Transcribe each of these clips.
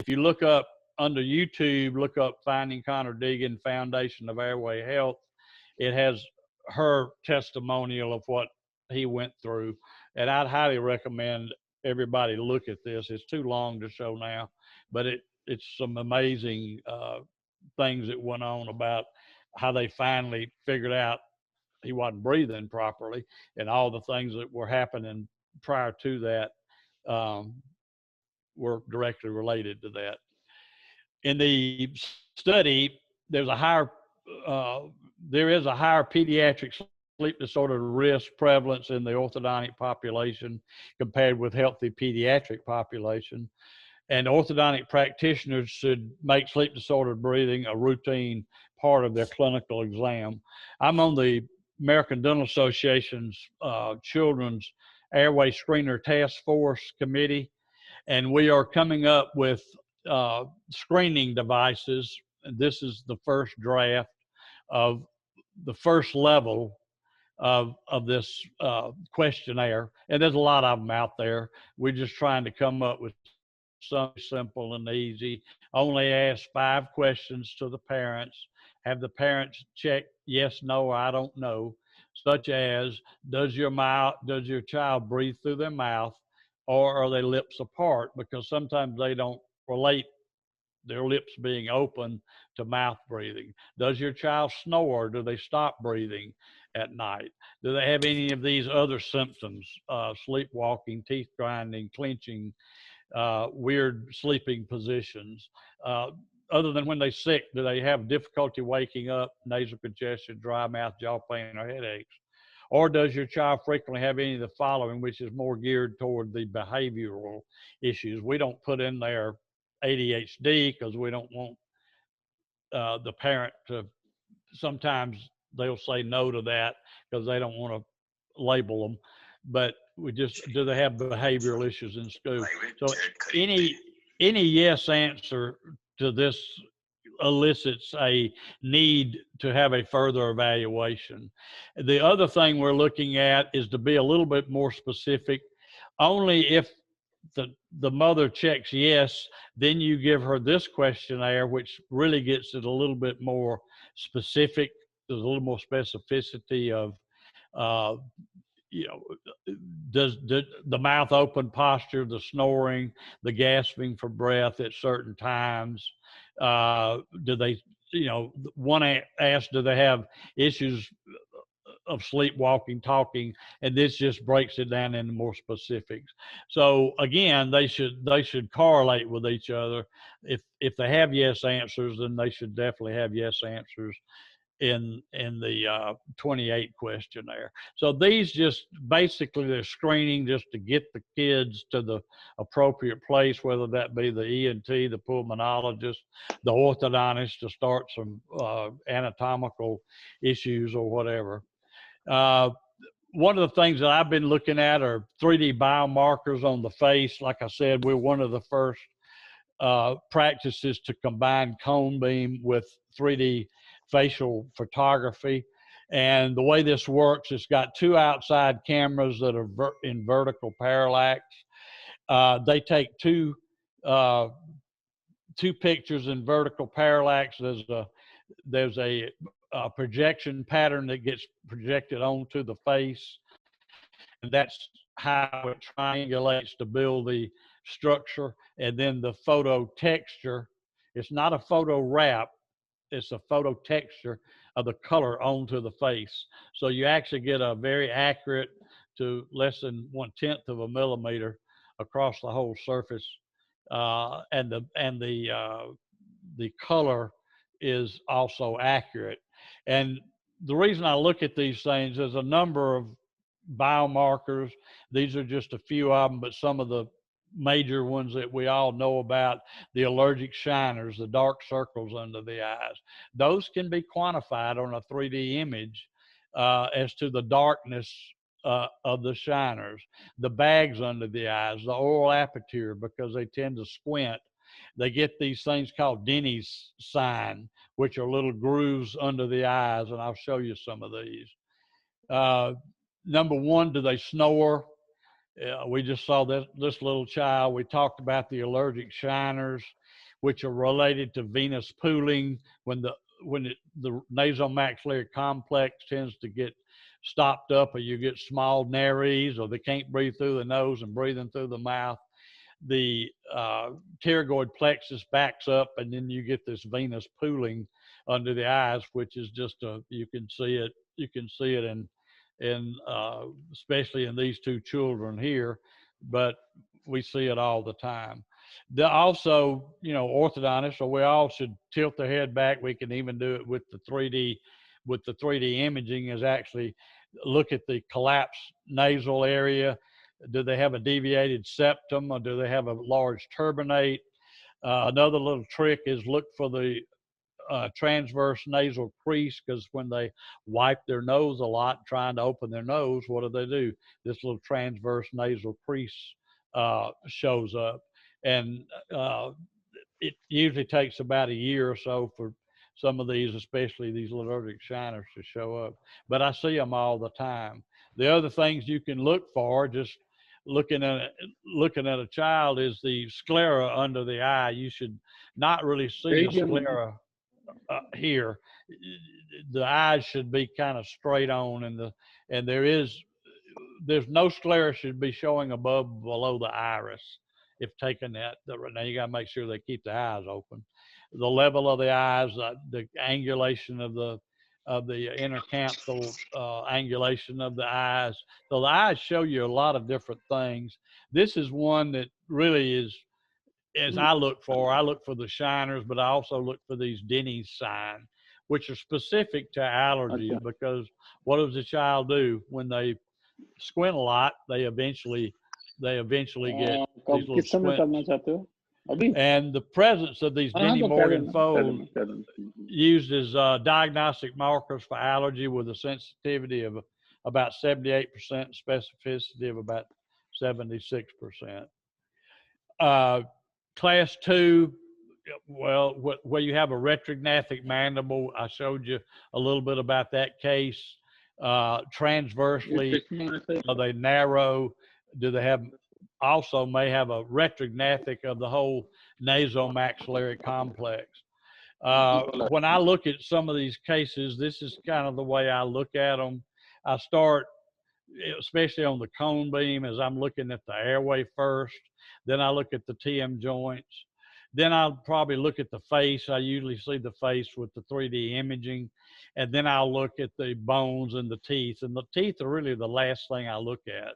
If you look up under YouTube, look up Finding Connor Deegan, Foundation of Airway Health. It has her testimonial of what he went through. And I'd highly recommend everybody look at this. It's too long to show now, but it's some amazing things that went on about how they finally figured out he wasn't breathing properly, and all the things that were happening prior to that were directly related to that. In the study, there is a higher pediatric sleep disorder risk prevalence in the orthodontic population compared with healthy pediatric population. And orthodontic practitioners should make sleep disordered breathing a routine part of their clinical exam. I'm on the American Dental Association's Children's Airway Screener Task Force Committee, and we are coming up with screening devices. This is the first draft of the first level of this questionnaire, and there's a lot of them out there. We're just trying to come up with something simple and easy. Only ask 5 questions to the parents. Have the parents check yes, no, or I don't know, such as does your child breathe through their mouth, or are they lips apart? Because sometimes they don't relate their lips being open to mouth breathing. Does your child snore? Do they stop breathing at night? Do they have any of these other symptoms? Sleepwalking, teeth grinding, clenching, weird sleeping positions. Other than when they're sick, do they have difficulty waking up, nasal congestion, dry mouth, jaw pain, or headaches? Or does your child frequently have any of the following, which is more geared toward the behavioral issues? We don't put in there ADHD because we don't want the parent to, sometimes they'll say no to that because they don't want to label them. But we just, do they have behavioral issues in school? So any yes answer to this elicits a need to have a further evaluation. The other thing we're looking at is to be a little bit more specific. Only if the mother checks yes, then you give her this questionnaire, which really gets it a little bit more specific. There's a little more specificity of does the mouth open posture, the snoring, the gasping for breath at certain times. Do they, one asked, do they have issues of sleepwalking, talking, and this just breaks it down into more specifics. So again, they should correlate with each other. If they have yes answers, then they should definitely have yes answers in the 28 questionnaire. So these just basically, they're screening just to get the kids to the appropriate place, whether that be the ENT, the pulmonologist, the orthodontist, to start some anatomical issues or whatever. One of the things that I've been looking at are 3D biomarkers on the face. Like I said, we're one of the first practices to combine cone beam with 3D facial photography. And the way this works, it's got 2 outside cameras that are in vertical parallax. They take two pictures in vertical parallax. There's a projection pattern that gets projected onto the face, and that's how it triangulates to build the structure. And then the photo texture, it's not a photo wrap, it's a photo texture of the color onto the face. So you actually get a very accurate to less than 1/10 of a millimeter across the whole surface, and the color is also accurate. And the reason I look at these things, there's a number of biomarkers. These are just a few of them, but some of the major ones that we all know about: the allergic shiners, the dark circles under the eyes. Those can be quantified on a 3D image as to the darkness of the shiners, the bags under the eyes, the oral aperture, because they tend to squint. They get these things called Denny's sign, which are little grooves under the eyes, and I'll show you some of these. Number one, do they snore? We just saw this little child. We talked about the allergic shiners, which are related to venous pooling when the nasomaxillary complex tends to get stopped up, or you get small nares, or they can't breathe through the nose and breathing through the mouth. The pterygoid plexus backs up, and then you get this venous pooling under the eyes, which is just you can see it. You can see it in especially in these two children here, but we see it all the time. Also, you know, orthodontists, so we all should tilt their head back. We can even do it with the 3D imaging, is actually look at the collapsed nasal area. Do they have a deviated septum, or do they have a large turbinate? Another little trick is look for the transverse nasal crease, because when they wipe their nose a lot trying to open their nose, what do? This little transverse nasal crease shows up, and it usually takes about a year or so for some of these, especially these allergic shiners, to show up. But I see them all the time. The other things you can look for, just looking at a child, is the sclera under the eye. You should not really see the sclera here. The eyes should be kind of straight on, and there's no sclera should be showing above below the iris. If taking that, now you got to make sure they keep the eyes open. The level of the eyes, the angulation of the intercanthal angulation of the eyes. So the eyes show you a lot of different things. This is one that really is, as I look for the shiners, but I also look for these Denny's sign, which are specific to allergies. Okay. Because what does the child do when they squint a lot? They eventually get these little squints. And the presence of these Denny-Morgan folds used as diagnostic markers for allergy, with a sensitivity of about 78%, specificity of about 76%. Class 2, well, where you have a retrognathic mandible, I showed you a little bit about that case. Transversely, are they narrow? Do they have, also may have a retrognathic of the whole nasomaxillary complex? When I look at some of these cases, this is kind of the way I look at them. I start, especially on the cone beam, as I'm looking at the airway first. Then I look at the TM joints. Then I'll probably look at the face. I usually see the face with the 3D imaging. And then I'll look at the bones and the teeth. And the teeth are really the last thing I look at,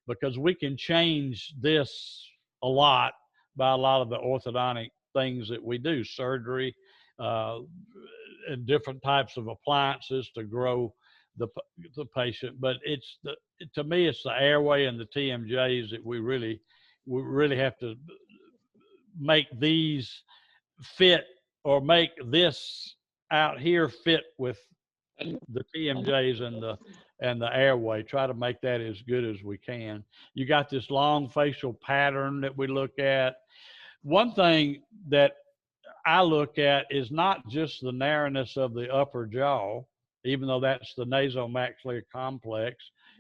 because we can change this a lot by a lot of the orthodontic things that we do, surgery, and different types of appliances to grow the patient. But to me, it's the airway and the TMJs that we really have to make these fit, or make this out here fit with the TMJs and the airway. Try to make that as good as we can. You got this long facial pattern that we look at. One thing that I look at is not just the narrowness of the upper jaw, even though that's the nasomaxillary complex,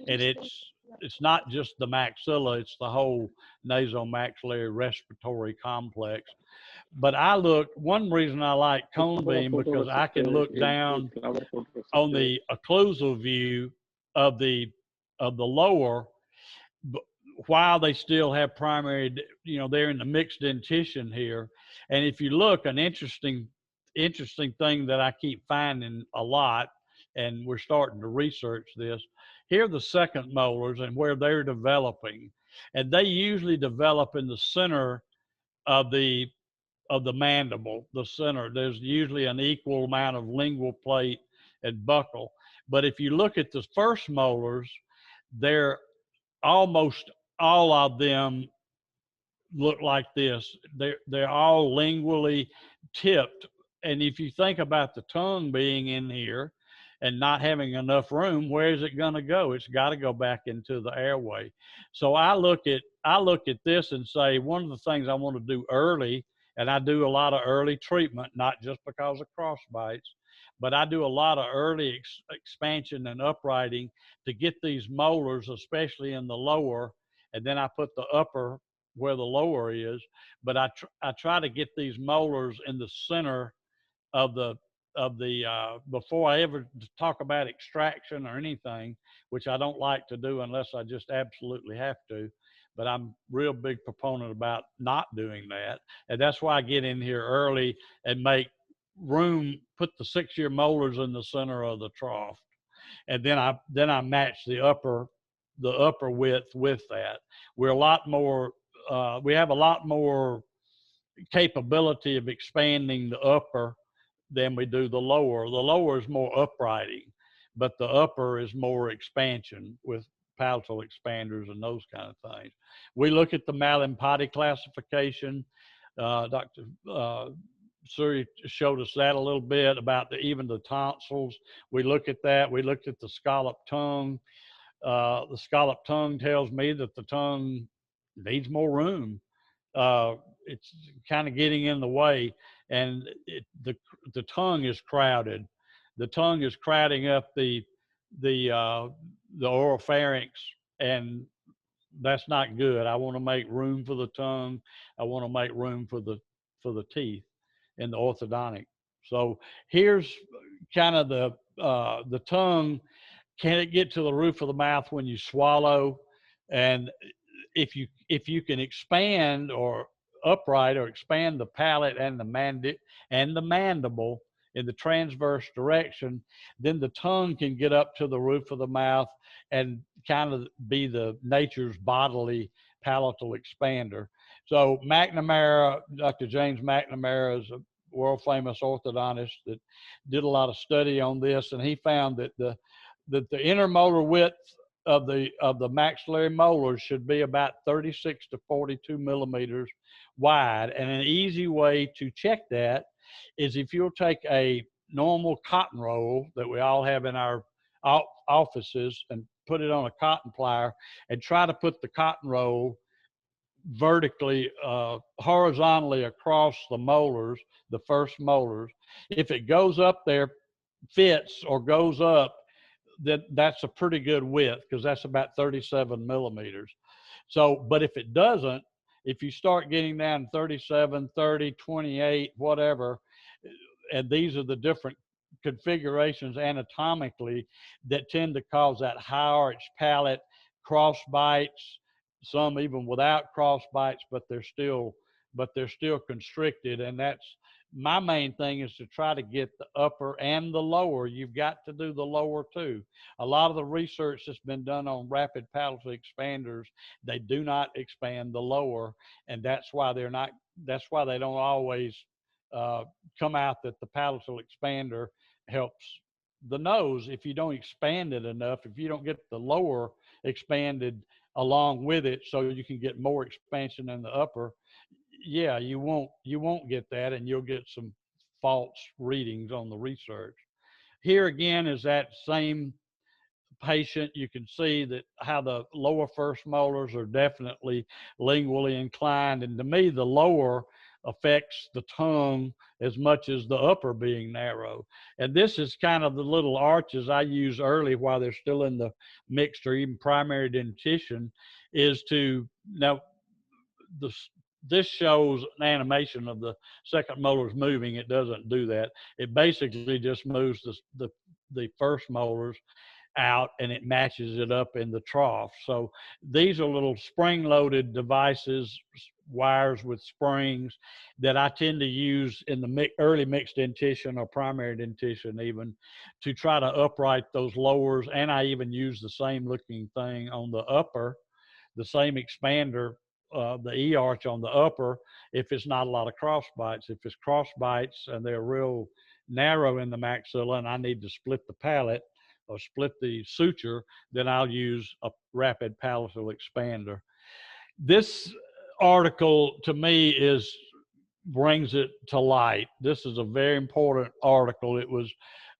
and it's not just the maxilla, it's the whole nasomaxillary respiratory complex. But one reason I like cone beam, because I can look down on the occlusal view of the lower, while they still have primary, they're in the mixed dentition here. And if you look, an interesting thing that I keep finding a lot, and we're starting to research this, here are the second molars and where they're developing. And they usually develop in the center of the mandible, the center. There's usually an equal amount of lingual plate and buccal. But if you look at the first molars, they're almost all of them look like this. They're all lingually tipped. And if you think about the tongue being in here and not having enough room, where is it going to go? It's got to go back into the airway. So I look at this and say, one of the things I want to do early, and I do a lot of early treatment, not just because of cross bites, but I do a lot of early expansion and uprighting to get these molars, especially in the lower, and then I put the upper where the lower is. But I try to get these molars in the center of the before I ever talk about extraction or anything, which I don't like to do unless I just absolutely have to. But I'm real big proponent about not doing that, and that's why I get in here early and make room, put the 6-year molars in the center of the trough, and then I match the upper width with that. We're a lot more we have a lot more capability of expanding the upper than we do the lower. The lower is more uprighting, but the upper is more expansion with palatal expanders and those kind of things. We look at the Malin-Potty classification. Dr. Suri showed us that a little bit about even the tonsils. We look at that. We looked at the scalloped tongue. The scalloped tongue tells me that the tongue needs more room. It's kind of getting in the way, and the tongue is crowded. The tongue is crowding up the oropharynx, and that's not good. I want to make room for the tongue. I want to make room for the teeth in the orthodontic. So here's kind of the tongue. Can it get to the roof of the mouth when you swallow? And if you can expand or upright or expand the palate and the mandible in the transverse direction, then the tongue can get up to the roof of the mouth and kind of be the nature's bodily palatal expander. So McNamara, Dr. James McNamara, is a world famous orthodontist that did a lot of study on this, and he found that the intermolar width of the maxillary molars should be about 36 to 42 millimeters wide. And an easy way to check that is if you'll take a normal cotton roll that we all have in our offices and put it on a cotton plier and try to put the cotton roll vertically, horizontally across the molars, the first molars. If it goes up there, fits or goes up, that's a pretty good width, because that's about 37 millimeters. So, but if it doesn't, if you start getting down 37, 30, 28, whatever, and these are the different configurations anatomically that tend to cause that high arch palate, cross bites, some even without cross bites, but they're still constricted. And that's my main thing, is to try to get the upper and the lower. You've got to do the lower too. A lot of the research that's been done on rapid palatal expanders, they do not expand the lower, and that's why they don't always come out that the palatal expander helps the nose. If you don't expand it enough, if you don't get the lower expanded along with it so you can get more expansion in the upper, yeah, you won't get that, and you'll get some false readings on the research. Here again is that same patient. You can see that how the lower first molars are definitely lingually inclined, and to me the lower affects the tongue as much as the upper being narrow. And this is kind of the little arches I use early while they're still in the mixed or even primary dentition, is to, now this shows an animation of the second molars moving. It doesn't do that. It basically just moves the first molars out, and it matches it up in the trough. So these are little spring-loaded devices, wires with springs, that I tend to use in the early mixed dentition or primary dentition even, to try to upright those lowers. And I even use the same looking thing on the upper, the same expander, the E-arch on the upper, if it's not a lot of cross bites. If it's cross bites and they're real narrow in the maxilla and I need to split the palate or split the suture, then I'll use a rapid palatal expander. This article to me brings it to light. This is a very important article. It was,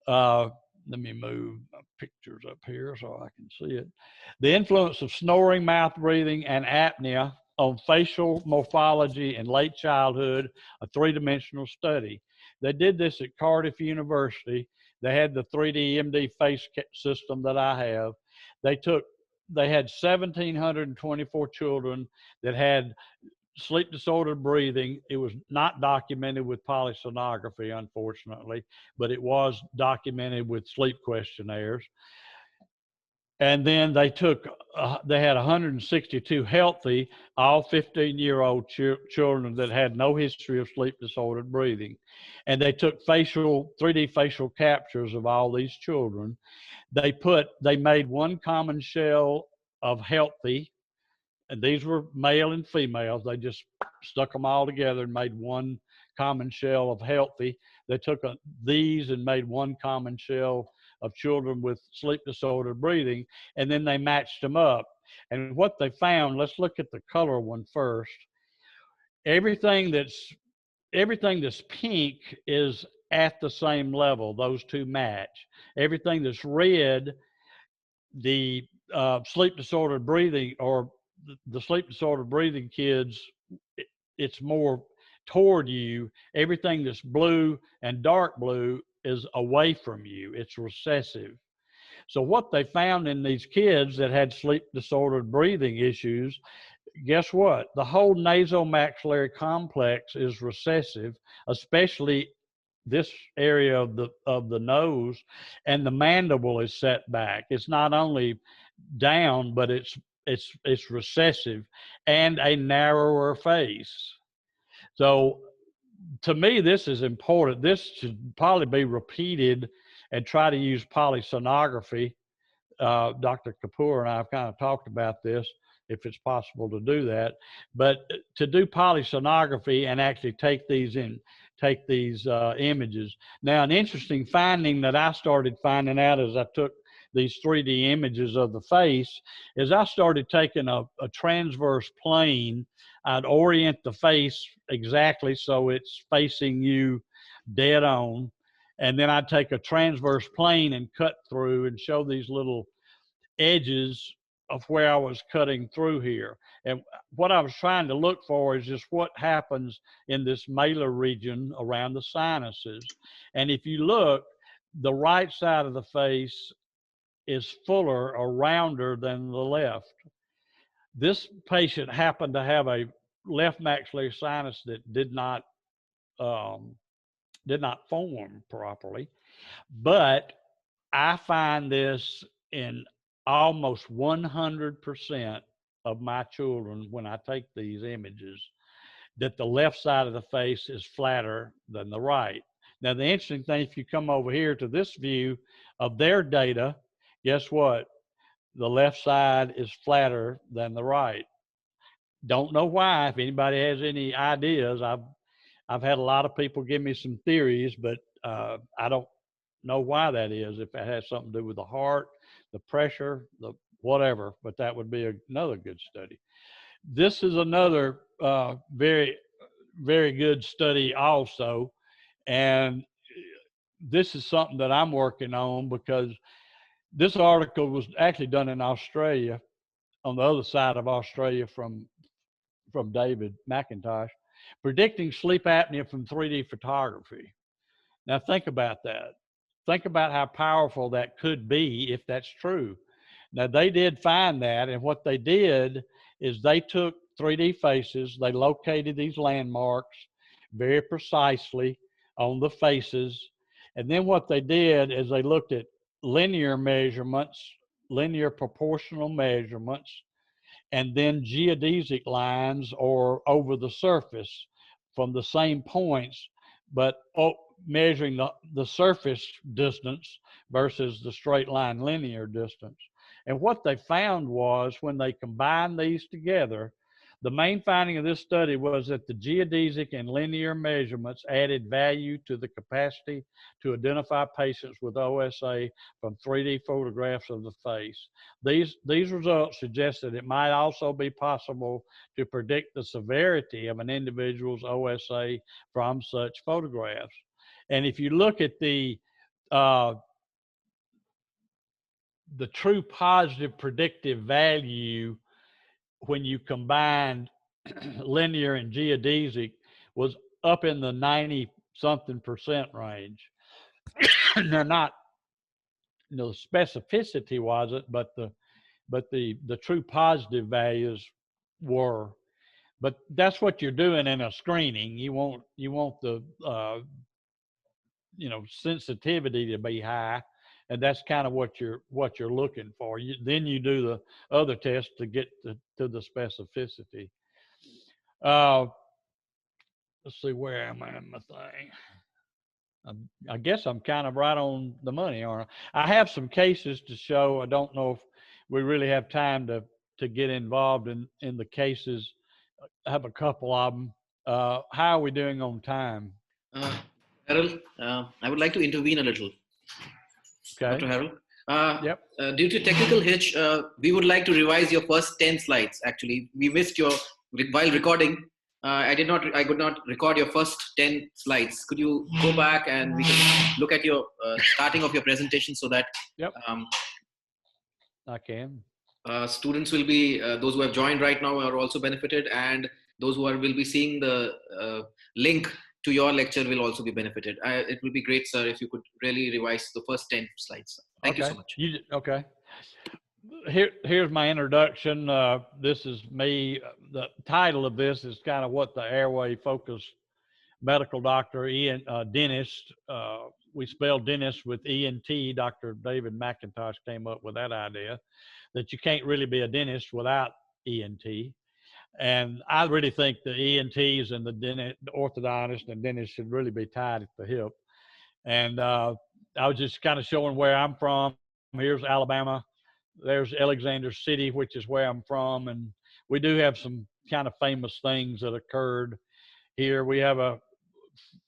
let me move my pictures up here so I can see it. The influence of snoring, mouth breathing, and apnea on facial morphology in late childhood, a three-dimensional study. They did this at Cardiff University. They had the 3D MD face system that I have. They took they had 1,724 children that had sleep disordered breathing. It was not documented with polysomnography, unfortunately, but it was documented with sleep questionnaires. And then they had 162 healthy, all 15-year-old children that had no history of sleep disordered breathing. And they took 3D facial captures of all these children. They made one common shell of healthy, and these were male and females. They just stuck them all together and made one common shell of healthy. They took these and made one common shell of children with sleep disordered breathing, and then they matched them up. And what they found, let's look at the color one first. Everything that's pink is at the same level. Those two match. Everything that's red, the sleep disordered breathing, or the sleep disordered breathing kids, it's more toward you. Everything that's blue and dark blue is away from you. It's recessive. So what they found in these kids that had sleep disordered breathing issues, guess what? The whole nasomaxillary complex is recessive, especially this area of the nose, and the mandible is set back. It's not only down, but it's recessive, and a narrower face. So to me, this is important. This should probably be repeated and try to use polysomnography. Dr. Kapoor and I have kind of talked about this, if it's possible to do that. But to do polysomnography and actually take these images. Now, an interesting finding that I started finding out as I took these 3D images of the face is I started taking a transverse plane. I'd orient the face exactly so it's facing you dead on. And then I'd take a transverse plane and cut through and show these little edges of where I was cutting through here. And what I was trying to look for is just what happens in this malar region around the sinuses. And if you look, the right side of the face is fuller or rounder than the left. This patient happened to have a left maxillary sinus that did not form properly. But I find this in almost 100% of my children when I take these images, that the left side of the face is flatter than the right. Now, the interesting thing, if you come over here to this view of their data, guess what? The left side is flatter than the right. Don't know why. If anybody has any ideas, I've had a lot of people give me some theories, but I don't know why that is. If it has something to do with the heart, the pressure, the whatever, but that would be another good study. This is another very, very good study also. And this is something that I'm working on because this article was actually done in Australia, on the other side of Australia from David McIntosh, predicting sleep apnea from 3D photography. Now think about that. Think about how powerful that could be if that's true. Now they did find that, and what they did is they took 3D faces, they located these landmarks very precisely on the faces, and then what they did is they looked at linear measurements, linear proportional measurements, and then geodesic lines or over the surface from the same points, but measuring the surface distance versus the straight line linear distance. And what they found was when they combined these together, the main finding of this study was that the geodesic and linear measurements added value to the capacity to identify patients with OSA from 3D photographs of the face. These results suggest that it might also be possible to predict the severity of an individual's OSA from such photographs. And if you look at the true positive predictive value when you combined linear and geodesic was up in the 90-something% range. They're not, the specificity wasn't, but but the true positive values were. But that's what you're doing in a screening. You want the sensitivity to be high, and that's kind of what you're looking for. Then you do the other tests to get to the specificity. Let's see, where am I in my thing? I guess I'm kind of right on the money, aren't I? I have some cases to show. I don't know if we really have time to get involved in the cases. I have a couple of them. How are we doing on time? Harrell, I would like to intervene a little. Okay. Dr. Harrell. Yep. Due to technical hitch, we would like to revise your first 10 slides. Actually, we missed while recording. I could not record your first 10 slides. Could you go back and we can look at your starting of your presentation so that Yep. I can. Students will be, those who have joined right now are also benefited, and those who will be seeing the link to your lecture will also be benefited. It will be great, sir, if you could really revise the first 10 slides. Thank you so much. Okay. Here's my introduction. This is me. The title of this is kind of what the Airway-Focused medical doctor, dentist. We spell dentist with ENT. Dr. David McIntosh came up with that idea that you can't really be a dentist without ENT. And I really think the ENTs and the orthodontist and dentist should really be tied at the hip. And I was just kind of showing where I'm from. Here's Alabama. There's Alexander City, which is where I'm from. And we do have some kind of famous things that occurred here. We have a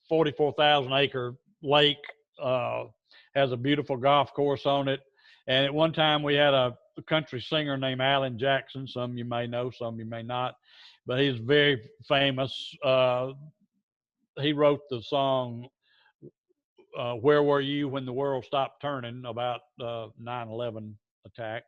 44,000 acre lake, has a beautiful golf course on it. And at one time we had a country singer named Alan Jackson. Some you may know, some you may not, but he's very famous. He wrote the song, Where Were You When the World Stopped Turning, about 9/11 attack.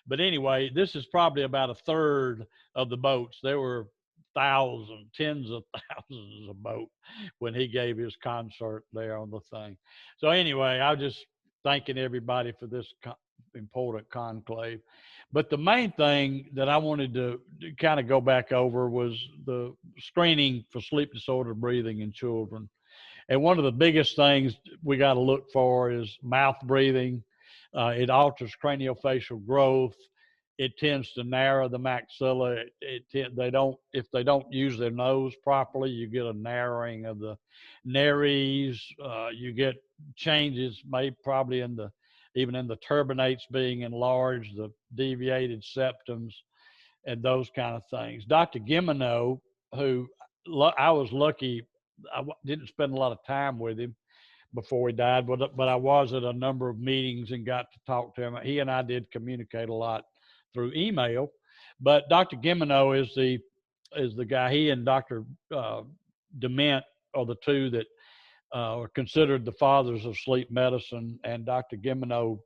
But anyway, this is probably about a third of the boats. There were thousands, tens of thousands of boats when he gave his concert there on the thing. So anyway, I was just thanking everybody for this important conclave. But the main thing that I wanted to kind of go back over was the screening for sleep disordered breathing in children. And one of the biggest things we got to look for is mouth breathing. It alters craniofacial growth. It tends to narrow the maxilla. If they don't use their nose properly, you get a narrowing of the nares. You get changes, probably even in the turbinates being enlarged, the deviated septums, and those kind of things. Dr. Gimeno, who I was lucky, I didn't spend a lot of time with him before he died, but I was at a number of meetings and got to talk to him. He and I did communicate a lot through email, but Dr. Gimeno is the guy. He and Dr. Dept are the two that are considered the fathers of sleep medicine. And Dr. Gimeno,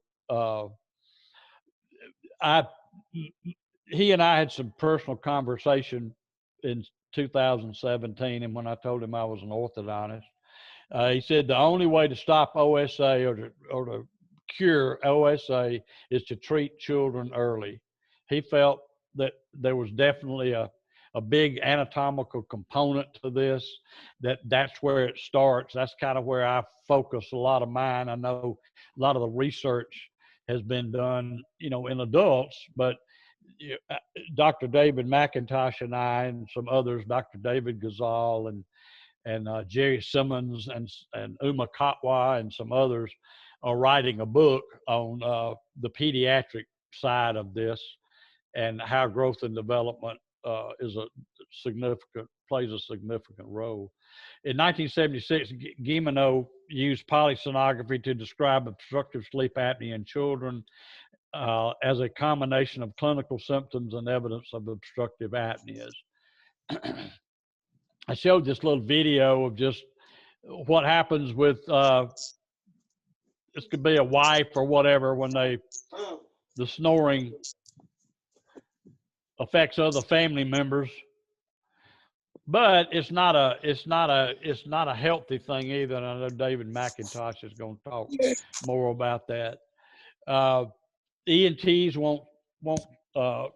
he and I had some personal conversation in 2017, and when I told him I was an orthodontist, he said the only way to stop OSA or to cure OSA is to treat children early. He felt that there was definitely a big anatomical component to this, that's where it starts. That's kind of where I focus a lot of mine. I know a lot of the research has been done, in adults, but Dr. David McIntosh and I and some others, Dr. David Ghazal and Jerry Simmons and Uma Katwa and some others are writing a book on the pediatric side of this and how growth and development plays a significant role. In 1976, Gimeno used polysonography to describe obstructive sleep apnea in children as a combination of clinical symptoms and evidence of obstructive apneas. I showed this little video of just what happens with, this could be a wife or whatever, when the snoring affects other family members, but it's not a healthy thing either. And I know David McIntosh is going to talk more about that. ENTs won't want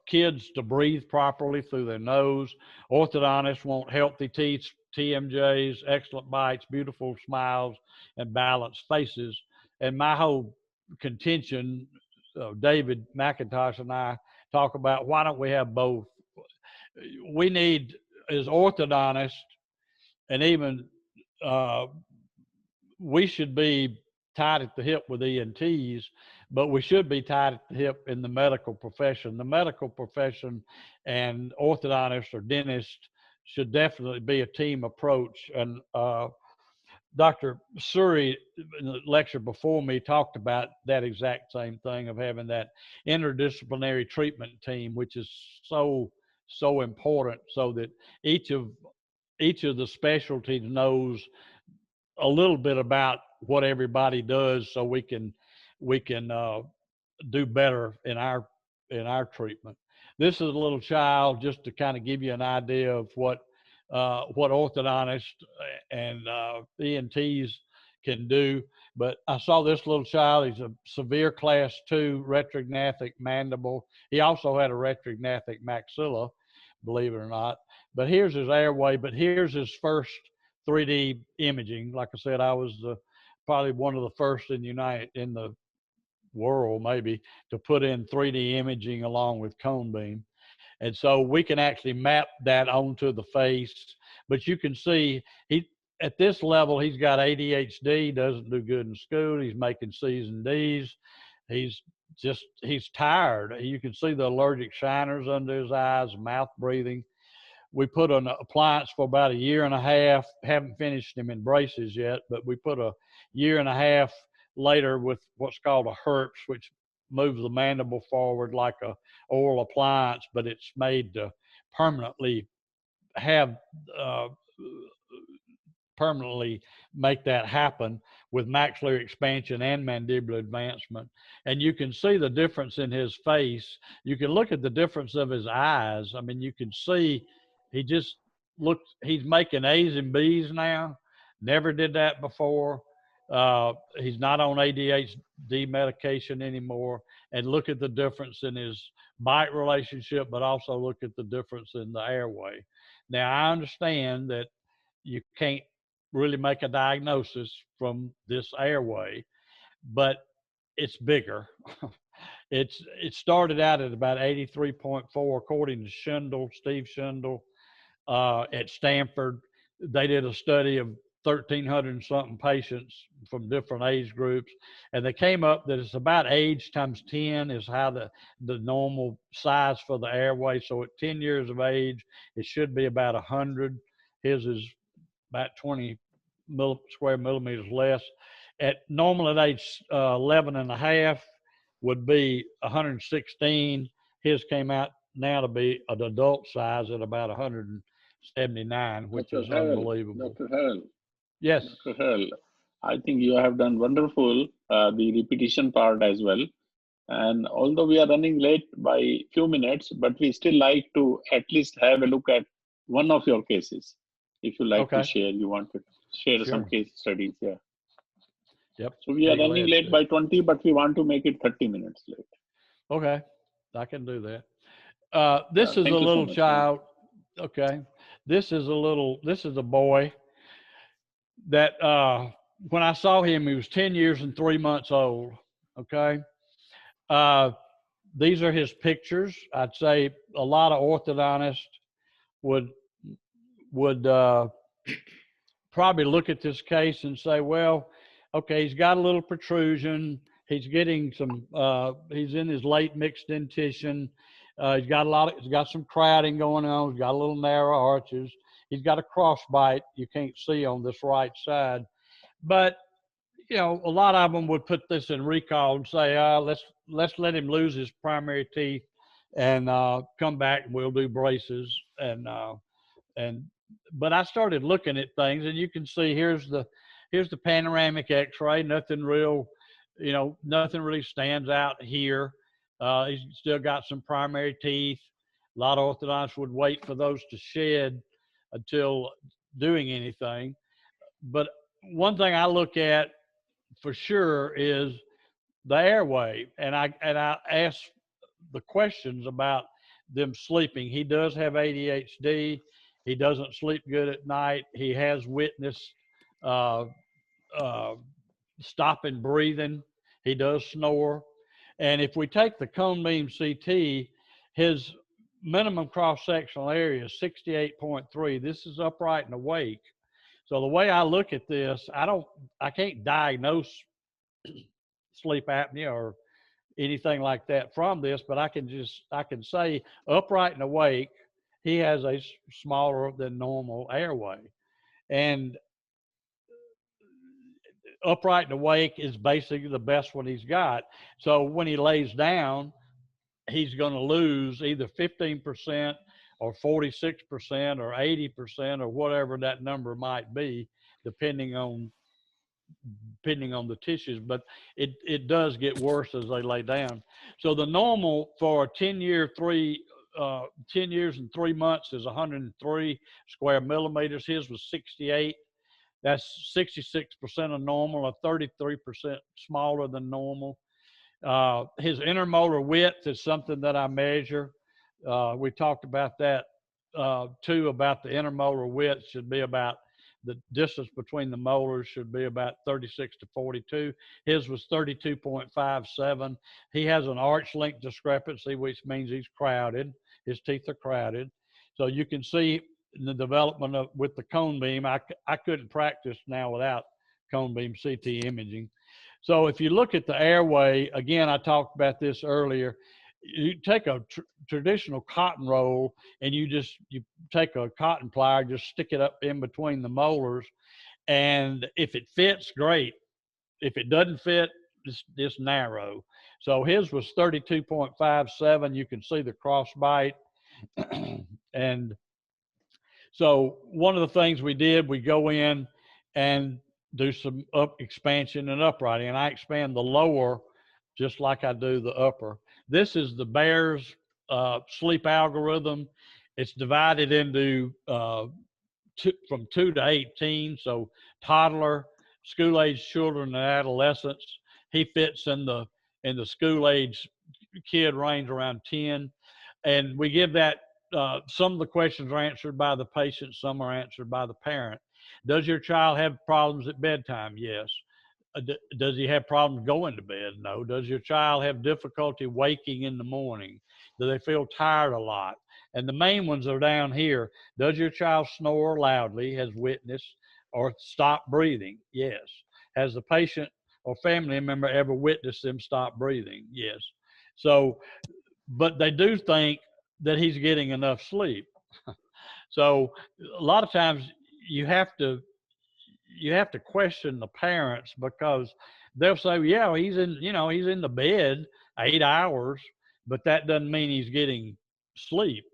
kids to breathe properly through their nose. Orthodontists want healthy teeth, TMJs, excellent bites, beautiful smiles, and balanced faces. And my whole contention, David McIntosh and I talk about, why don't we have both? We need, as orthodontists, and even we should be tied at the hip with ENTs, but we should be tied at the hip in the medical profession. The medical profession and orthodontists or dentists should definitely be a team approach. And Dr. Suri, in the lecture before me, talked about that exact same thing of having that interdisciplinary treatment team, which is so important, so that each of the specialties knows a little bit about what everybody does, so we can do better in our treatment. This is a little child, just to kind of give you an idea of what orthodontists and ENTs can do. But I saw this little child. He's a severe class 2 retrognathic mandible. He also had a retrognathic maxilla, believe it or not. But here's his airway. But here's his first 3D imaging. Like I said, I was probably one of the first in the world, maybe, to put in 3D imaging along with cone beam. And so we can actually map that onto the face. But you can see at this level, he's got ADHD, doesn't do good in school. He's making C's and D's. He's tired. You can see the allergic shiners under his eyes, mouth breathing. We put an appliance for about 1.5 years. Haven't finished him in braces yet, but we put 1.5 years later with what's called a hertz, which moves the mandible forward like a oral appliance, but it's made to permanently make that happen with maxillary expansion and mandibular advancement. And you can see the difference in his face. You can look at the difference of his eyes. I mean, you can see he's making A's and B's now. Never did that before. He's not on ADHD medication anymore. And look at the difference in his bite relationship, but also look at the difference in the airway. Now, I understand that you can't really make a diagnosis from this airway, but it's bigger. It started out at about 83.4, according to Steve Schindel at Stanford. They did a study of 1,300 and something patients from different age groups, and they came up that it's about age times 10 is how the normal size for the airway. So at 10 years of age, it should be about 100. His is about 20 square millimeters less. At normal at age 11 and a half would be 116. His came out now to be an adult size at about 179, which is unbelievable. Dr. Harrell. Yes. Dr. Harrell, I think you have done wonderful, the repetition part as well. And although we are running late by a few minutes, but we still like to at least have a look at one of your cases. If you like to share, you want to share some case studies here. Yep. So we are running late by 20, but we want to make it 30 minutes late. Okay, I can do that. This is a little child. Okay, this is a boy that when I saw him, he was 10 years and 3 months old. Okay. These are his pictures. I'd say a lot of orthodontists would probably look at this case and say, well, okay, he's got a little protrusion. He's getting some, he's in his late mixed dentition. He's got some crowding going on. He's got a little narrow arches. He's got a cross bite you can't see on this right side. But, you know, a lot of them would put this in recall and say, let's let him lose his primary teeth and come back and we'll do braces. But I started looking at things, and you can see here's the panoramic x-ray. Nothing really stands out here. He's still got some primary teeth. A lot of orthodontists would wait for those to shed until doing anything. But one thing I look at for sure is the airway. And I asked the questions about them sleeping. He does have ADHD. He doesn't sleep good at night. He has witnessed stopping breathing. He does snore. And if we take the cone beam CT, his minimum cross-sectional area is 68.3. This is upright and awake. So the way I look at this, I can't diagnose sleep apnea or anything like that from this, but I can say upright and awake, he has a smaller than normal airway. And upright and awake is basically the best one he's got. So when he lays down, he's going to lose either 15% or 46% or 80% or whatever that number might be, depending on the tissues, but it does get worse as they lay down. So the normal for 10 years and 3 months is 103 square millimeters. His was 68. That's 66% of normal, or 33% smaller than normal. His intermolar width is something that I measure. We talked about that too, about the intermolar width should be about, the distance between the molars should be about 36 to 42. His was 32.57. He has an arch length discrepancy, which means he's crowded. His teeth are crowded. So you can see in the development with the cone beam, I couldn't practice now without cone beam CT imaging. So if you look at the airway, again, I talked about this earlier, you take a traditional cotton roll and you take a cotton plier, just stick it up in between the molars. And if it fits, great. If it doesn't fit, it's narrow. So his was 32.57. You can see the cross bite. And so one of the things we did, we go in and do some expansion and uprighting. And I expand the lower just like I do the upper. This is the Bears sleep algorithm. It's divided into from 2 to 18. So toddler, school-age children and adolescents. He fits in the school-age kid range around 10. And we give that, some of the questions are answered by the patient, some are answered by the parent. Does your child have problems at bedtime? Yes. Does he have problems going to bed? No. Does your child have difficulty waking in the morning? Do they feel tired a lot? And the main ones are down here. Does your child snore loudly, has witnessed, or stop breathing? Yes. Has the patient or family member ever witnessed them stop breathing? Yes. So, but they do think that he's getting enough sleep. So a lot of times you have to question the parents, because they'll say, yeah, he's in the bed 8 hours, but that doesn't mean he's getting sleep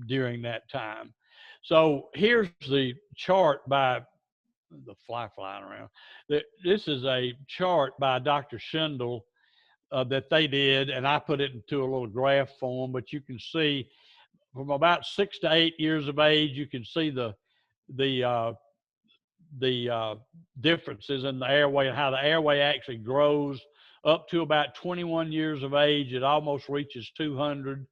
during that time. So here's the chart by the flying around. This is a chart by Dr. Schindel that they did, and I put it into a little graph form, but you can see from about 6 to 8 years of age, you can see the differences in the airway and how the airway actually grows up to about 21 years of age. It almost reaches 200.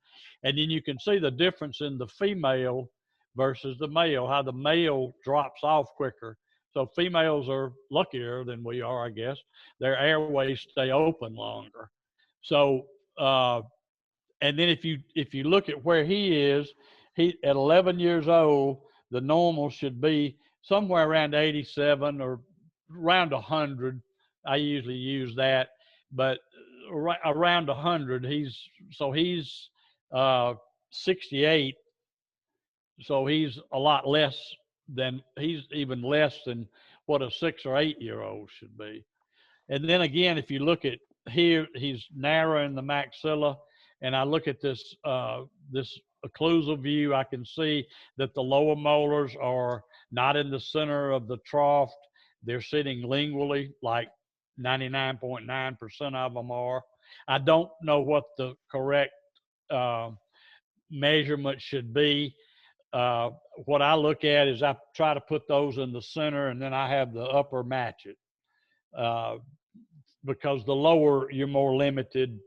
And then you can see the difference in the female versus the male, how the male drops off quicker. So females are luckier than we are, I guess. Their airways stay open longer. So, and then if you look at where he is, he at 11 years old, the normal should be somewhere around 87 or around 100. I usually use that, but around 100. He's 68, so he's a lot less than, he's even less than what a 6 or 8 year old should be. And then again, if you look at here, he's narrowing the maxilla, and I look at this this occlusal view, I can see that the lower molars are not in the center of the trough. They're sitting lingually, like 99.9% of them are. I don't know what the correct measurement should be. What I look at is I try to put those in the center, and then I have the upper match it. Because the lower, you're more limited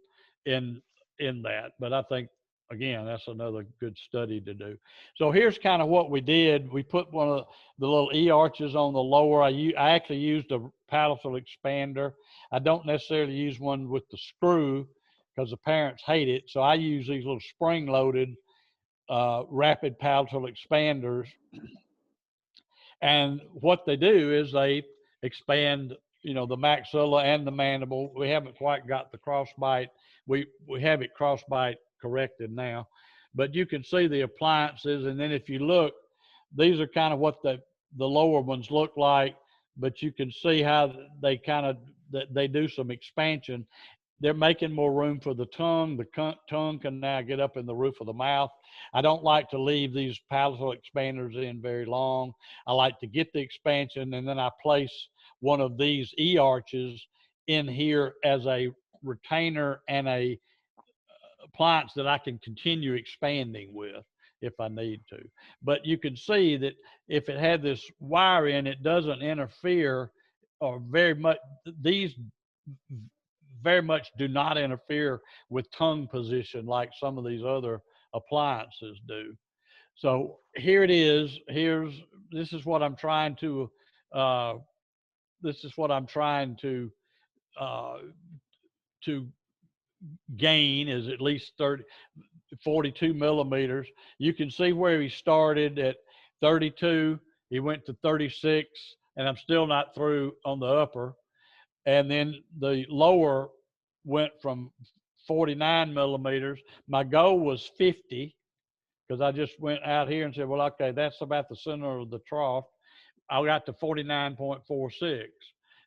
in in that. But I think, again, that's another good study to do. So here's kind of what we did. We put one of the little E-arches on the lower. I actually used a palatal expander. I don't necessarily use one with the screw because the parents hate it. So I use these little spring-loaded rapid palatal expanders. And what they do is they expand, you know, the maxilla and the mandible. We haven't quite got the crossbite. We have it crossbite corrected now, but you can see the appliances. And then if you look, these are kind of what the lower ones look like, but you can see how they kind of, they do some expansion. They're making more room for the tongue. The tongue can now get up in the roof of the mouth. I don't like to leave these palatal expanders in very long. I like to get the expansion, and then I place one of these E-arches in here as a retainer and a appliance that I can continue expanding with if I need to. But you can see that if it had this wire in, it doesn't interfere, or very much, these very much do not interfere with tongue position like some of these other appliances do. So here it is. This is what I'm trying to gain, is at least 42 millimeters. You can see where he started at 32. He went to 36, and I'm still not through on the upper. And then the lower went from 49 millimeters. My goal was 50, because I just went out here and said, well, okay, that's about the center of the trough. I got to 49.46.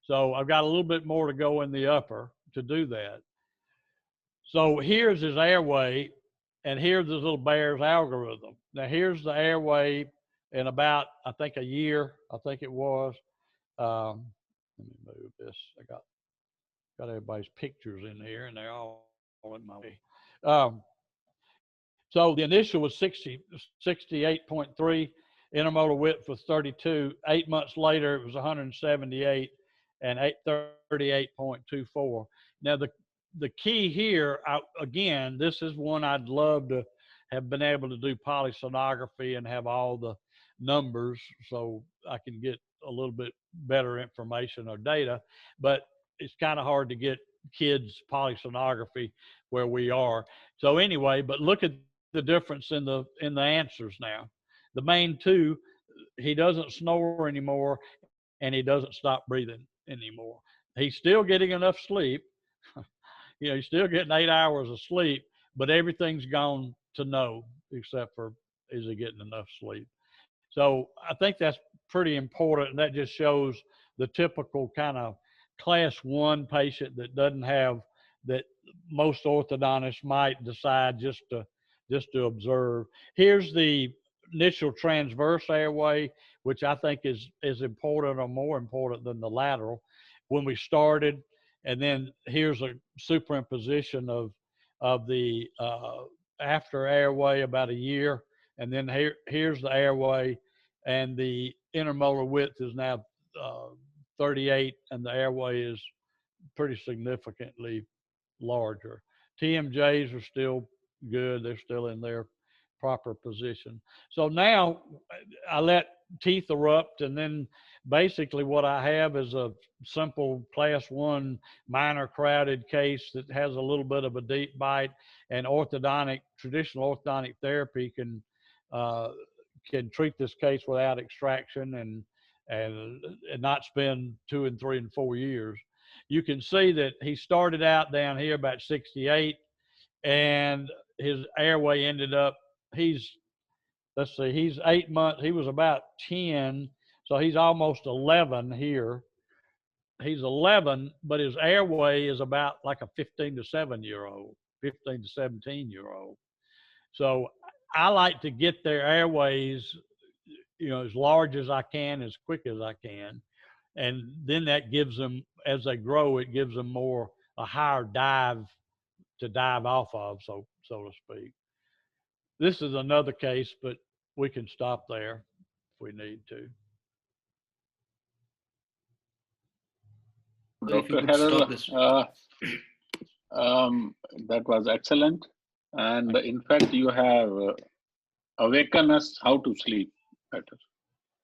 So I've got a little bit more to go in the upper to do that. So here's his airway, and here's this little bear's algorithm. Now here's the airway in about, I think, a year, I think it was. Let me move this. I got everybody's pictures in here, and they're all in my way. So the initial was 68.3, intermodal width was 32. 8 months later, it was 178 and 38.24. Now the key here, again, this is one I'd love to have been able to do polysonography and have all the numbers so I can get a little bit better information or data, but it's kind of hard to get kids polysonography where we are. So anyway, but look at the difference in the answers now. The main two, he doesn't snore anymore, and he doesn't stop breathing anymore. He's still getting enough sleep. You know, he's still getting 8 hours of sleep, but everything's gone to no, except for, is he getting enough sleep? So I think that's pretty important, and that just shows the typical kind of class 1 patient that doesn't have, that most orthodontists might decide just to observe. Here's the initial transverse airway, which I think is important, or more important than the lateral, when we started. And then here's a superimposition of the after airway about a year. And then here's the airway, and the intermolar width is now 38, and the airway is pretty significantly larger. TMJs are still good. They're still in their proper position. So now I let teeth erupt, and then basically what I have is a simple class 1 minor crowded case that has a little bit of a deep bite, and traditional orthodontic therapy can treat this case without extraction and not spend 2 and 3 and 4 years. You can see that he started out down here about 68, and his airway ended up, he's 8 months, he was about 10, so he's almost 11 here. He's 11, but his airway is about like a 15 to 17-year-old. So I like to get their airways, you know, as large as I can, as quick as I can. And then that gives them, as they grow, it gives them a higher dive to dive off of, so to speak. This is another case, but we can stop there if we need to. Dr. Harrell, That was excellent. And in fact, you have awakened us how to sleep better.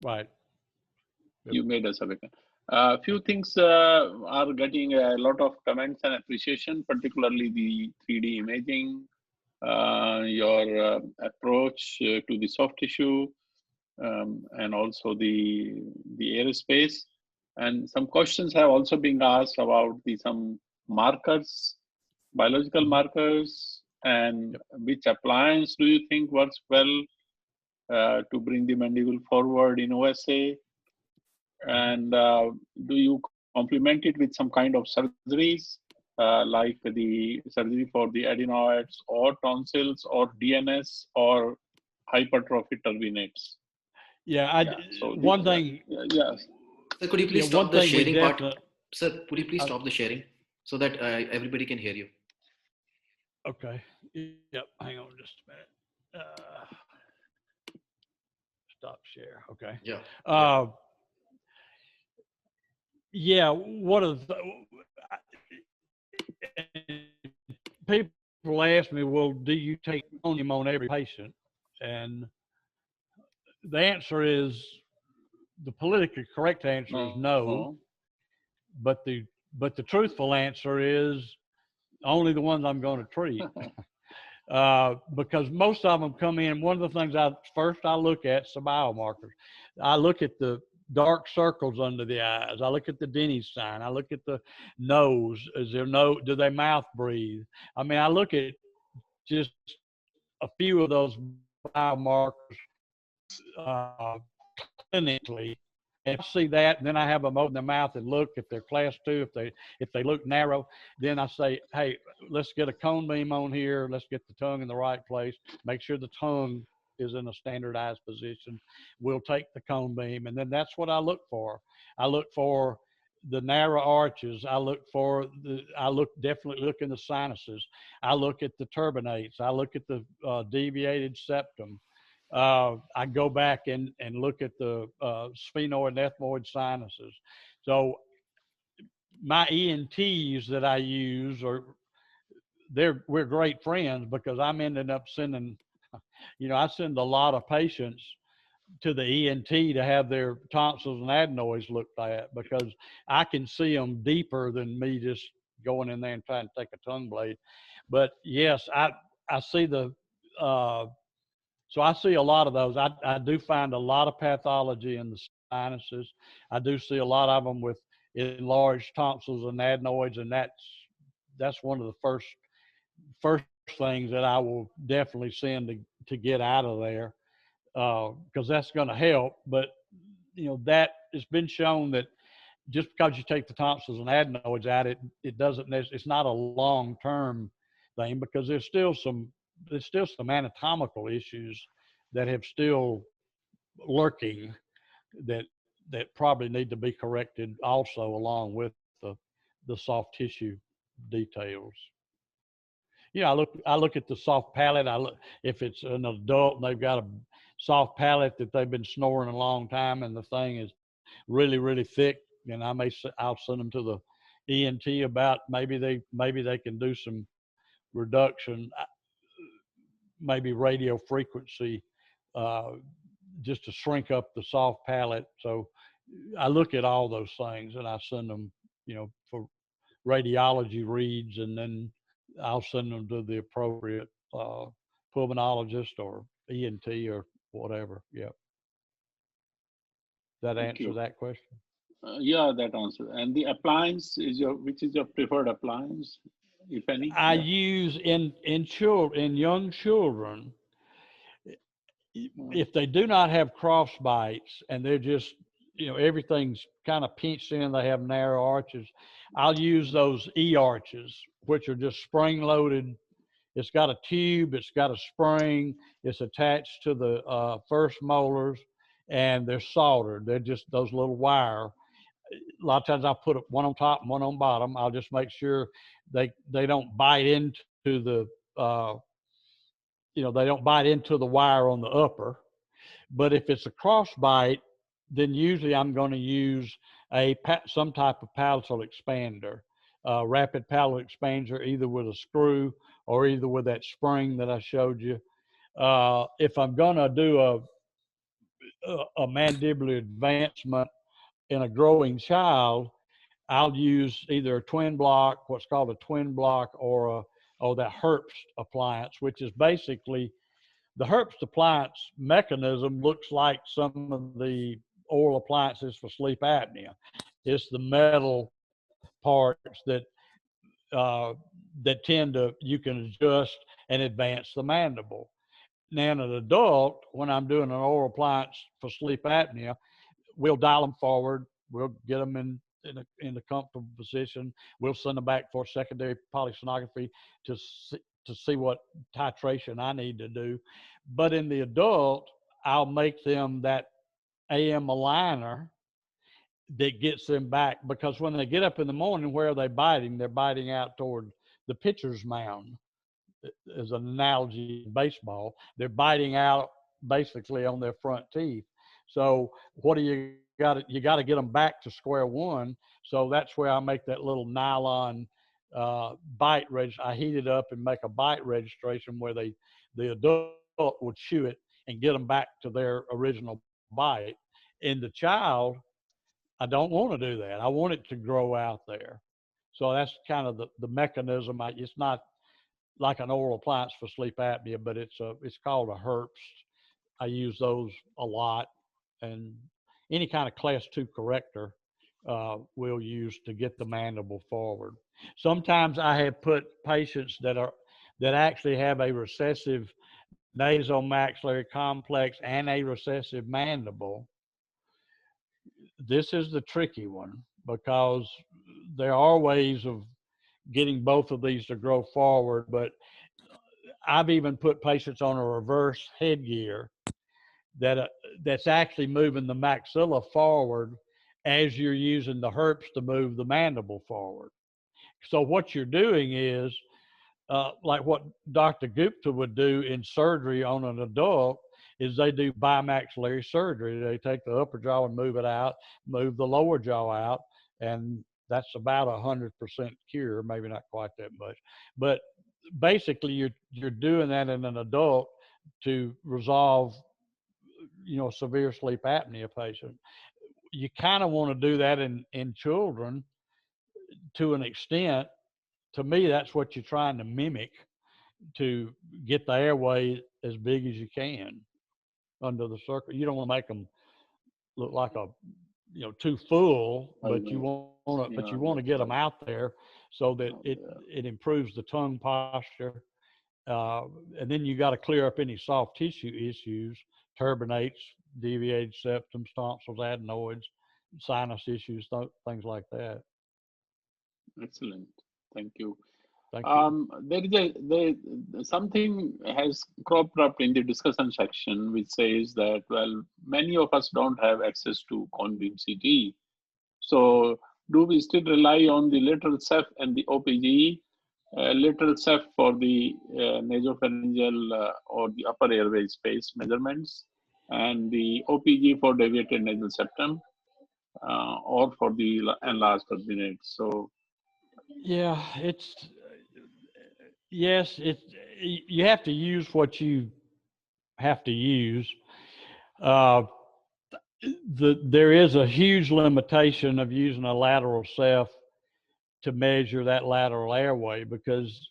Right. Yep. You made us awaken. Few things are getting a lot of comments and appreciation, particularly the 3D imaging, your approach to the soft tissue, and also the aerospace. And some questions have also been asked about some markers, biological markers, and which appliance do you think works well to bring the mandible forward in OSA? And do you complement it with some kind of surgeries, like the surgery for the adenoids or tonsils or DNS or hypertrophy turbinates? Yeah, so one thing. Yes. Sir, could you please stop the sharing part? Sir, could you please stop the sharing so that everybody can hear you? Okay. Yep. Hang on just a minute. Stop share. Okay. Yeah. Yeah. One of the people ask me, well, do you take ammonium on every patient? And the answer is, the politically correct answer is no. But the truthful answer is only the ones I'm going to treat. Because most of them come in. One of the things I look at is the biomarkers. I look at the dark circles under the eyes. I look at the Denny's sign. I look at the nose. Do they mouth breathe? I mean, I look at just a few of those biomarkers clinically. And I see that, and then I have them open their mouth and look. If they're class 2, if they look narrow, then I say, hey, let's get a cone beam on here. Let's get the tongue in the right place. Make sure the tongue is in a standardized position. We'll take the cone beam, and then that's what I look for. I look for the narrow arches. Definitely look in the sinuses. I look at the turbinates. I look at the deviated septum. I go back and look at the sphenoid and ethmoid sinuses. So my ENTs that I use we're great friends, because I'm ending up sending, I send a lot of patients to the ENT to have their tonsils and adenoids looked at, because I can see them deeper than me just going in there and trying to take a tongue blade. But yes, I see so I see a lot of those. I do find a lot of pathology in the sinuses. I do see a lot of them with enlarged tonsils and adenoids, and that's one of the first things that I will definitely send to get out of there, because that's going to help. But that it's been shown that just because you take the tonsils and adenoids out, it doesn't. It's not a long-term thing, because there's still some anatomical issues that have still lurking that probably need to be corrected also, along with the soft tissue details. I look at the soft palate. If it's an adult and they've got a soft palate that they've been snoring a long time and the thing is really, really thick, and I'll send them to the ENT about maybe they can do some reduction, maybe radio frequency, just to shrink up the soft palate. So I look at all those things, and I send them, for radiology reads, and then I'll send them to the appropriate pulmonologist or ENT or whatever. Yeah. That answer that question? Yeah, that answer. And the appliance which is your preferred appliance, if any? I use in young children, if they do not have cross bites and they're just, everything's kind of pinched in, they have narrow arches, I'll use those E-arches, which are just spring loaded. It's got a tube, it's got a spring, it's attached to the first molars, and they're soldered. They're just those little wire. A lot of times I'll put one on top and one on bottom. I'll just make sure they don't bite into the, they don't bite into the wire on the upper. But if it's a cross bite, then usually I'm going to use some type of palatal expander. rapid palate expander, either with a screw or either with that spring that I showed you. If I'm going to do a mandibular advancement in a growing child, I'll use either a twin block, what's called a twin block, or that Herbst appliance, which is basically the Herbst appliance mechanism looks like some of the oral appliances for sleep apnea. It's the metal parts that tend to, you can adjust and advance the mandible. Now, in an adult, when I'm doing an oral appliance for sleep apnea, we'll dial them forward. We'll get them in a comfortable position. We'll send them back for secondary polysonography to see what titration I need to do. But in the adult, I'll make them that AM aligner that gets them back, because when they get up in the morning, where are they biting? They're biting out toward the pitcher's mound, as an analogy in baseball. They're biting out basically on their front teeth. So what do you got to get them back to square one. So that's where I make that little nylon bite I heat it up and make a bite registration where the adult would chew it and get them back to their original bite. In the child, I don't want to do that. I want it to grow out there. So that's kind of the mechanism. It's not like an oral appliance for sleep apnea, but it's called a Herbst. I use those a lot, and any kind of class 2 corrector we'll use to get the mandible forward. Sometimes I have put patients that actually have a recessive nasomaxillary complex and a recessive mandible. This is the tricky one, because there are ways of getting both of these to grow forward, but I've even put patients on a reverse headgear that's actually moving the maxilla forward as you're using the Herbst to move the mandible forward. So what you're doing is, like what Dr. Gupta would do in surgery on an adult, is they do bimaxillary surgery. They take the upper jaw and move it out, move the lower jaw out, and that's about 100% cure, maybe not quite that much. But basically you're doing that in an adult to resolve, severe sleep apnea patient. You kind of want to do that in children to an extent. To me, that's what you're trying to mimic, to get the airway as big as you can under the circle. You don't want to make them look like too full, but you want to get them out there so that it improves the tongue posture. And then you got to clear up any soft tissue issues, turbinates, deviated septums, tonsils, adenoids, sinus issues, things like that. Excellent. Thank you. Thank you. There is something has cropped up in the discussion section, which says that, well, many of us don't have access to cone beam CT. So do we still rely on the lateral ceph and the OPG? Lateral ceph for the nasopharyngeal or the upper airway space measurements, and the OPG for deviated nasal septum, or for the enlarged turbinates. So yeah, you have to use what you have to use. There is a huge limitation of using a lateral ceph to measure that lateral airway, because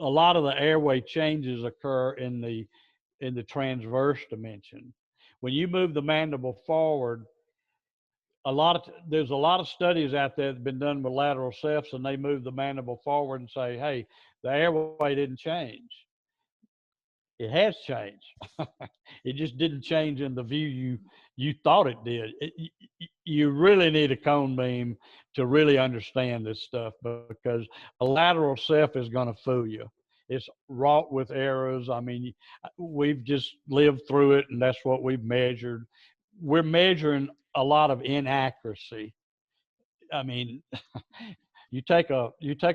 a lot of the airway changes occur in the transverse dimension. When you move the mandible forward, there's a lot of studies out there that have been done with lateral cephs, and they move the mandible forward and say, hey, the airway didn't change. It has changed. It just didn't change in the view you thought it did. You really need a cone beam to really understand this stuff, because a lateral ceph is going to fool you. It's wrought with errors. I mean, we've just lived through it, and that's what we've measured. We're measuring a lot of inaccuracy. I mean, you take a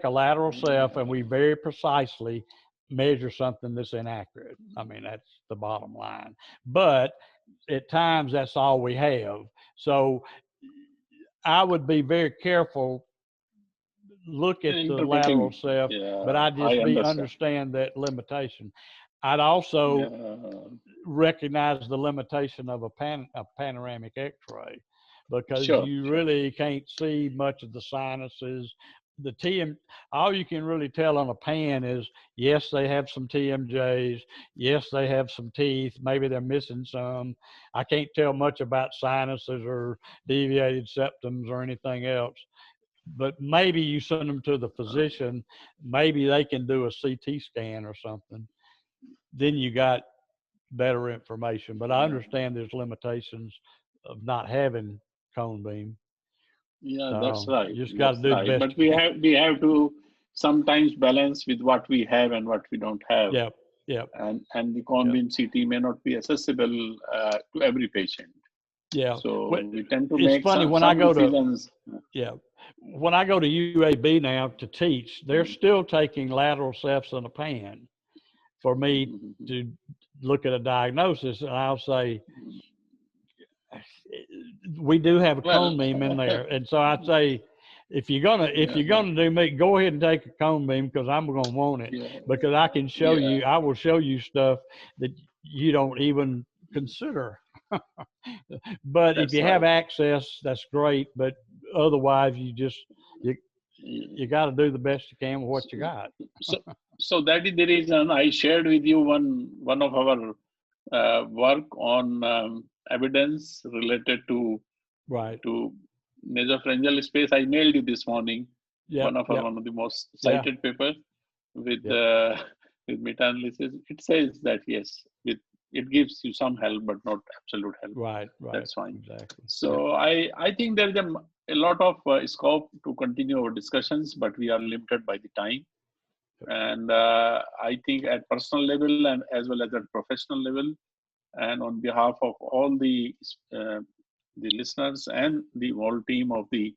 lateral ceph, and we very precisely measure something that's inaccurate. I mean, that's the bottom line. But at times, that's all we have. So I would be very careful look at the Into lateral getting, ceph, but yeah, I I just understand. understand that limitation. I'd also Yeah, recognize the limitation of a panoramic X-ray, because sure, you sure. really can't see much of the sinuses. The all you can really tell on a pan is, yes, they have some TMJs, yes, they have some teeth, maybe they're missing some. I can't tell much about sinuses or deviated septums or anything else. But maybe you send them to the physician, maybe they can do a CT scan or something. Then you got better information. But I Yeah, understand there's limitations of not having cone beam. yeah, that's So right. you just got to That's do the right. best But you can. we have to sometimes balance with what we have and what we don't have. Yep, yep, And the cone yep. beam CT may not be accessible to every patient. Yeah. So we tend to It's make funny when I some go to, decisions. yeah, when I go to UAB now to teach, they're still taking lateral cephs in a pan for me to look at a diagnosis. And I'll say, we do have a cone Well, beam in there. And so I'd say, if you're yeah, gonna do me, go ahead and take a cone beam, because I'm gonna want it, yeah, because I can show yeah, you, I will show you stuff that you don't even consider. But if that's you have right. access, that's great. But otherwise, you you got to do the best you can with what you got. So, so that is the reason I shared with you one of our work on evidence related to Right. nasopharyngeal space. I mailed you this morning Yep. Yep. one of the most Yeah. cited papers with Yep. with meta-analysis. It says that yes, it gives you some help, but not absolute help. Right. Right. That's fine. Exactly. So I think there is a lot of scope to continue our discussions, but we are limited by the time. And I think at personal level and as well as at professional level, and on behalf of all the listeners and the whole team of the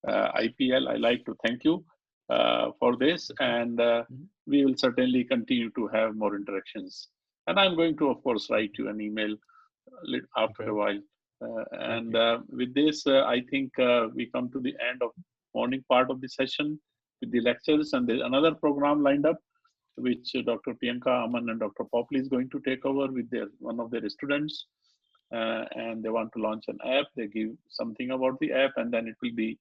IPL, I like to thank you for this, and we will certainly continue to have more interactions. And I'm going to, of course, write you an email after a while. And with this, I think we come to the end of morning part of the session with the lectures, and there's another program lined up, which Dr. Priyanka Aman and Dr. Popley is going to take over with one of their students. And they want to launch an app. They give something about the app, and then it will be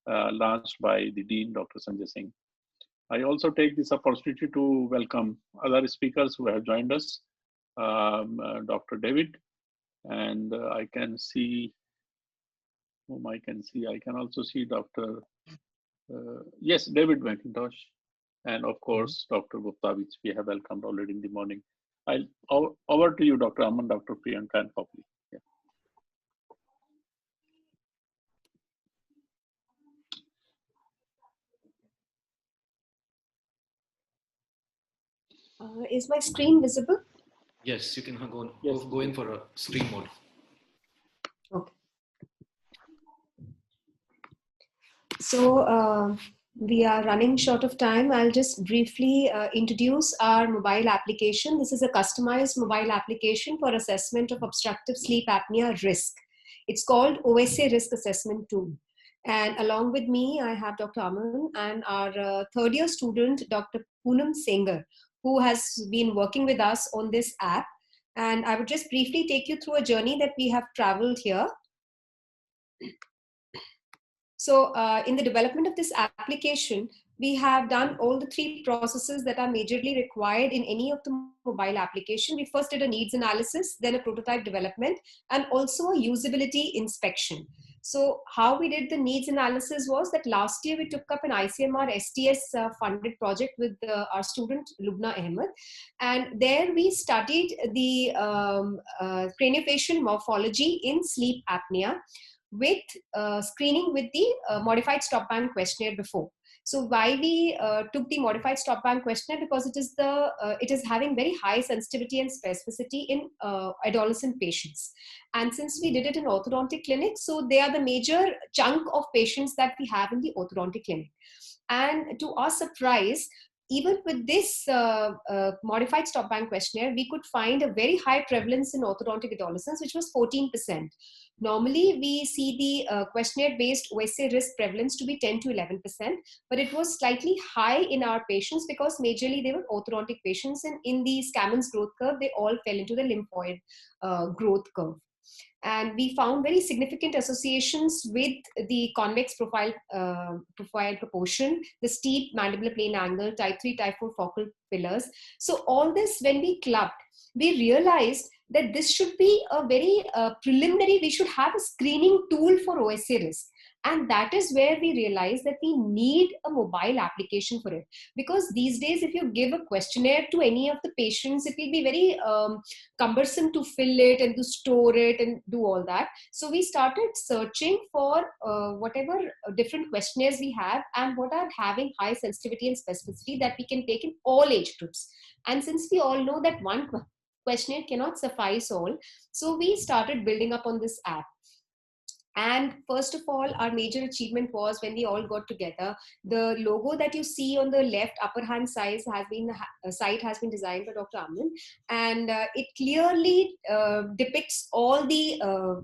launched by the Dean, Dr. Sanjay Singh. I also take this opportunity to welcome other speakers who have joined us, Dr. David, and I can see whom I can see. I can also see Dr. Yes, David McIntosh, and of course, Dr. Gupta, which we have welcomed already in the morning. Over to you, Dr. Aman, Dr. Priyanka, and Popley. Yeah. Is my screen visible? Yes, you can go in for a screen mode. Okay. So we are running short of time. I'll just briefly introduce our mobile application. This is a customized mobile application for assessment of obstructive sleep apnea risk. It's called OSA Risk Assessment Tool. And along with me, I have Dr. Aman and our third year student, Dr. Poonam Sengar, who has been working with us on this app. And I would just briefly take you through a journey that we have traveled here. So in the development of this application, we have done all the three processes that are majorly required in any of the mobile application. We first did a needs analysis, then a prototype development, and also a usability inspection. So how we did the needs analysis was that last year we took up an ICMR STS funded project with our student Lubna Ahmed. And there we studied the craniofacial morphology in sleep apnea with screening with the modified stop band questionnaire before. So why we took the modified stop band questionnaire? Because it is having very high sensitivity and specificity in adolescent patients. And since we did it in orthodontic clinic, so they are the major chunk of patients that we have in the orthodontic clinic. And to our surprise, even with this modified stop bank questionnaire, we could find a very high prevalence in orthodontic adolescents, which was 14%. Normally, we see the questionnaire-based OSA risk prevalence to be 10 to 11%, but it was slightly high in our patients because majorly they were orthodontic patients, and in the Scammons growth curve, they all fell into the lymphoid growth curve. And we found very significant associations with the convex profile proportion, the steep mandibular plane angle, type 3, type 4 focal pillars. So all this, when we clubbed, we realized that this should be a very preliminary, we should have a screening tool for OSA risk. And that is where we realized that we need a mobile application for it. Because these days, if you give a questionnaire to any of the patients, it will be very cumbersome to fill it and to store it and do all that. So we started searching for whatever different questionnaires we have and what are having high sensitivity and specificity that we can take in all age groups. And since we all know that one questionnaire cannot suffice all, so we started building up on this app. And first of all, our major achievement was when we all got together. The logo that you see on the left upper hand side has been designed by Dr. Aman, and it clearly depicts all the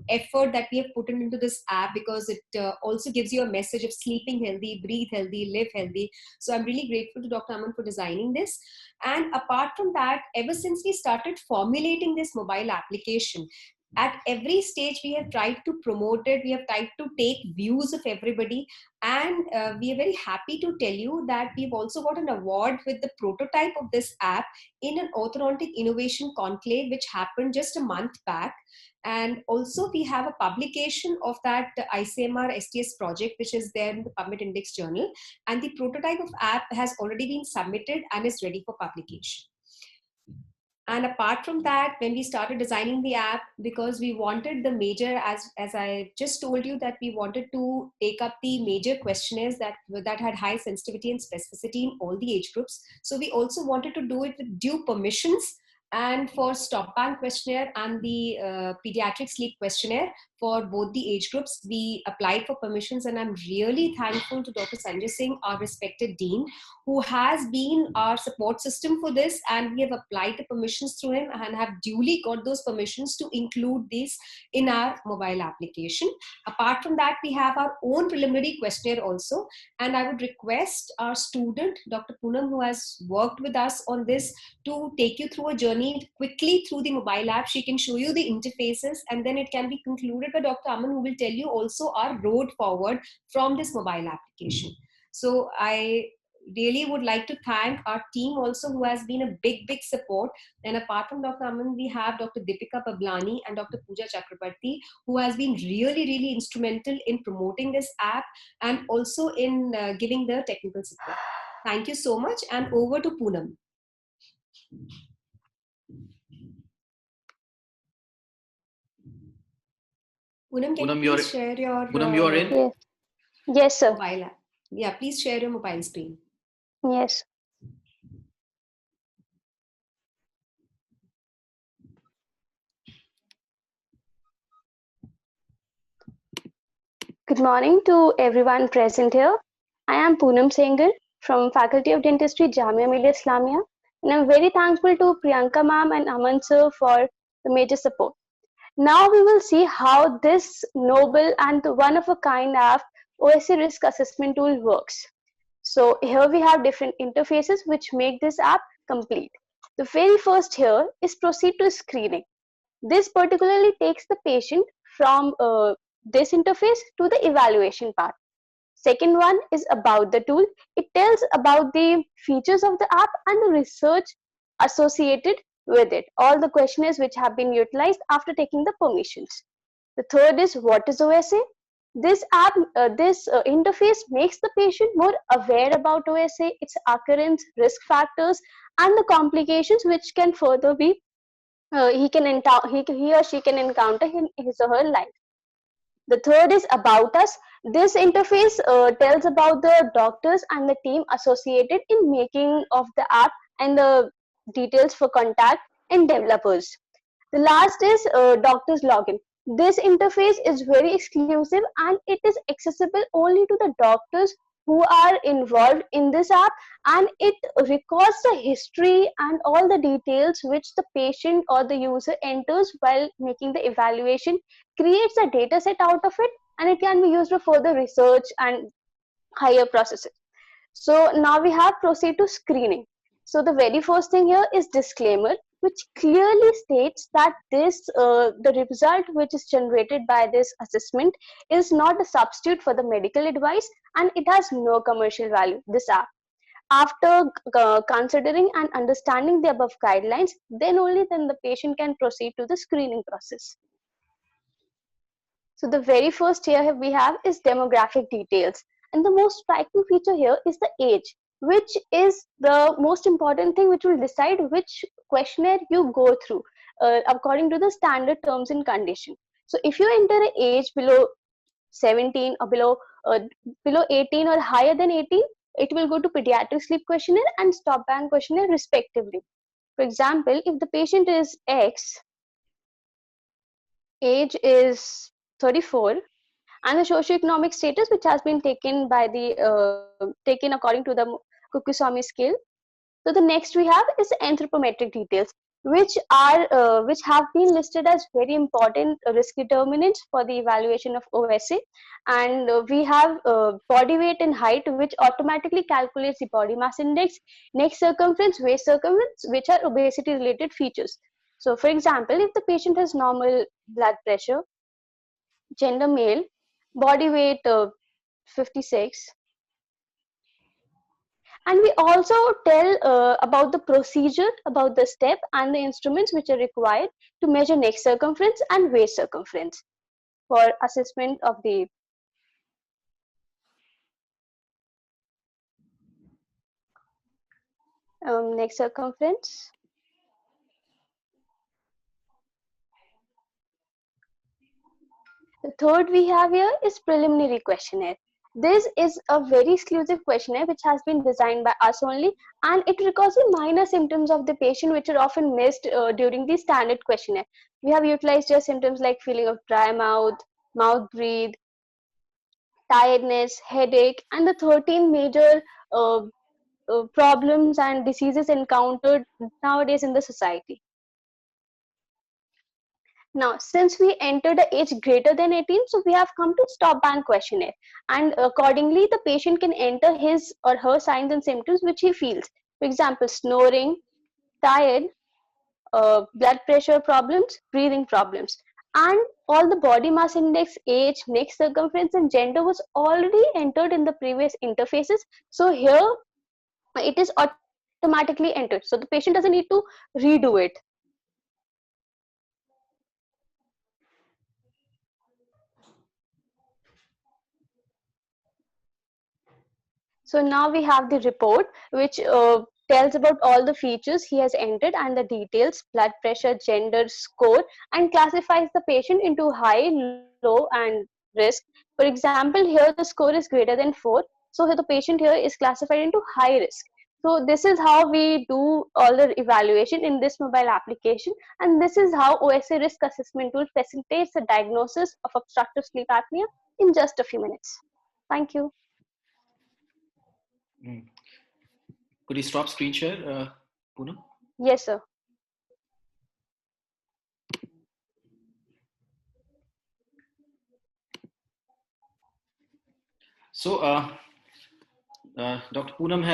effort that we have put into this app, because it also gives you a message of sleeping healthy, breathe healthy, live healthy. So I'm really grateful to Dr. Aman for designing this. And apart from that, ever since we started formulating this mobile application, at every stage we have tried to promote it, we have tried to take views of everybody, and we are very happy to tell you that we've also got an award with the prototype of this app in an Orthodontic Innovation Conclave, which happened just a month back. And also we have a publication of that ICMR STS project, which is there in the PubMed Index journal, and the prototype of app has already been submitted and is ready for publication. And apart from that, when we started designing the app, because we wanted the major, as I just told you, that we wanted to take up the major questionnaires that had high sensitivity and specificity in all the age groups. So we also wanted to do it with due permissions. And for stop bank questionnaire and the pediatric sleep questionnaire for both the age groups, we applied for permissions, and I'm really thankful to Dr. Sanjay Singh, our respected dean, who has been our support system for this, and we have applied the permissions through him and have duly got those permissions to include these in our mobile application. Apart from that, we have our own preliminary questionnaire also, and I would request our student, Dr. Poonam, who has worked with us on this, to take you through a journey quickly through the mobile app. She can show you the interfaces, and then it can be concluded by Dr. Aman, who will tell you also our road forward from this mobile application. So I really would like to thank our team also, who has been a big support. And apart from Dr. Aman, we have Dr. Deepika Pablani and Dr. Pooja Chakrabarti, who has been really instrumental in promoting this app and also in giving the technical support. Thank you so much, and over to Poonam. Poonam, can you please share your... Poonam, you are in? Yes. Yes, sir. Mobile app. Yeah, please share your mobile screen. Yes. Good morning to everyone present here. I am Poonam Sengar from Faculty of Dentistry, Jamia Millia Islamia, and I'm very thankful to Priyanka ma'am and Aman sir for the major support. Now we will see how this noble and one-of-a-kind app OSA risk assessment tool works. So here we have different interfaces which make this app complete. The very first here is proceed to screening. This particularly takes the patient from this interface to the evaluation part. Second one is about the tool. It tells about the features of the app and the research associated with it, all the questionnaires which have been utilized after taking the permissions. The third is what is OSA. This app, interface makes the patient more aware about OSA, its occurrence, risk factors, and the complications which can further be he or she can encounter in his or her life. The third is about us. This interface tells about the doctors and the team associated in making of the app and the details for contact and developers. The last is doctor's login. This interface is very exclusive and it is accessible only to the doctors who are involved in this app, and it records the history and all the details which the patient or the user enters while making the evaluation, creates a data set out of it, and it can be used for further research and higher processes. So now we have proceed to screening. So the very first thing here is disclaimer, which clearly states that this the result which is generated by this assessment is not a substitute for the medical advice, and it has no commercial value, this app. After considering and understanding the above guidelines, then only then the patient can proceed to the screening process. So the very first here we have is demographic details. And the most striking feature here is the age, which is the most important thing which will decide which questionnaire you go through according to the standard terms and condition. So if you enter an age below 17 or below 18 or higher than 18, it will go to pediatric sleep questionnaire and stop band questionnaire respectively. For example, if the patient is X, age is 34, and the socioeconomic status which has been taken by the taken according to the Kukusami scale. So the next we have is anthropometric details, which have been listed as very important risk determinants for the evaluation of OSA, and we have body weight and height, which automatically calculates the body mass index, neck circumference, waist circumference, which are obesity related features. So for example, if the patient has normal blood pressure, gender male, body weight 56, and we also tell about the procedure, about the step and the instruments which are required to measure neck circumference and waist circumference for assessment of the neck circumference. The third we have here is preliminary questionnaire. This is a very exclusive questionnaire which has been designed by us only, and it records the minor symptoms of the patient which are often missed during the standard questionnaire. We have utilized your symptoms like feeling of dry mouth, mouth breathe, tiredness, headache, and the 13 major problems and diseases encountered nowadays in the society. Now, since we entered the age greater than 18, so we have come to stop band questionnaire, and accordingly the patient can enter his or her signs and symptoms which he feels. For example, snoring, tired, blood pressure problems, breathing problems, and all the body mass index, age, neck circumference, and gender was already entered in the previous interfaces. So here it is automatically entered, so the patient doesn't need to redo it. So now we have the report which tells about all the features he has entered and the details, blood pressure, gender, score, and classifies the patient into high, low, and risk. For example, here the score is greater than 4. So here the patient here is classified into high risk. So this is how we do all the evaluation in this mobile application, and this is how OSA risk assessment tool facilitates the diagnosis of obstructive sleep apnea in just a few minutes. Thank you. Could you stop screen share, Poonam? Yes, sir. So, Dr. Poonam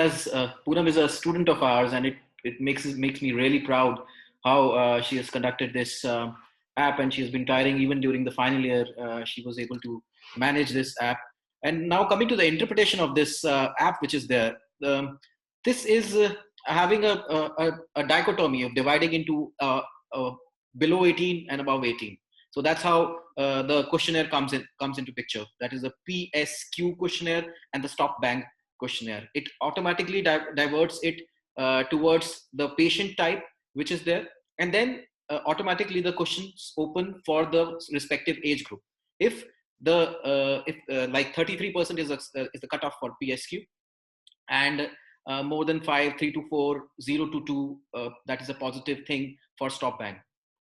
Poonam is a student of ours, and it makes me really proud how she has conducted this app, and she has been tiring even during the final year. She was able to manage this app. And now coming to the interpretation of this app, which is there, this is having a dichotomy of dividing into below 18 and above 18. So that's how the questionnaire comes into picture. That is the PSQ questionnaire and the stop bang questionnaire. It automatically diverts it towards the patient type which is there, and then automatically the questions open for the respective age group. If like 33% is the cutoff for PSQ, and more than 5, 3 to 4, 0 to 2, that is a positive thing for stop bang.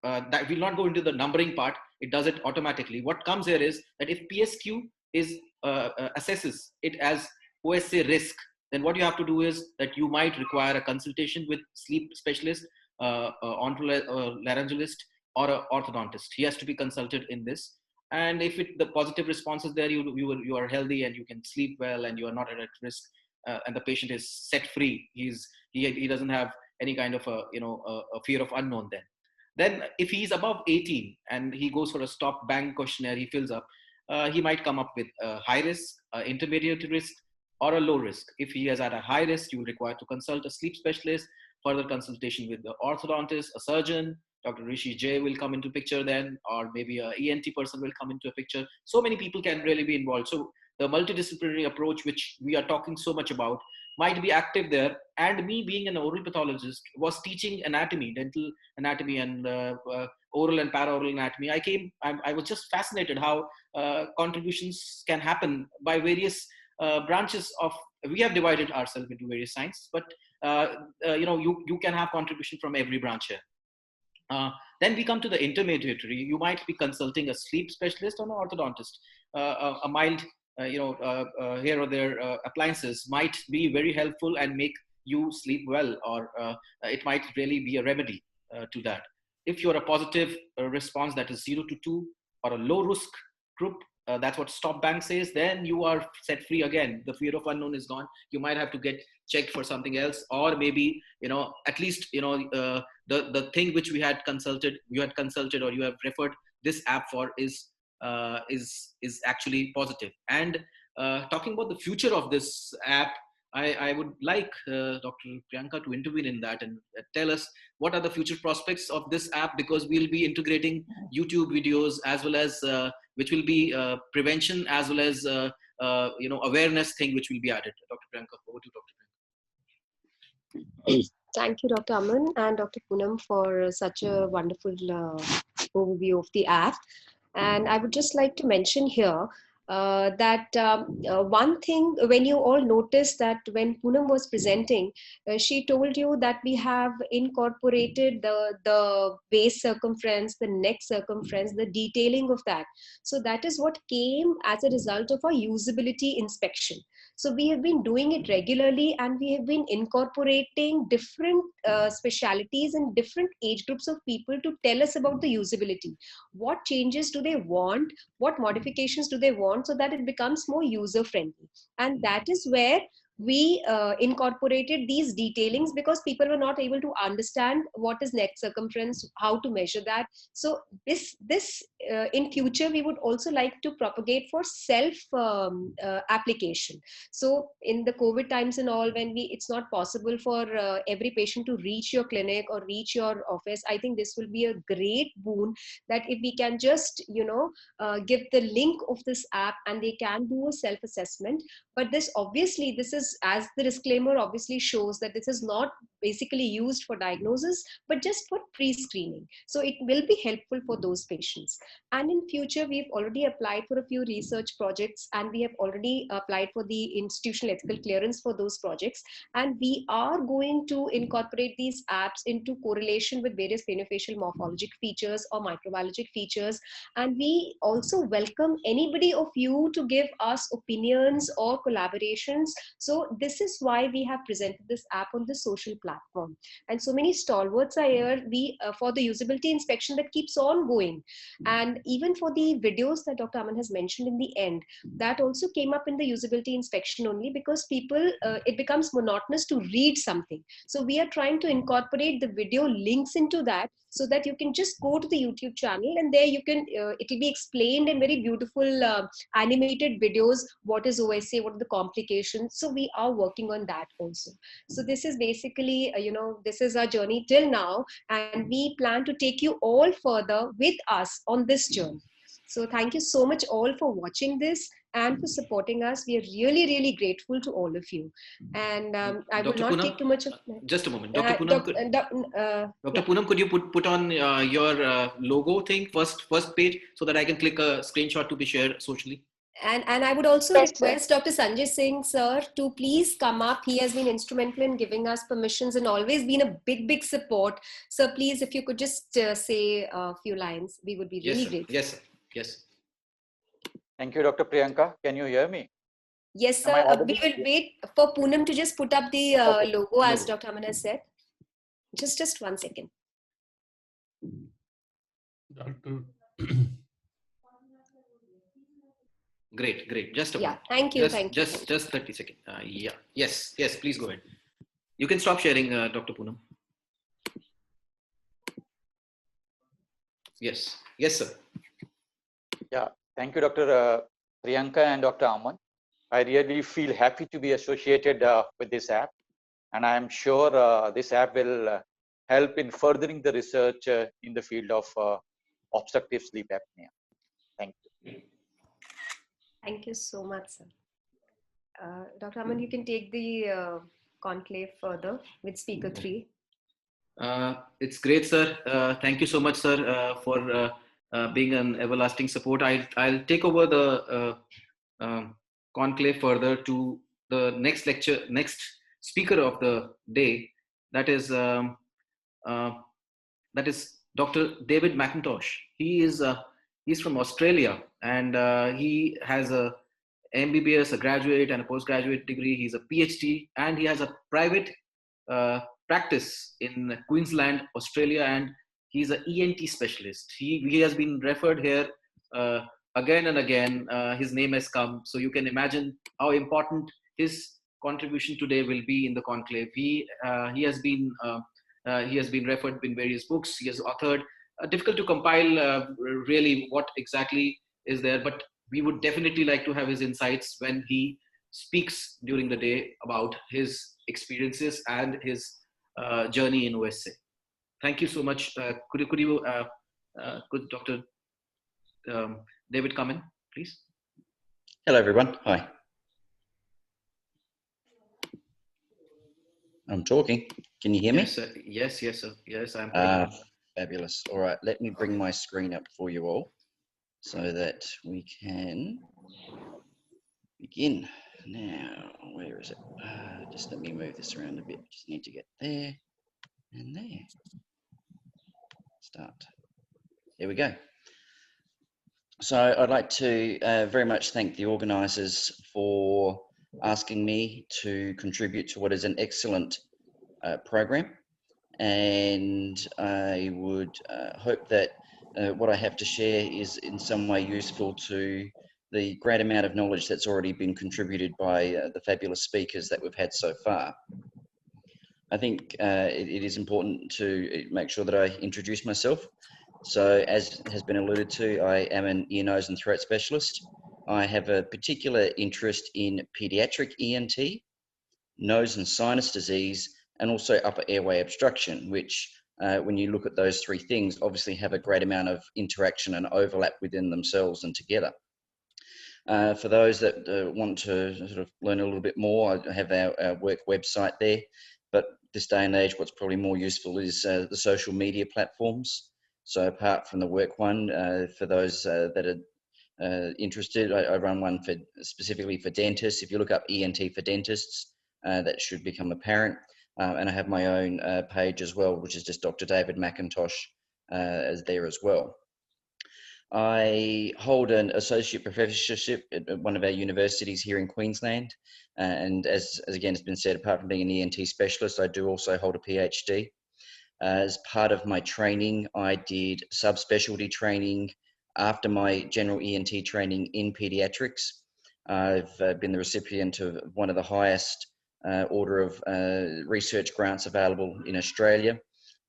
That will not go into the numbering part. It does it automatically. What comes here is that if PSQ is assesses it as OSA risk, then what you have to do is that you might require a consultation with sleep specialist, laryngologist, or an orthodontist. He has to be consulted in this. And if the positive response is there, you are healthy and you can sleep well and you are not at risk, and the patient is set free. He doesn't have any kind of a fear of unknown. Then if he's above 18 and he goes for a stop bang questionnaire, he fills up, he might come up with a high risk, intermediate risk, or a low risk. If he is at a high risk, you will require to consult a sleep specialist, further consultation with the orthodontist, a surgeon. Dr. Rishi J will come into picture then, or maybe a ENT person will come into a picture. So many people can really be involved. So the multidisciplinary approach, which we are talking so much about, might be active there. And me being an oral pathologist was teaching anatomy, dental anatomy, and oral and paraoral anatomy. I was just fascinated how contributions can happen by various branches of, we have divided ourselves into various sciences, but you can have contribution from every branch here. Then we come to the intermediary. You might be consulting a sleep specialist or an orthodontist. A mild, here or there appliances might be very helpful and make you sleep well, or it might really be a remedy to that. If you're a positive response that is 0 to 2 or a low risk group, that's what stop bang says, then you are set free again. The fear of unknown is gone. You might have to get checked for something else, or maybe, at least, the thing which you had consulted or you have referred this app for is actually positive. And talking about the future of this app, I would like Dr. Priyanka to intervene in that and tell us what are the future prospects of this app, because we'll be integrating YouTube videos as well as which will be prevention as well as awareness thing which will be added. Dr. Priyanka, over to Dr. Priyanka. Thank you, Dr. Aman and Dr. Poonam, for such a wonderful overview of the app. And I would just like to mention here that one thing, when you all noticed that when Poonam was presenting, she told you that we have incorporated the base circumference, the neck circumference, the detailing of that. So that is what came as a result of our usability inspection. So we have been doing it regularly, and we have been incorporating different specialities and different age groups of people to tell us about the usability. What changes do they want? What modifications do they want, so that it becomes more user friendly? And that is where we incorporated these detailings, because people were not able to understand what is neck circumference, how to measure that. So this in future we would also like to propagate for self application. So in the COVID times and all, when it's not possible for every patient to reach your clinic or reach your office, I think this will be a great boon, that if we can just give the link of this app and they can do a self assessment. But this is, as the disclaimer obviously shows, that this is not basically used for diagnosis, but just for pre-screening. So it will be helpful for those patients. And in future, we've already applied for a few research projects, and we have already applied for the institutional ethical clearance for those projects. And we are going to incorporate these apps into correlation with various craniofacial morphologic features or microbiologic features. And we also welcome anybody of you to give us opinions or collaborations. So this is why we have presented this app on the social platform. And so many stalwarts are here for the usability inspection that keeps on going. And even for the videos that Dr. Aman has mentioned in the end, that also came up in the usability inspection only because people, it becomes monotonous to read something. So we are trying to incorporate the video links into that, so that you can just go to the YouTube channel and there you can, it will be explained in very beautiful animated videos, what is OSA, what are the complications. So we are working on that also. So this is basically, this is our journey till now, and we plan to take you all further with us on this journey. So thank you so much all for watching this and for supporting us. We are really, really grateful to all of you. And I will not take too much of... Just a moment. Dr. Poonam, could you put on your logo thing, first page, so that I can click a screenshot to be shared socially? And I would also request Dr. Sanjay Singh, sir, to please come up. He has been instrumental in giving us permissions and always been a big, big support. So please, if you could just say a few lines, we would be really grateful. Yes, sir. Yes. Thank you, Dr. Priyanka. Can you hear me? Yes, Am I sir. audible? We will wait for Poonam to just put up the Okay. logo as Dr. Aman has said. Just 1 second. Doctor. Great. Just a Yeah, moment. thank you. Thank you. Just 30 seconds. Yeah. Yes. Please go ahead. You can stop sharing, Dr. Poonam. Yes, sir. Yeah, thank you, Dr. Priyanka and Dr. Aman. I really feel happy to be associated with this app, and I am sure this app will help in furthering the research in the field of obstructive sleep apnea. Thank you. Thank you so much, sir. Dr. Aman, you can take the conclave further with speaker 3. It's great, sir. Thank you so much, sir, for being an everlasting support. I'll take over the conclave further to the next speaker of the day. That is Dr. David McIntosh. He's from Australia, and he has a MBBS, a graduate, and a postgraduate degree. He's a PhD, and he has a private practice in Queensland, Australia, and he's an ENT specialist. He has been referred here again and again. His name has come, so you can imagine how important his contribution today will be in the conclave. He has been referred in various books. He has authored. Difficult to compile really what exactly is there, but we would definitely like to have his insights when he speaks during the day about his experiences and his journey in OSA. Thank you so much. Could Dr. David come in, please? Hello, everyone. Hi. I'm talking. Can you hear me? Yes, sir. Yes, sir. Yes, I'm. Fabulous. All right, let me bring my screen up for you all so that we can begin. Now, where is it? Just let me move this around a bit. Just need to get there and there. Start. There we go. So I'd like to very much thank the organisers for asking me to contribute to what is an excellent program. And I would hope that what I have to share is in some way useful to the great amount of knowledge that's already been contributed by the fabulous speakers that we've had so far. I think it is important to make sure that I introduce myself. So as has been alluded to, I am an ear, nose and throat specialist. I have a particular interest in pediatric ENT, nose and sinus disease, and also upper airway obstruction, which when you look at those three things, obviously have a great amount of interaction and overlap within themselves and together. For those that want to sort of learn a little bit more, I have our work website there, but this day and age, what's probably more useful is the social media platforms. So apart from the work one, for those that are interested, I run one specifically for dentists. If you look up ENT for dentists, that should become apparent. And I have my own page as well, which is just Dr. David McIntosh as there as well. I hold an associate professorship at one of our universities here in Queensland. And as again has been said, apart from being an ENT specialist, I do also hold a PhD. As part of my training, I did subspecialty training after my general ENT training in pediatrics. I've been the recipient of one of the highest order of research grants available in Australia,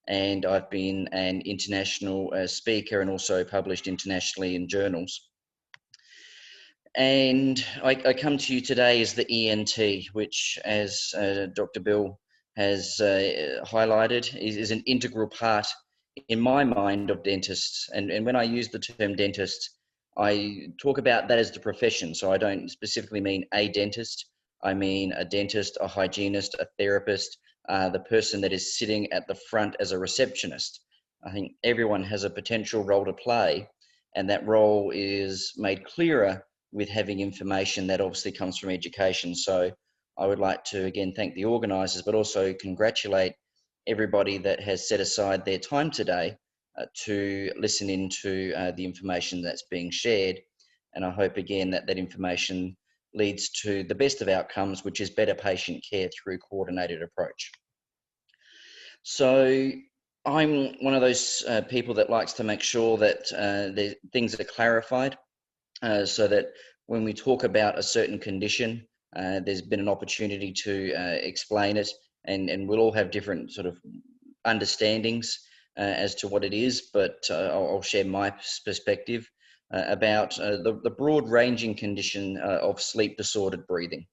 and I've been an international speaker and also published internationally in journals. And I come to you today as the ENT, which, as Dr. Bill has highlighted, is an integral part in my mind of dentists. And when I use the term dentist, I talk about that as the profession. So I don't specifically mean a dentist. I mean a dentist, a hygienist, a therapist, the person that is sitting at the front as a receptionist. I think everyone has a potential role to play, and that role is made clearer with having information that obviously comes from education. So I would like to again thank the organisers, but also congratulate everybody that has set aside their time today to listen into the information that's being shared. And I hope again that that information leads to the best of outcomes, which is better patient care through coordinated approach. So I'm one of those people that likes to make sure that things are clarified so that when we talk about a certain condition, there's been an opportunity to explain it, and we'll all have different sort of understandings as to what it is, but I'll share my perspective about the broad ranging condition of sleep disordered breathing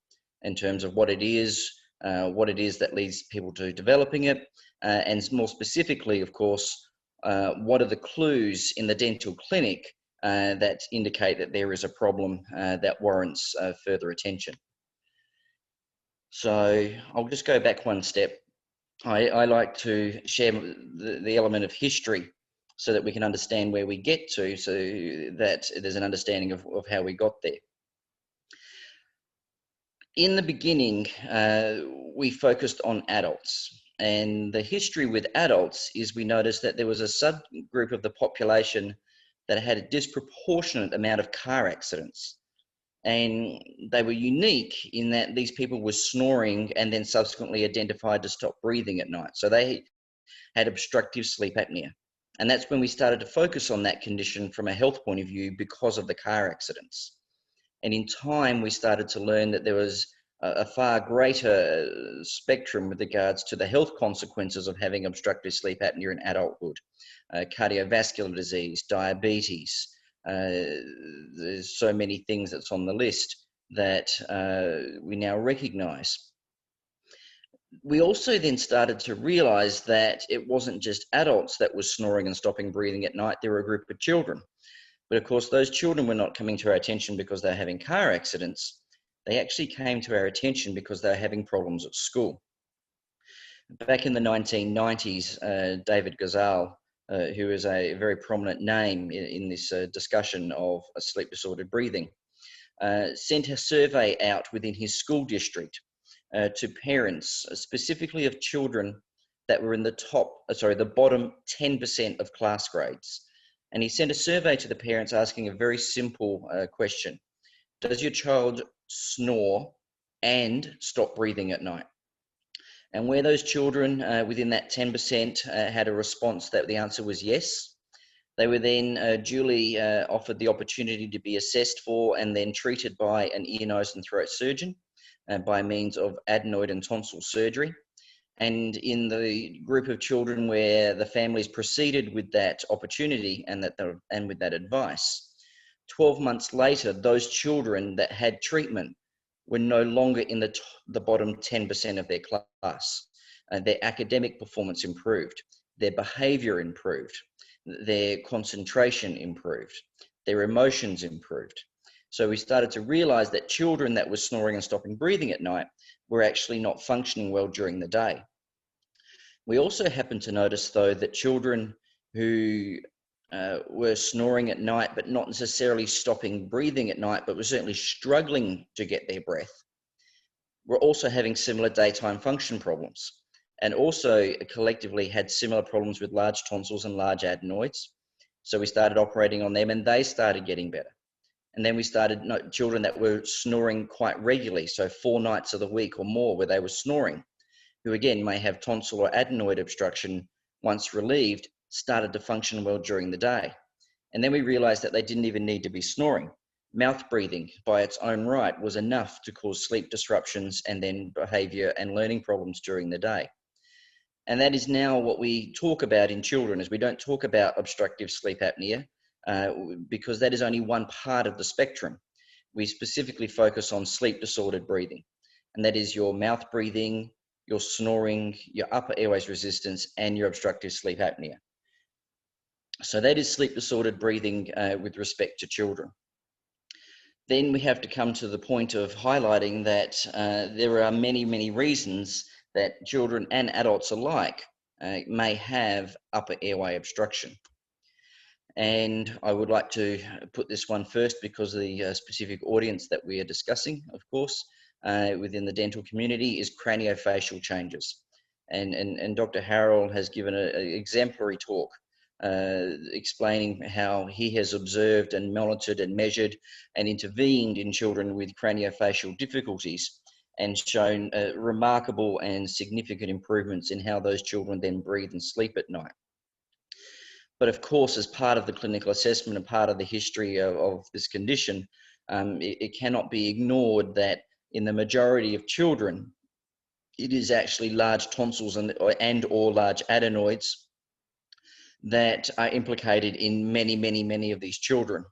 in terms of what it is that leads people to developing it, and more specifically, of course, what are the clues in the dental clinic that indicate that there is a problem that warrants further attention. So I'll just go back one step. I like to share the element of history so that we can understand where we get to, so that there's an understanding of how we got there. In the beginning, we focused on adults, and the history with adults is we noticed that there was a subgroup of the population that had a disproportionate amount of car accidents. And they were unique in that these people were snoring and then subsequently identified to stop breathing at night. So they had obstructive sleep apnea. And that's when we started to focus on that condition from a health point of view because of the car accidents. And in time, we started to learn that there was a far greater spectrum with regards to the health consequences of having obstructive sleep apnea in adulthood, cardiovascular disease, diabetes. There's so many things that's on the list that we now recognize. We also then started to realize that it wasn't just adults that were snoring and stopping breathing at night, there were a group of children. But of course, those children were not coming to our attention because they're having car accidents. They actually came to our attention because they're having problems at school. Back in the 1990s, David Gazal, who is a very prominent name in this discussion of sleep disordered breathing, sent a survey out within his school district to parents, specifically of children that were in the bottom 10% of class grades. And he sent a survey to the parents asking a very simple question. Does your child snore and stop breathing at night? And where those children within that 10% had a response that the answer was yes, they were then duly offered the opportunity to be assessed for and then treated by an ear, nose and throat surgeon by means of adenoid and tonsil surgery. And in the group of children where the families proceeded with that opportunity and with that advice, 12 months later, those children that had treatment were no longer in the bottom 10% of their class. Their academic performance improved, their behavior improved, their concentration improved, their emotions improved. So we started to realize that children that were snoring and stopping breathing at night were actually not functioning well during the day. We also happened to notice, though, that children who were snoring at night, but not necessarily stopping breathing at night, but were certainly struggling to get their breath, were also having similar daytime function problems, and also collectively had similar problems with large tonsils and large adenoids. So we started operating on them and they started getting better. And then we started children that were snoring quite regularly, so 4 nights of the week or more where they were snoring, who again may have tonsil or adenoid obstruction, once relieved, started to function well during the day. And then we realized that they didn't even need to be snoring. Mouth breathing by its own right was enough to cause sleep disruptions and then behavior and learning problems during the day. And that is now what we talk about in children, is we don't talk about obstructive sleep apnea because that is only one part of the spectrum. We specifically focus on sleep disordered breathing, and that is your mouth breathing, your snoring, your upper airways resistance, and your obstructive sleep apnea. So that is sleep disordered breathing with respect to children. Then we have to come to the point of highlighting that there are many, many reasons that children and adults alike may have upper airway obstruction. And I would like to put this one first because the specific audience that we are discussing, of course, within the dental community is craniofacial changes. And Dr. Harrell has given an exemplary talk explaining how he has observed and monitored and measured and intervened in children with craniofacial difficulties and shown remarkable and significant improvements in how those children then breathe and sleep at night. But of course, as part of the clinical assessment and part of the history of this condition, it cannot be ignored that in the majority of children, it is actually large tonsils and or large adenoids that are implicated in many of these children.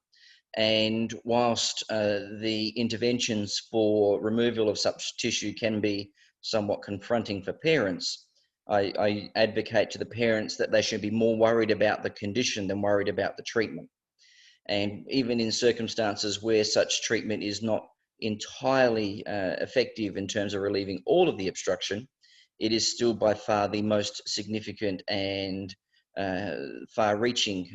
And whilst the interventions for removal of such tissue can be somewhat confronting for parents, I advocate to the parents that they should be more worried about the condition than worried about the treatment. And even in circumstances where such treatment is not entirely effective in terms of relieving all of the obstruction, it is still by far the most significant and far-reaching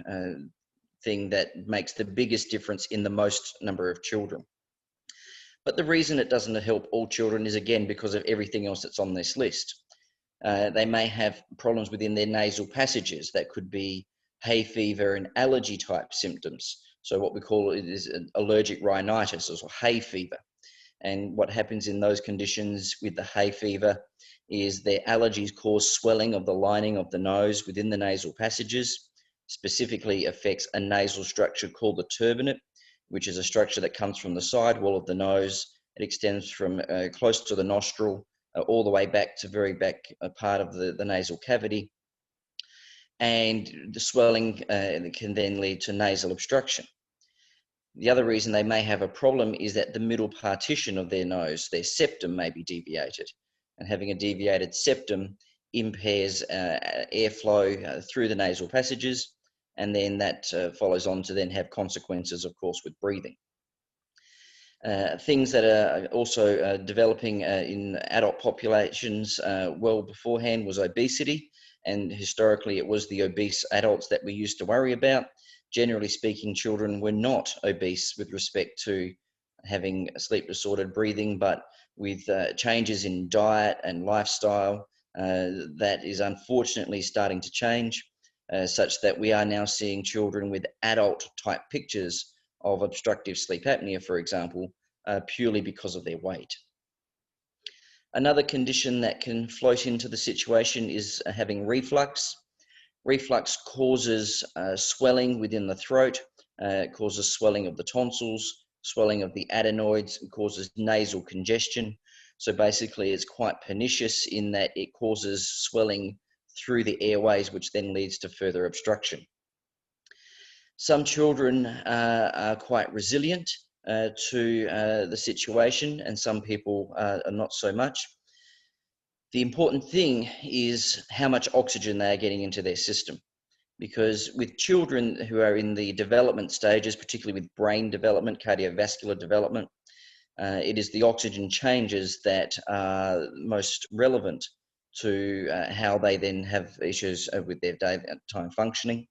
thing that makes the biggest difference in the most number of children. But the reason it doesn't help all children is, again, because of everything else that's on this list. They may have problems within their nasal passages. That could be hay fever and allergy type symptoms. So what we call it is an allergic rhinitis or hay fever. And what happens in those conditions with the hay fever is their allergies cause swelling of the lining of the nose within the nasal passages. Specifically affects a nasal structure called the turbinate, which is a structure that comes from the side wall of the nose. It extends from close to the nostril all the way back to very back part of the nasal cavity. And the swelling can then lead to nasal obstruction. The other reason they may have a problem is that the middle partition of their nose, their septum, may be deviated. And having a deviated septum impairs airflow through the nasal passages, and then that follows on to then have consequences, of course, with breathing. Things that are also developing in adult populations well beforehand was obesity, and historically it was the obese adults that we used to worry about. Generally speaking, children were not obese with respect to having sleep disordered breathing, but with changes in diet and lifestyle, that is unfortunately starting to change, such that we are now seeing children with adult type pictures of obstructive sleep apnea, for example, purely because of their weight. Another condition that can float into the situation is having reflux. Reflux causes swelling within the throat, it causes swelling of the tonsils, swelling of the adenoids, and causes nasal congestion. So basically it's quite pernicious in that it causes swelling through the airways, which then leads to further obstruction. Some children are quite resilient to the situation, and some people are not so much. The important thing is how much oxygen they are getting into their system, because with children who are in the development stages, particularly with brain development, cardiovascular development, it is the oxygen changes that are most relevant to how they then have issues with their daytime functioning.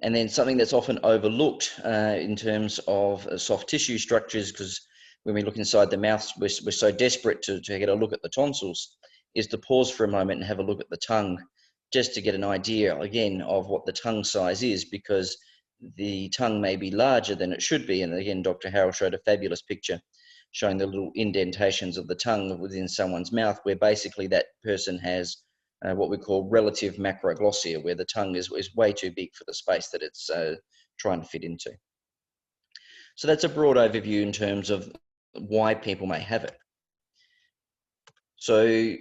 And then something that's often overlooked in terms of soft tissue structures, because when we look inside the mouth, we're so desperate to get a look at the tonsils, is to pause for a moment and have a look at the tongue, just to get an idea, again, of what the tongue size is, because the tongue may be larger than it should be. And again, Dr. Harrell showed a fabulous picture showing the little indentations of the tongue within someone's mouth, where basically that person has what we call relative macroglossia, where the tongue is way too big for the space that it's trying to fit into. So that's a broad overview in terms of why people may have it. So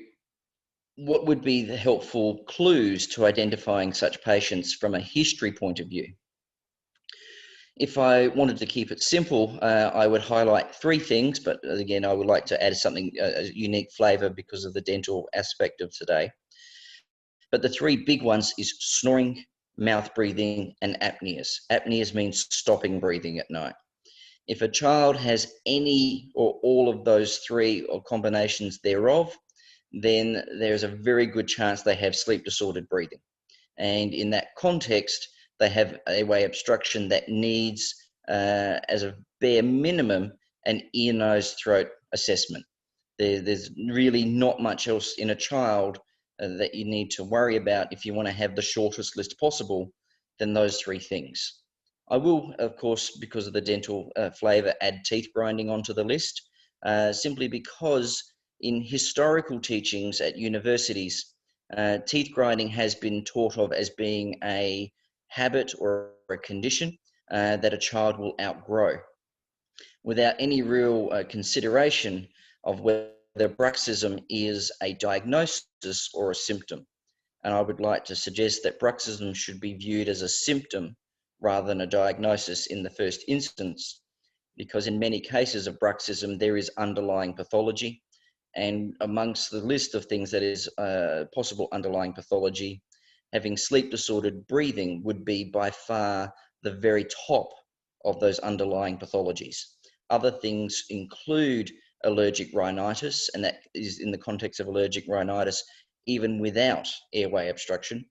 what would be the helpful clues to identifying such patients from a history point of view? If I wanted to keep it simple, I would highlight three things, but again, I would like to add something, a unique flavor because of the dental aspect of today. But the three big ones is snoring, mouth breathing, and apneas. Apneas means stopping breathing at night. If a child has any or all of those three or combinations thereof, then there's a very good chance they have sleep disordered breathing. And in that context, they have airway obstruction that needs, as a bare minimum, an ear, nose, throat assessment. There's really not much else in a child that you need to worry about if you want to have the shortest list possible than those three things. I will, of course, because of the dental flavor, add teeth grinding onto the list, simply because in historical teachings at universities, teeth grinding has been taught of as being a habit or a condition that a child will outgrow, without any real consideration of whether bruxism is a diagnosis or a symptom. And I would like to suggest that bruxism should be viewed as a symptom rather than a diagnosis in the first instance, because in many cases of bruxism, there is underlying pathology. And amongst the list of things that is possible underlying pathology, having sleep disordered breathing would be by far the very top of those underlying pathologies. Other things include allergic rhinitis, and that is in the context of allergic rhinitis, even without airway obstruction.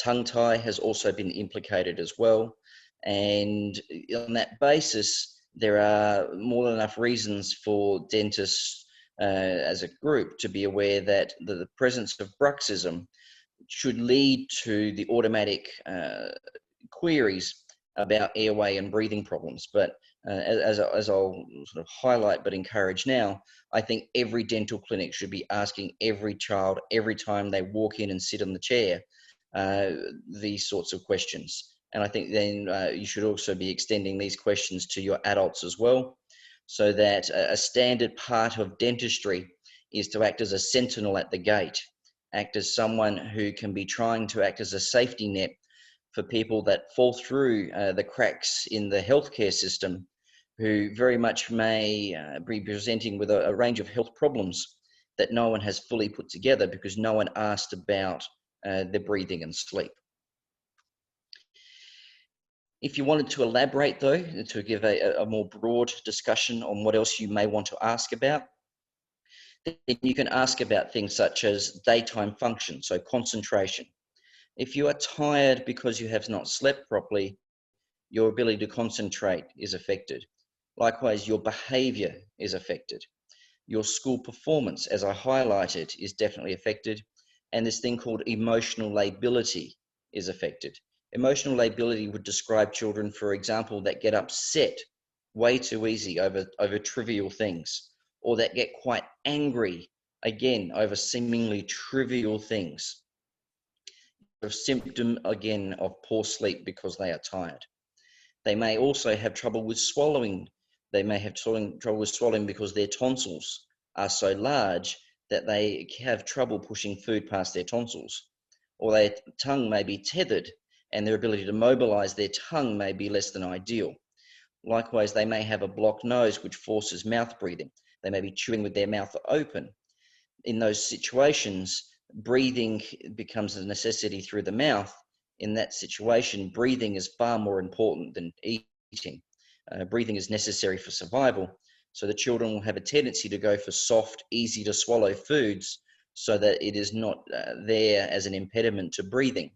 Tongue tie has also been implicated as well. And on that basis, there are more than enough reasons for dentists as a group to be aware that the presence of bruxism should lead to the automatic queries about airway and breathing problems. But as I'll sort of highlight but encourage now, I think every dental clinic should be asking every child every time they walk in and sit on the chair these sorts of questions. And I think then you should also be extending these questions to your adults as well, so that a standard part of dentistry is to act as a sentinel at the gate, act as someone who can be trying to act as a safety net for people that fall through the cracks in the healthcare system, who very much may be presenting with a range of health problems that no one has fully put together because no one asked about their breathing and sleep. If you wanted to elaborate, though, to give a more broad discussion on what else you may want to ask about, then you can ask about things such as daytime function, so concentration. If you are tired because you have not slept properly, your ability to concentrate is affected. Likewise, your behavior is affected. Your school performance, as I highlighted, is definitely affected. And this thing called emotional lability is affected. Emotional lability would describe children, for example, that get upset way too easy over trivial things, or that get quite angry, again, over seemingly trivial things. A symptom, again, of poor sleep because they are tired. They may also have trouble with swallowing. They may have trouble with swallowing because their tonsils are so large that they have trouble pushing food past their tonsils, or their tongue may be tethered and their ability to mobilize their tongue may be less than ideal. Likewise, they may have a blocked nose which forces mouth breathing. They may be chewing with their mouth open. In those situations, breathing becomes a necessity through the mouth. In that situation, breathing is far more important than eating. Breathing is necessary for survival. So the children will have a tendency to go for soft, easy to swallow foods so that it is not there as an impediment to breathing.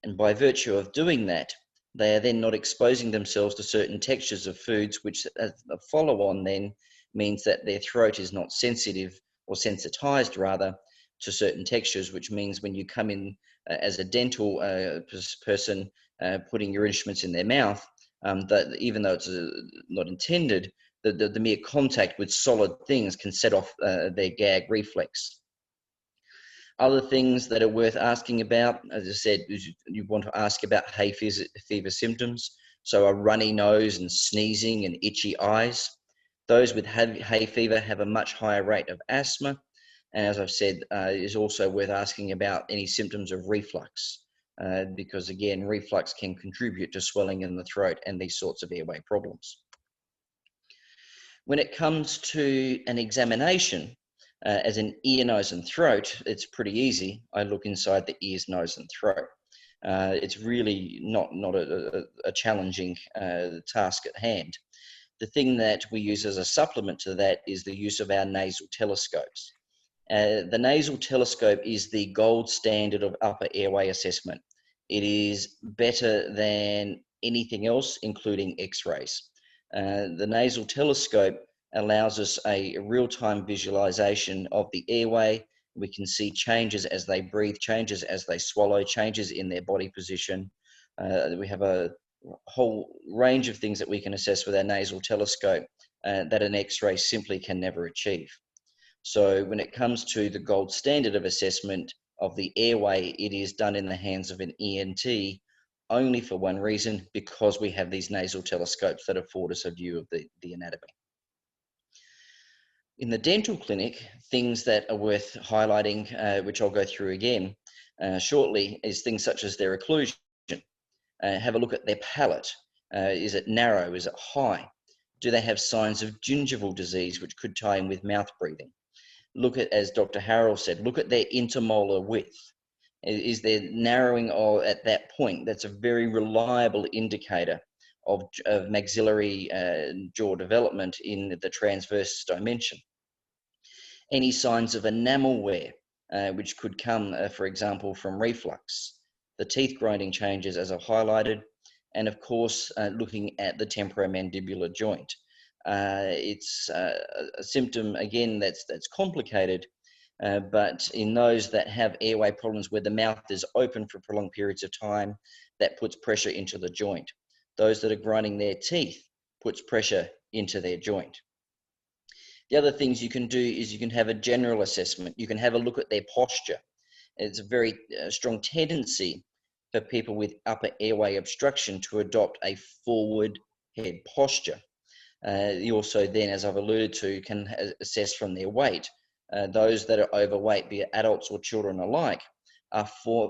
And by virtue of doing that, they are then not exposing themselves to certain textures of foods, which as a follow-on then means that their throat is not sensitive or sensitized rather to certain textures, which means when you come in as a dental person putting your instruments in their mouth, that even though it's not intended, the mere contact with solid things can set off their gag reflex. Other things that are worth asking about, as I said, you want to ask about hay fever symptoms. So a runny nose and sneezing and itchy eyes. Those with hay fever have a much higher rate of asthma. And as I've said, it is also worth asking about any symptoms of reflux, because again, reflux can contribute to swelling in the throat and these sorts of airway problems. When it comes to an examination, as an ear, nose and throat, it's pretty easy. I look inside the ears, nose and throat. It's really not a challenging task at hand. The thing that we use as a supplement to that is the use of our nasal telescopes. The nasal telescope is the gold standard of upper airway assessment. It is better than anything else, including X-rays. The nasal telescope allows us a real-time visualization of the airway We can see changes as they breathe, changes as they swallow, changes in their body position. We have a whole range of things that we can assess with our nasal telescope that an X-ray simply can never achieve. So when it comes to the gold standard of assessment of the airway, it is done in the hands of an ENT only for one reason, because we have these nasal telescopes that afford us a view of the anatomy. In the dental clinic, things that are worth highlighting, which I'll go through again shortly, is things such as their occlusion. Have a look at their palate. Is it narrow? Is it high? Do they have signs of gingival disease, which could tie in with mouth breathing? Look at, as Dr. Harrell said, look at their intermolar width. Is there narrowing at that point? That's a very reliable indicator of maxillary jaw development in the transverse dimension. Any signs of enamel wear, which could come, for example, from reflux. The teeth grinding changes, as I've highlighted, and of course, looking at the temporomandibular joint. It's a symptom, again, that's complicated, but in those that have airway problems where the mouth is open for prolonged periods of time, that puts pressure into the joint. Those that are grinding their teeth puts pressure into their joint. The other things you can do is you can have a general assessment. You can have a look at their posture. It's a very strong tendency for people with upper airway obstruction to adopt a forward head posture. You also then, as I've alluded to, can assess from their weight. Those that are overweight, be it adults or children alike, are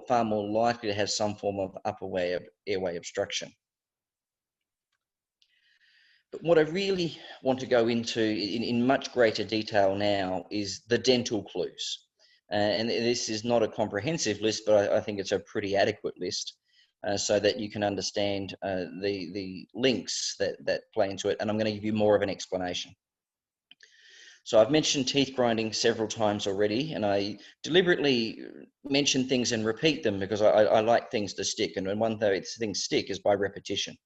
far more likely to have some form of upper airway obstruction. But what I really want to go into in much greater detail now is the dental clues. And this is not a comprehensive list, but I think it's a pretty adequate list so that you can understand the links that play into it. And I'm going to give you more of an explanation. So I've mentioned teeth grinding several times already, and I deliberately mention things and repeat them because I like things to stick. And one way things stick is by repetition.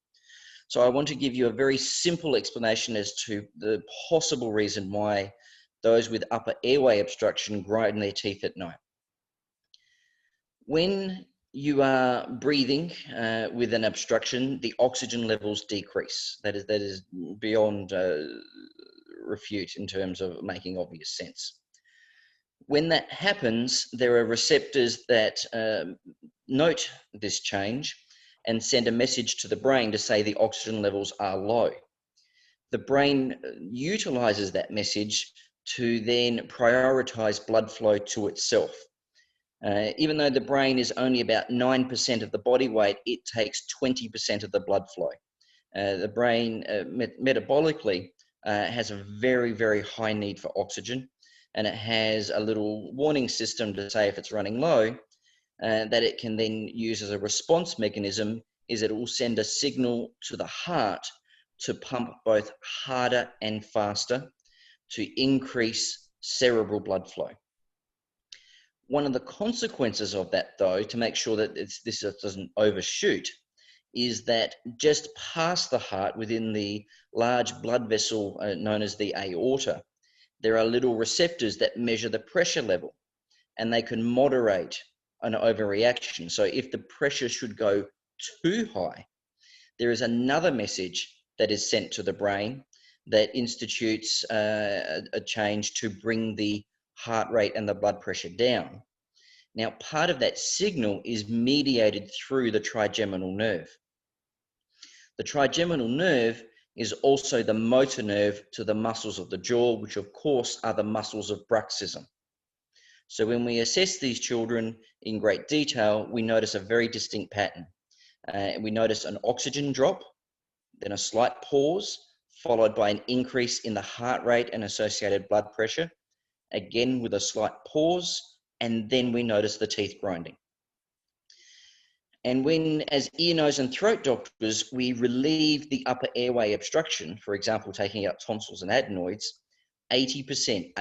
So I want to give you a very simple explanation as to the possible reason why those with upper airway obstruction grind their teeth at night. When you are breathing with an obstruction, the oxygen levels decrease. That is beyond refute in terms of making obvious sense. When that happens, there are receptors that note this change and send a message to the brain to say the oxygen levels are low. The brain utilizes that message to then prioritize blood flow to itself. Even though the brain is only about 9% of the body weight, it takes 20% of the blood flow. The brain metabolically has a very, very high need for oxygen, and it has a little warning system to say if it's running low, that it can then use as a response mechanism is it will send a signal to the heart to pump both harder and faster to increase cerebral blood flow. One of the consequences of that, though, to make sure that this doesn't overshoot, is that just past the heart, within the large blood vessel known as the aorta, there are little receptors that measure the pressure level, and they can moderate an overreaction. So if the pressure should go too high, there is another message that is sent to the brain that institutes a change to bring the heart rate and the blood pressure down. Now, part of that signal is mediated through the trigeminal nerve. The trigeminal nerve is also the motor nerve to the muscles of the jaw, which of course are the muscles of bruxism. So when we assess these children in great detail, we notice a very distinct pattern. We notice an oxygen drop, then a slight pause, followed by an increase in the heart rate and associated blood pressure, again with a slight pause, and then we notice the teeth grinding. And when, as ear, nose, and throat doctors, we relieve the upper airway obstruction, for example, taking out tonsils and adenoids, 80%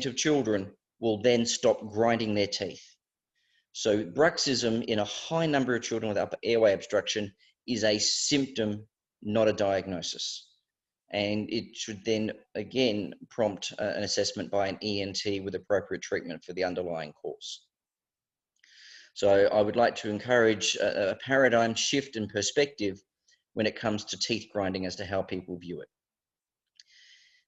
of children will then stop grinding their teeth. So bruxism in a high number of children with upper airway obstruction is a symptom, not a diagnosis. and it should then again prompt an assessment by an ENT with appropriate treatment for the underlying cause. So I would like to encourage a paradigm shift in perspective when it comes to teeth grinding as to how people view it.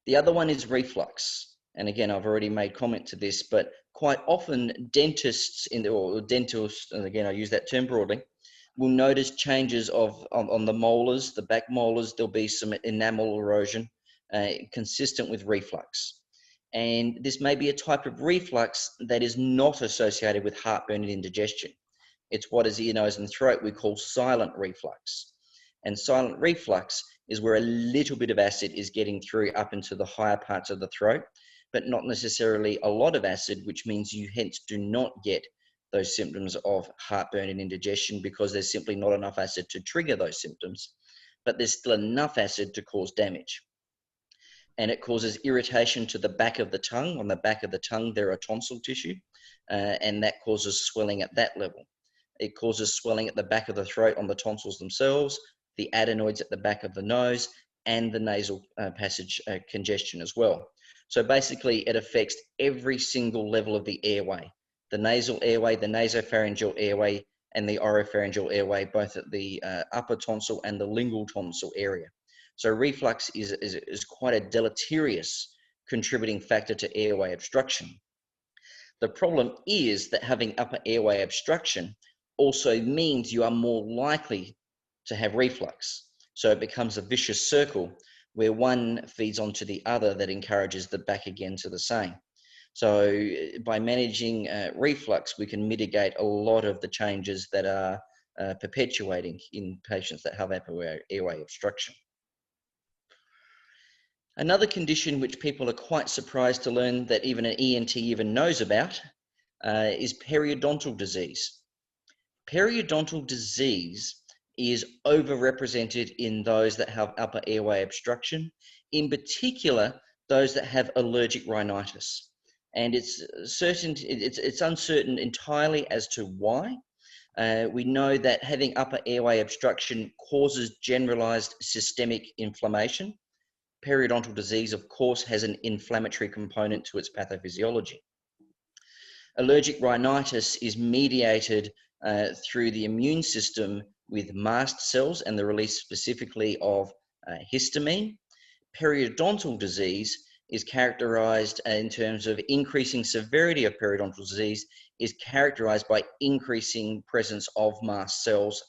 The other one is reflux. And again, I've already made comment to this, but quite often dentists or dentists, and again, I use that term broadly, will notice changes on the molars, the back molars. There'll be some enamel erosion consistent with reflux. And this may be a type of reflux that is not associated with heartburn and indigestion. It's what is ear, nose, and throat we call silent reflux. And silent reflux is where a little bit of acid is getting through up into the higher parts of the throat, but not necessarily a lot of acid, which means you hence do not get those symptoms of heartburn and indigestion because there's simply not enough acid to trigger those symptoms, but there's still enough acid to cause damage. And it causes irritation to the back of the tongue. On the back of the tongue, there are tonsil tissue, and that causes swelling at that level. It causes swelling at the back of the throat on the tonsils themselves, the adenoids at the back of the nose, and the nasal passage congestion as well. So basically, it affects every single level of the airway. The nasal airway, the nasopharyngeal airway, and the oropharyngeal airway, both at the upper tonsil and the lingual tonsil area. So reflux is quite a deleterious contributing factor to airway obstruction. The problem is that having upper airway obstruction also means you are more likely to have reflux. So it becomes a vicious circle where one feeds onto the other that encourages the back again to the same. So by managing reflux, we can mitigate a lot of the changes that are perpetuating in patients that have upper airway obstruction. Another condition which people are quite surprised to learn that even an ENT even knows about is periodontal disease. Periodontal disease is overrepresented in those that have upper airway obstruction, in particular those that have allergic rhinitis. And it's uncertain entirely as to why. We know that having upper airway obstruction causes generalized systemic inflammation. Periodontal disease, of course, has an inflammatory component to its pathophysiology. Allergic rhinitis is mediated through the immune system with mast cells and the release specifically of histamine. Periodontal disease is characterized in terms of increasing severity of periodontal disease is characterized by increasing presence of mast cells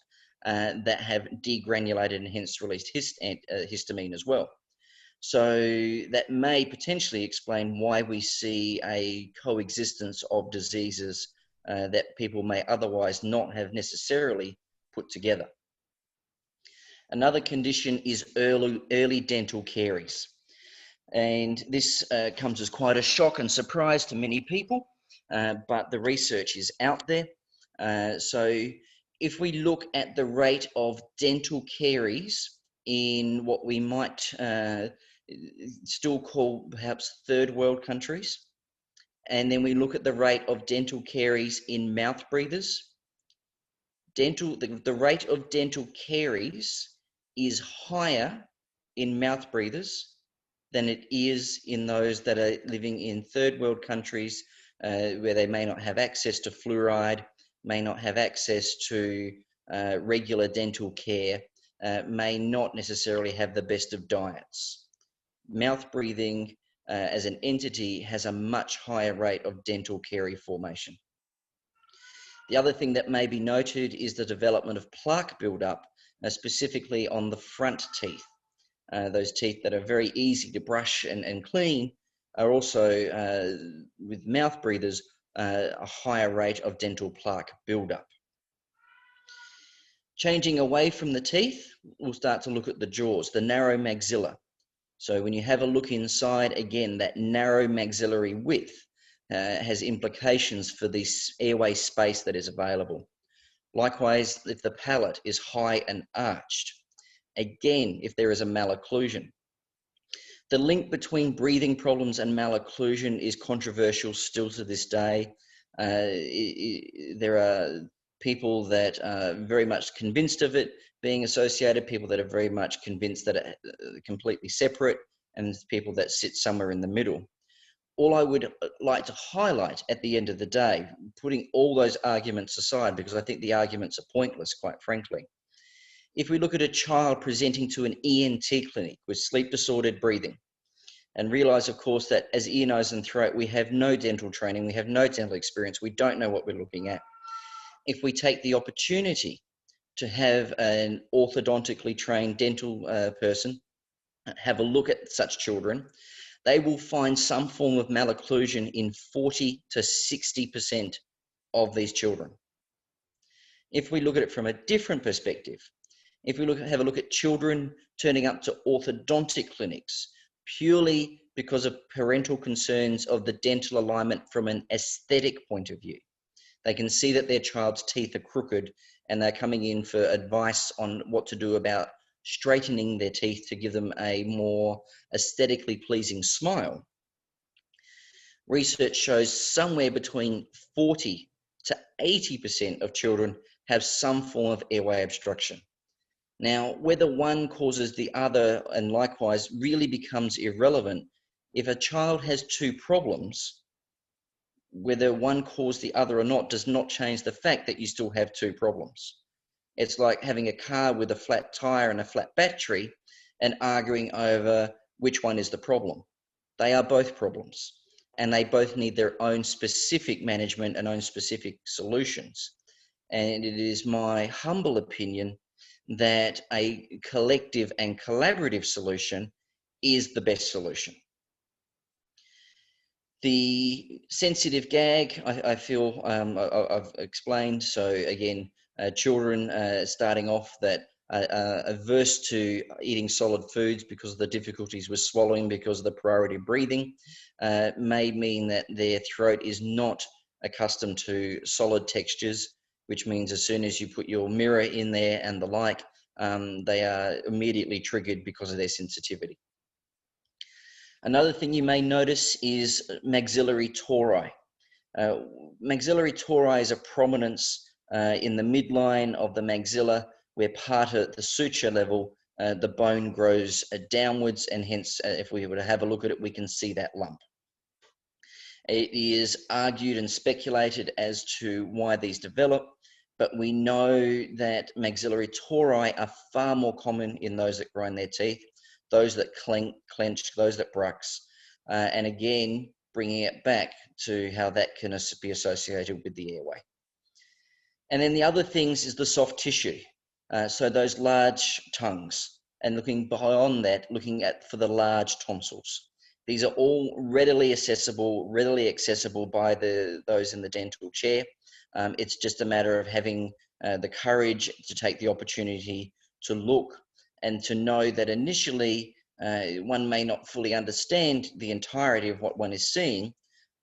that have degranulated and hence released histamine as well. So that may potentially explain why we see a coexistence of diseases that people may otherwise not have necessarily put together. Another condition is early dental caries. And this comes as quite a shock and surprise to many people, but the research is out there. So if we look at the rate of dental caries in what we might still call perhaps third world countries, and then we look at the rate of dental caries in mouth breathers, the rate of dental caries is higher in mouth breathers than it is in those that are living in third world countries where they may not have access to fluoride, may not have access to regular dental care, may not necessarily have the best of diets. Mouth breathing as an entity has a much higher rate of dental carie formation. The other thing that may be noted is the development of plaque buildup, specifically on the front teeth. Those teeth that are very easy to brush and clean are also, with mouth breathers, a higher rate of dental plaque buildup. Changing away from the teeth, we'll start to look at the jaws, the narrow maxilla. So when you have a look inside, again, that narrow maxillary width has implications for this airway space that is available. Likewise, if the palate is high and arched, again, if there is a malocclusion. The link between breathing problems and malocclusion is controversial still to this day. There are people that are very much convinced of it, being associated, people that are very much convinced that are completely separate, and people that sit somewhere in the middle. All I would like to highlight at the end of the day, putting all those arguments aside, because I think the arguments are pointless, quite frankly. If we look at a child presenting to an ENT clinic with sleep disordered breathing, and realize, of course, that as ear, nose and throat, we have no dental training, we have no dental experience, we don't know what we're looking at. If we take the opportunity to have an orthodontically trained dental person have a look at such children, they will find some form of malocclusion in 40 to 60% of these children. If we look at it from a different perspective, if we have a look at children turning up to orthodontic clinics purely because of parental concerns of the dental alignment from an aesthetic point of view, they can see that their child's teeth are crooked and they're coming in for advice on what to do about straightening their teeth to give them a more aesthetically pleasing smile. Research shows somewhere between 40 to 80% of children have some form of airway obstruction. Now, whether one causes the other and likewise really becomes irrelevant. If a child has two problems, whether one caused the other or not does not change the fact that you still have two problems. It's like having a car with a flat tire and a flat battery and arguing over which one is the problem. They are both problems and they both need their own specific management and own specific solutions. And it is my humble opinion that a collective and collaborative solution is the best solution. The sensitive gag, I feel I've explained. So again, children starting off that are averse to eating solid foods because of the difficulties with swallowing because of the priority of breathing may mean that their throat is not accustomed to solid textures, which means as soon as you put your mirror in there and the like, they are immediately triggered because of their sensitivity. Another thing you may notice is maxillary tori. Maxillary tori is a prominence in the midline of the maxilla where part at the suture level, the bone grows downwards, and hence if we were to have a look at it, we can see that lump. It is argued and speculated as to why these develop, but we know that maxillary tori are far more common in those that grind their teeth, those that clench, those that brux, and again, bringing it back to how that can be associated with the airway. And then the other things is the soft tissue. So those large tongues, and looking beyond that, looking at for the large tonsils. These are all readily accessible by those in the dental chair. It's just a matter of having the courage to take the opportunity to look and to know that initially one may not fully understand the entirety of what one is seeing,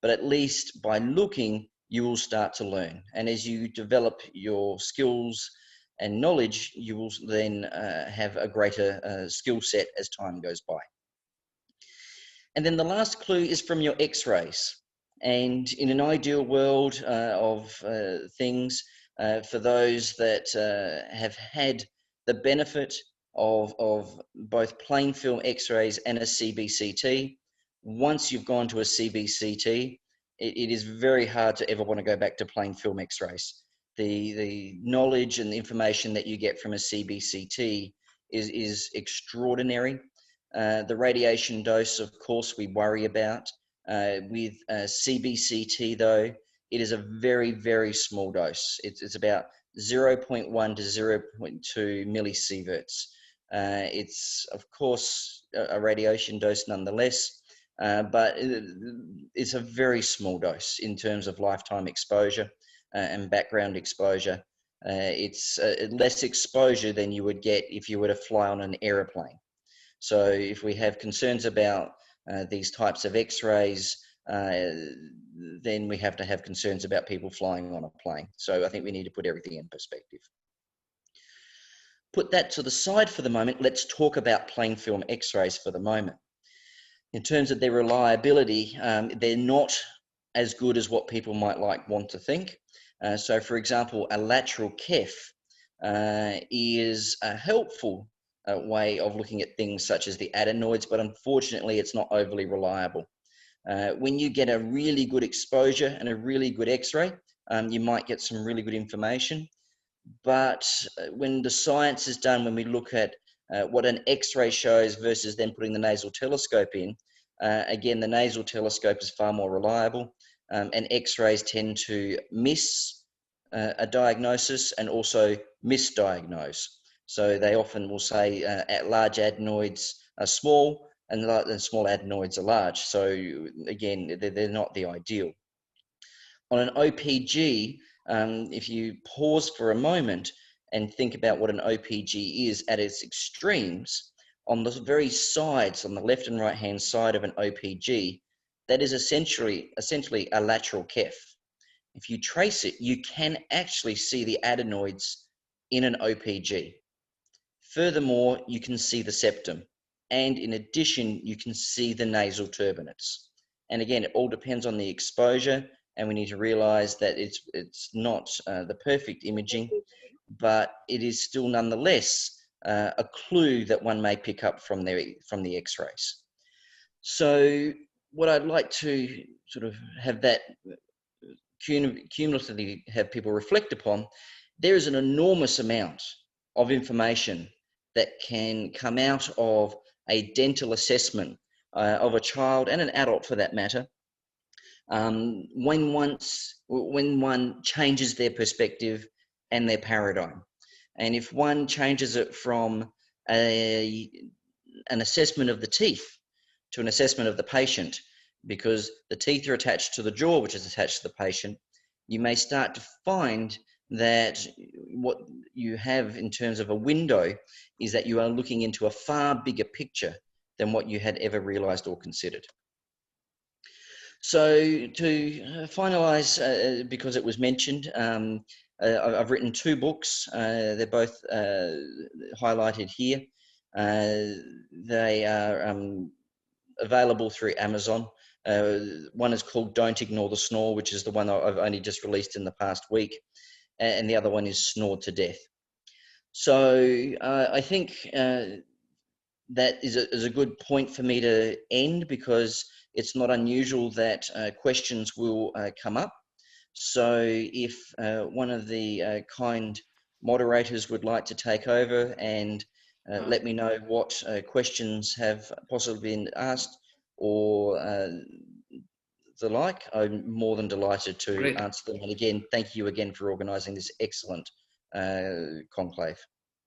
but at least by looking, you will start to learn. And as you develop your skills and knowledge, you will then have a greater skill set as time goes by. And then the last clue is from your x-rays. And in an ideal world of things, for those that have had the benefit of both plain film x-rays and a CBCT, once you've gone to a CBCT, it is very hard to ever want to go back to plain film x-rays. The knowledge and the information that you get from a CBCT is extraordinary. The radiation dose, of course, we worry about. With CBCT, though, it is a very, very small dose. It's about 0.1 to 0.2 millisieverts. It's, of course, a radiation dose nonetheless, but it's a very small dose in terms of lifetime exposure and background exposure. It's less exposure than you would get if you were to fly on an aeroplane. So if we have concerns about these types of x-rays, then we have to have concerns about people flying on a plane. So I think we need to put everything in perspective. Put that to the side for the moment. Let's talk about plain film x-rays for the moment. In terms of their reliability, they're not as good as what people might want to think. So for example, a lateral kef is a helpful way of looking at things such as the adenoids, but unfortunately it's not overly reliable. When you get a really good exposure and a really good x-ray, you might get some really good information. But when the science is done, when we look at what an x-ray shows versus then putting the nasal telescope in, again, the nasal telescope is far more reliable, and x-rays tend to miss a diagnosis and also misdiagnose. So they often will say large adenoids are small and small adenoids are large. So again, they're not the ideal. On an OPG, if you pause for a moment and think about what an OPG is at its extremes, on the very sides, on the left and right hand side of an OPG, that is essentially a lateral cleft. If you trace it, you can actually see the adenoids in an OPG. Furthermore, you can see the septum. And in addition, you can see the nasal turbinates. And again, it all depends on the exposure, and we need to realize that it's not the perfect imaging, but it is still nonetheless a clue that one may pick up from the x-rays. So what I'd like to sort of have that cumulatively have people reflect upon, there is an enormous amount of information that can come out of a dental assessment of a child and an adult for that matter, when one changes their perspective and their paradigm. And if one changes it from an assessment of the teeth to an assessment of the patient, because the teeth are attached to the jaw, which is attached to the patient, you may start to find that what you have in terms of a window is that you are looking into a far bigger picture than what you had ever realized or considered. So to finalize, because it was mentioned, I've written 2 books. They're both highlighted here. They are available through Amazon. One is called Don't Ignore the Snore, which is the one I've only just released in the past week. And the other one is Snored to Death. So I think that is a good point for me to end, because it's not unusual that questions will come up. So if one of the kind moderators would like to take over and let me know what questions have possibly been asked or the like, I'm more than delighted to answer them. And again, thank you again for organizing this excellent conclave.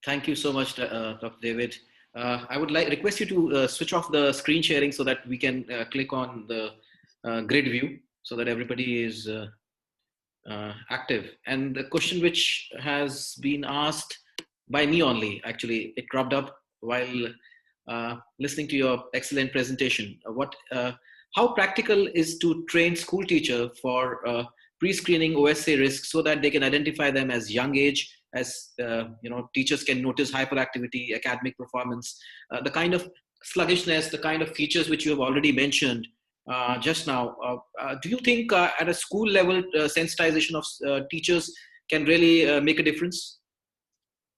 Thank you so much, Dr. David. I would request you to switch off the screen sharing so that we can click on the grid view so that everybody is active. And the question which has been asked by me only, actually, it cropped up while listening to your excellent presentation. How practical is to train school teacher for pre-screening OSA risks so that they can identify them as young age, as teachers can notice hyperactivity, academic performance, the kind of sluggishness, the kind of features which you have already mentioned just now. Do you think at a school level sensitization of teachers can really make a difference?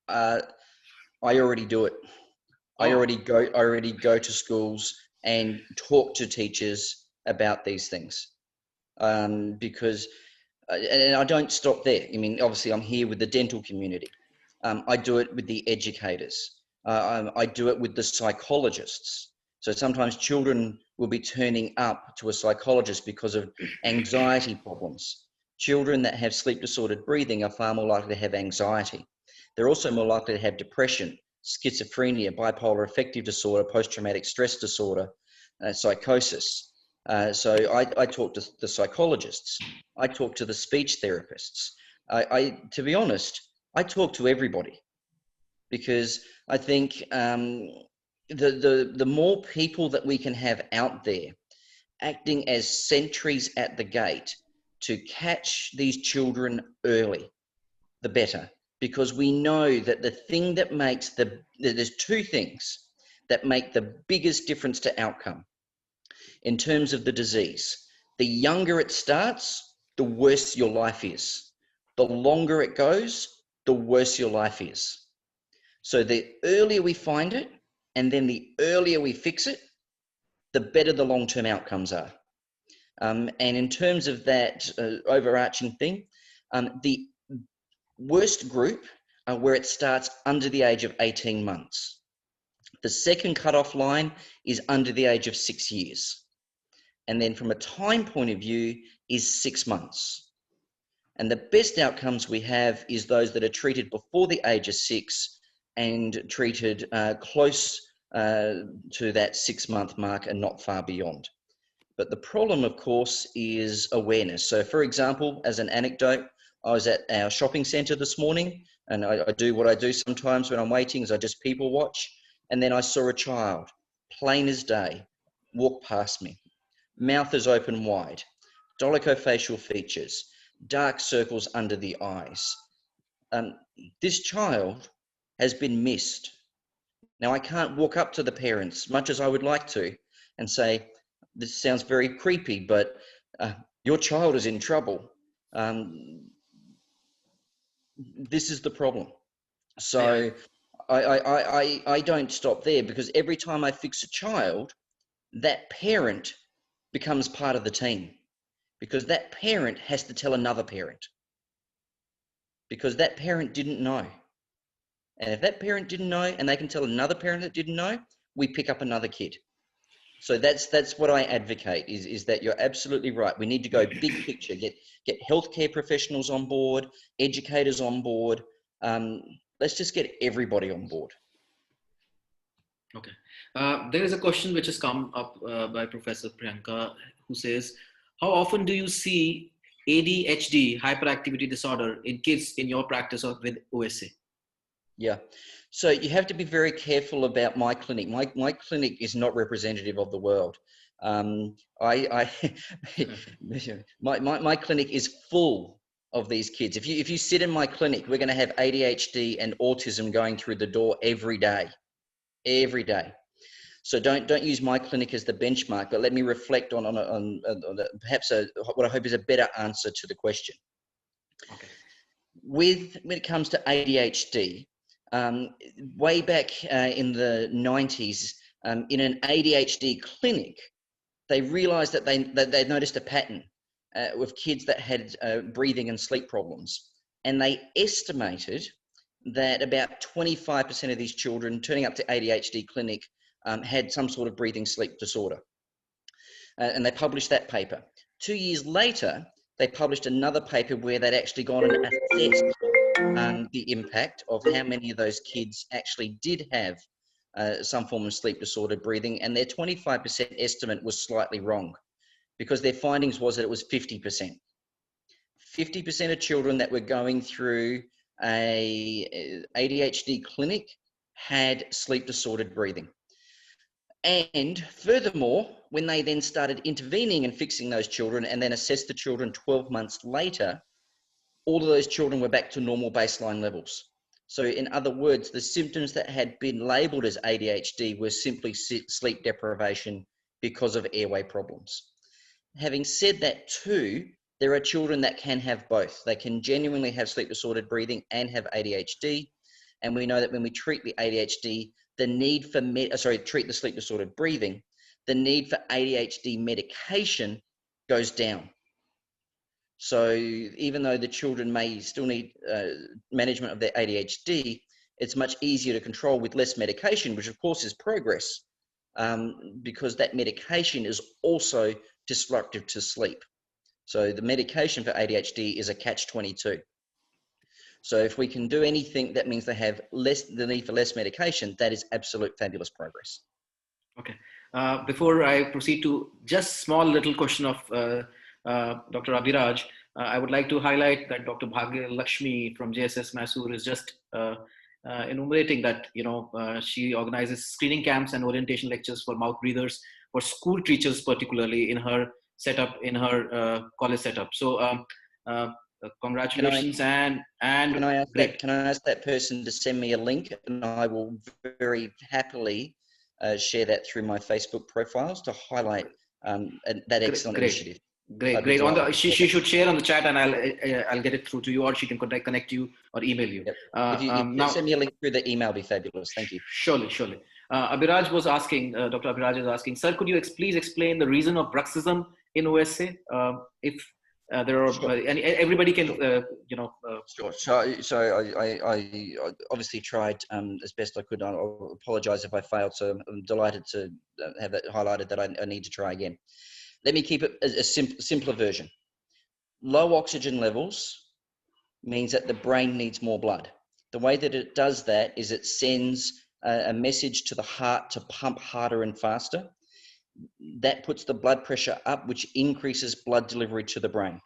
I already do it. I already go to schools and talk to teachers about these things, because and I don't stop there. I mean, obviously I'm here with the dental community. I do it with the educators. I do it with the psychologists. So sometimes children will be turning up to a psychologist because of anxiety problems. Children that have sleep disordered breathing are far more likely to have anxiety. They're also more likely to have depression, schizophrenia, bipolar affective disorder, post-traumatic stress disorder, psychosis. So I talk to the psychologists. I talk to the speech therapists. To be honest, I talk to everybody, because I think the more people that we can have out there acting as sentries at the gate to catch these children early, the better. Because we know that the thing that makes there's 2 things that make the biggest difference to outcome in terms of the disease. The younger it starts, the worse your life is. The longer it goes, the worse your life is. So the earlier we find it, and then the earlier we fix it, the better the long-term outcomes are. And in terms of that overarching thing, the worst group are where it starts under the age of 18 months. The second cutoff line is under the age of 6 years. And then from a time point of view is 6 months. And the best outcomes we have is those that are treated before the age of 6 and treated close to that 6-month mark and not far beyond. But the problem, of course, is awareness. So for example, as an anecdote, I was at our shopping center this morning, and I do what I do sometimes when I'm waiting is I just people watch. And then I saw a child, plain as day, walk past me. Mouth is open wide, dolichofacial features, dark circles under the eyes. This child has been missed. Now, I can't walk up to the parents, much as I would like to, and say, this sounds very creepy, but your child is in trouble. This is the problem. So I don't stop there, because every time I fix a child, that parent becomes part of the team, because that parent has to tell another parent, because that parent didn't know. And if that parent didn't know and they can tell another parent that didn't know, we pick up another kid. So that's what I advocate is that you're absolutely right. We need to go big picture, get healthcare professionals on board, educators on board. Let's just get everybody on board. Okay. There is a question which has come up by Professor Priyanka, who says, how often do you see ADHD, hyperactivity disorder, in kids in your practice or with OSA? Yeah. So you have to be very careful about my clinic. My clinic is not representative of the world. My clinic is full of these kids. If you sit in my clinic, we're going to have ADHD and autism going through the door every day. So don't use my clinic as the benchmark, but let me reflect on perhaps what I hope is a better answer to the question. Okay. When it comes to ADHD, way back in the 90s, in an ADHD clinic, they realized that they noticed a pattern with kids that had breathing and sleep problems. And they estimated that about 25% of these children turning up to ADHD clinic had some sort of breathing sleep disorder. And they published that paper. 2 years later, they published another paper where they'd actually gone and assessed the impact of how many of those kids actually did have some form of sleep disordered breathing, and their 25% estimate was slightly wrong, because their findings was that it was 50%. 50% of children that were going through a ADHD clinic had sleep disordered breathing. And furthermore, when they then started intervening and fixing those children and then assessed the children 12 months later, all of those children were back to normal baseline levels. So in other words, the symptoms that had been labeled as ADHD were simply sleep deprivation because of airway problems. Having said that too, there are children that can have both. They can genuinely have sleep disordered breathing and have ADHD. And we know that when we treat the ADHD, the need for treat the sleep disordered breathing, the need for ADHD medication goes down. So even though the children may still need management of their ADHD, it's much easier to control with less medication, which of course is progress, because that medication is also disruptive to sleep. So the medication for ADHD is a catch-22. So if we can do anything that means they have the need for less medication, that is absolute fabulous progress. Okay. Before I proceed to just small little question of Dr. Abhiraj, I would like to highlight that Dr. Bhagya Lakshmi from JSS Mysore is just enumerating that, she organizes screening camps and orientation lectures for mouth breathers for school teachers, particularly in her setup, in her college setup. So congratulations. Can I ask that person to send me a link, and I will very happily share that through my Facebook profiles to highlight that excellent initiative. Great, great. On the, she should share on the chat, and I'll get it through to you, or she can connect you or email you. Yep. If you now, send me a link through the email, be fabulous. Thank you. Surely, surely. Abhiraj was asking, Dr. Abhiraj is asking, sir, could you please explain the reason of bruxism in OSA? If there are, Sure. and everybody can, Sure. So I obviously tried as best I could. I apologize if I failed. So I'm delighted to have it highlighted that I need to try again. Let me keep it a simpler version. Low oxygen levels means that the brain needs more blood. The way that it does that is it sends a message to the heart to pump harder and faster. That puts the blood pressure up, which increases blood delivery to the brain.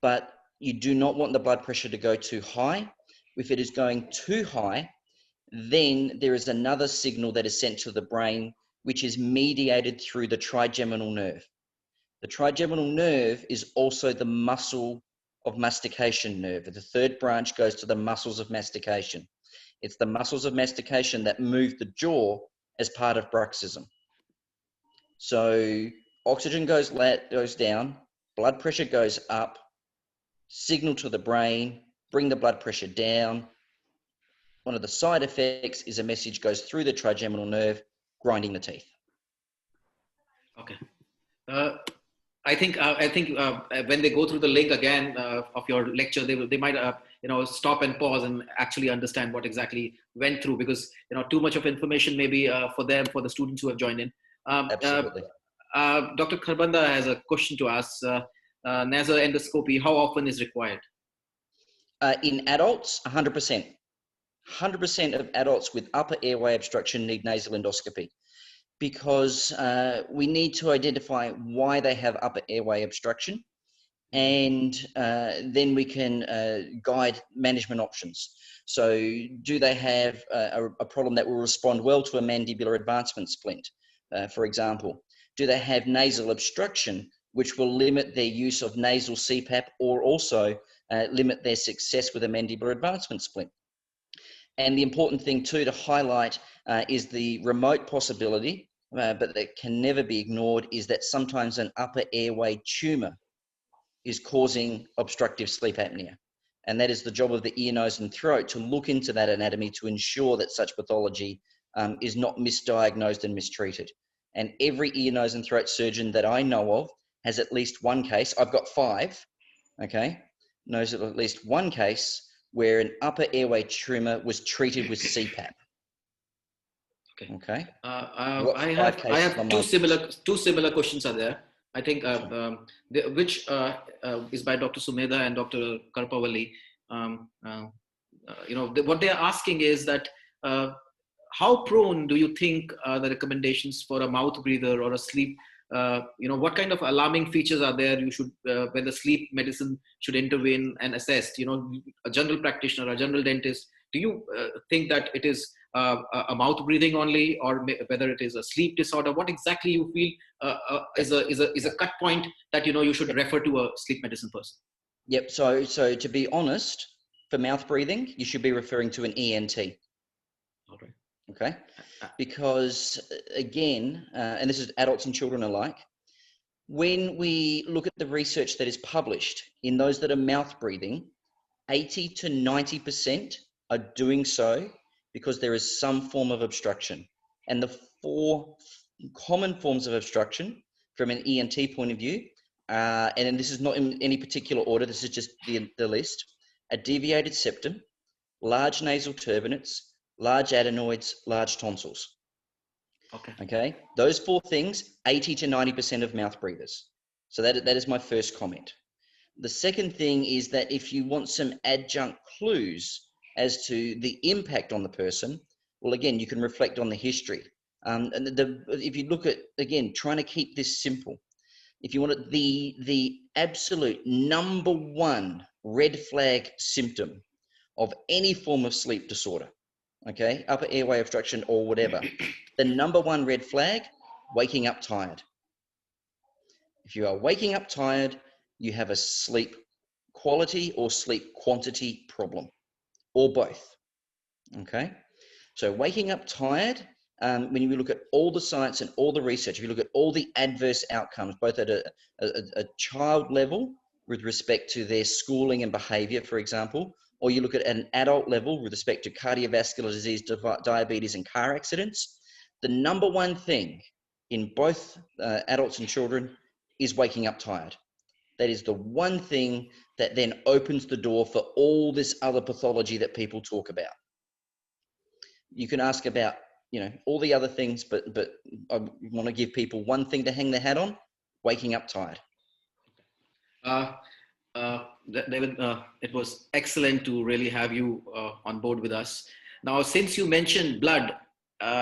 But you do not want the blood pressure to go too high. If it is going too high, then there is another signal that is sent to the brain, which is mediated through the trigeminal nerve. The trigeminal nerve is also the muscle of mastication nerve. The third branch goes to the muscles of mastication. It's the muscles of mastication that move the jaw as part of bruxism. So oxygen goes down, blood pressure goes up, signal to the brain, bring the blood pressure down. One of the side effects is a message goes through the trigeminal nerve, grinding the teeth. Okay. I think when they go through the link again of your lecture, they might stop and pause and actually understand what exactly went through, because too much of information maybe for the students who have joined in. Absolutely. Dr. Kharbanda has a question to ask. Nasal endoscopy, how often is required? In adults, 100%. 100% of adults with upper airway obstruction need nasal endoscopy, because we need to identify why they have upper airway obstruction, and then we can guide management options. So do they have a problem that will respond well to a mandibular advancement splint, for example? Do they have nasal obstruction, which will limit their use of nasal CPAP, or also limit their success with a mandibular advancement splint? And the important thing too to highlight is the remote possibility, but that can never be ignored, is that sometimes an upper airway tumor is causing obstructive sleep apnea. And that is the job of the ear, nose and throat to look into that anatomy to ensure that such pathology is not misdiagnosed and mistreated. And every ear, nose and throat surgeon that I know of has at least one case. I've got 5, okay, knows of at least one case where an upper airway tumor was treated with CPAP. Okay. I have two similar questions are there. I think which is by Dr. Sumedha and Dr. Karpawali. What they are asking is that how prone do you think the recommendations for a mouth breather or a sleep? What kind of alarming features are there? You should when the sleep medicine should intervene and assess. A general practitioner, a general dentist. Do you think that it is a mouth breathing only, or whether it is a sleep disorder? What exactly you feel is a cut point that you should refer to a sleep medicine person? Yep. So to be honest, for mouth breathing, you should be referring to an ENT. All right. Okay. Because again, and this is adults and children alike, when we look at the research that is published in those that are mouth breathing, 80 to 90% are doing so because there is some form of obstruction. And the 4 common forms of obstruction from an ENT point of view, and this is not in any particular order, this is just the list: a deviated septum, large nasal turbinates, large adenoids, large tonsils. Okay. Those 4 things, 80 to 90% of mouth breathers. So that is my first comment. The second thing is that if you want some adjunct clues as to the impact on the person, well, again, you can reflect on the history. If you look at, again, trying to keep this simple, if you want it, the absolute number 1 red flag symptom of any form of sleep disorder, okay, upper airway obstruction or whatever, the number 1 red flag, waking up tired. If you are waking up tired, you have a sleep quality or sleep quantity problem, or both. Okay, so waking up tired when you look at all the science and all the research, if you look at all the adverse outcomes, both at a child level with respect to their schooling and behavior, for example, or you look at an adult level with respect to cardiovascular disease, diabetes, and car accidents, the number one thing in both adults and children is waking up tired. That is the one thing that then opens the door for all this other pathology that people talk about. You can ask about, you know, all the other things, but I want to give people one thing to hang their hat on: waking up tired. David, it was excellent to really have you on board with us. Now, since you mentioned blood,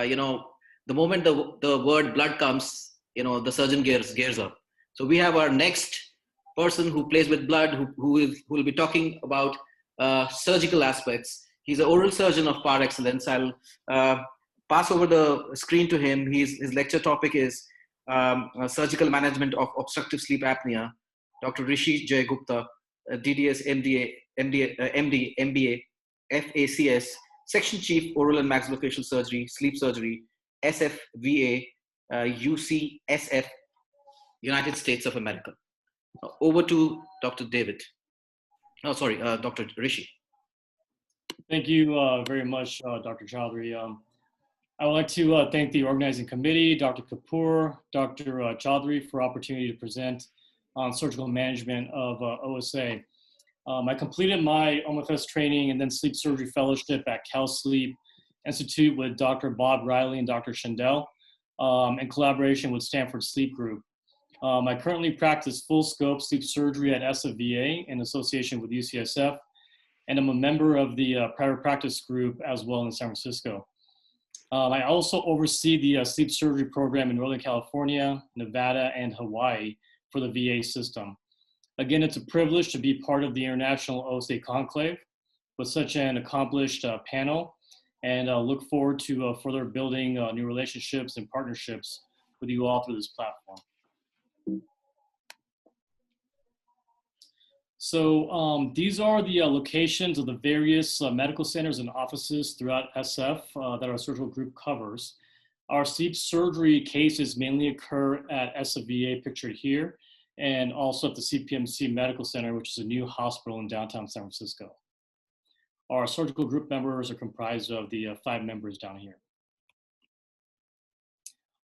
you know, the moment the word blood comes, you know, the surgeon gears up. So we have our next person who plays with blood, who will be talking about surgical aspects. He's an oral surgeon of par excellence. I'll pass over the screen to him. His lecture topic is surgical management of obstructive sleep apnea. Dr. Rishi Jay Gupta, DDS, MD, MBA, FACS, Section Chief, Oral and Maxillofacial Surgery, Sleep Surgery, SFVA, UCSF, United States of America. Over to Dr. David. Oh, sorry, Dr. Rishi. Thank you very much, Dr. Chaudhary. I would like to thank the organizing committee, Dr. Kapoor, Dr. Chaudhary, for opportunity to present on surgical management of OSA. I completed my OMFS training and then sleep surgery fellowship at Cal Sleep Institute with Dr. Bob Riley and Dr. Shendell in collaboration with Stanford Sleep Group. I currently practice full scope sleep surgery at SFVA in association with UCSF, and I'm a member of the private practice group as well in San Francisco. I also oversee the sleep surgery program in Northern California, Nevada, and Hawaii for the VA system. Again, it's a privilege to be part of the International OSA Conclave with such an accomplished panel, and look forward to further building new relationships and partnerships with you all through this platform. So these are the locations of the various medical centers and offices throughout SF that our surgical group covers. Our sleep surgery cases mainly occur at SFVA, pictured here, and also at the CPMC Medical Center, which is a new hospital in downtown San Francisco. Our surgical group members are comprised of the 5 members down here.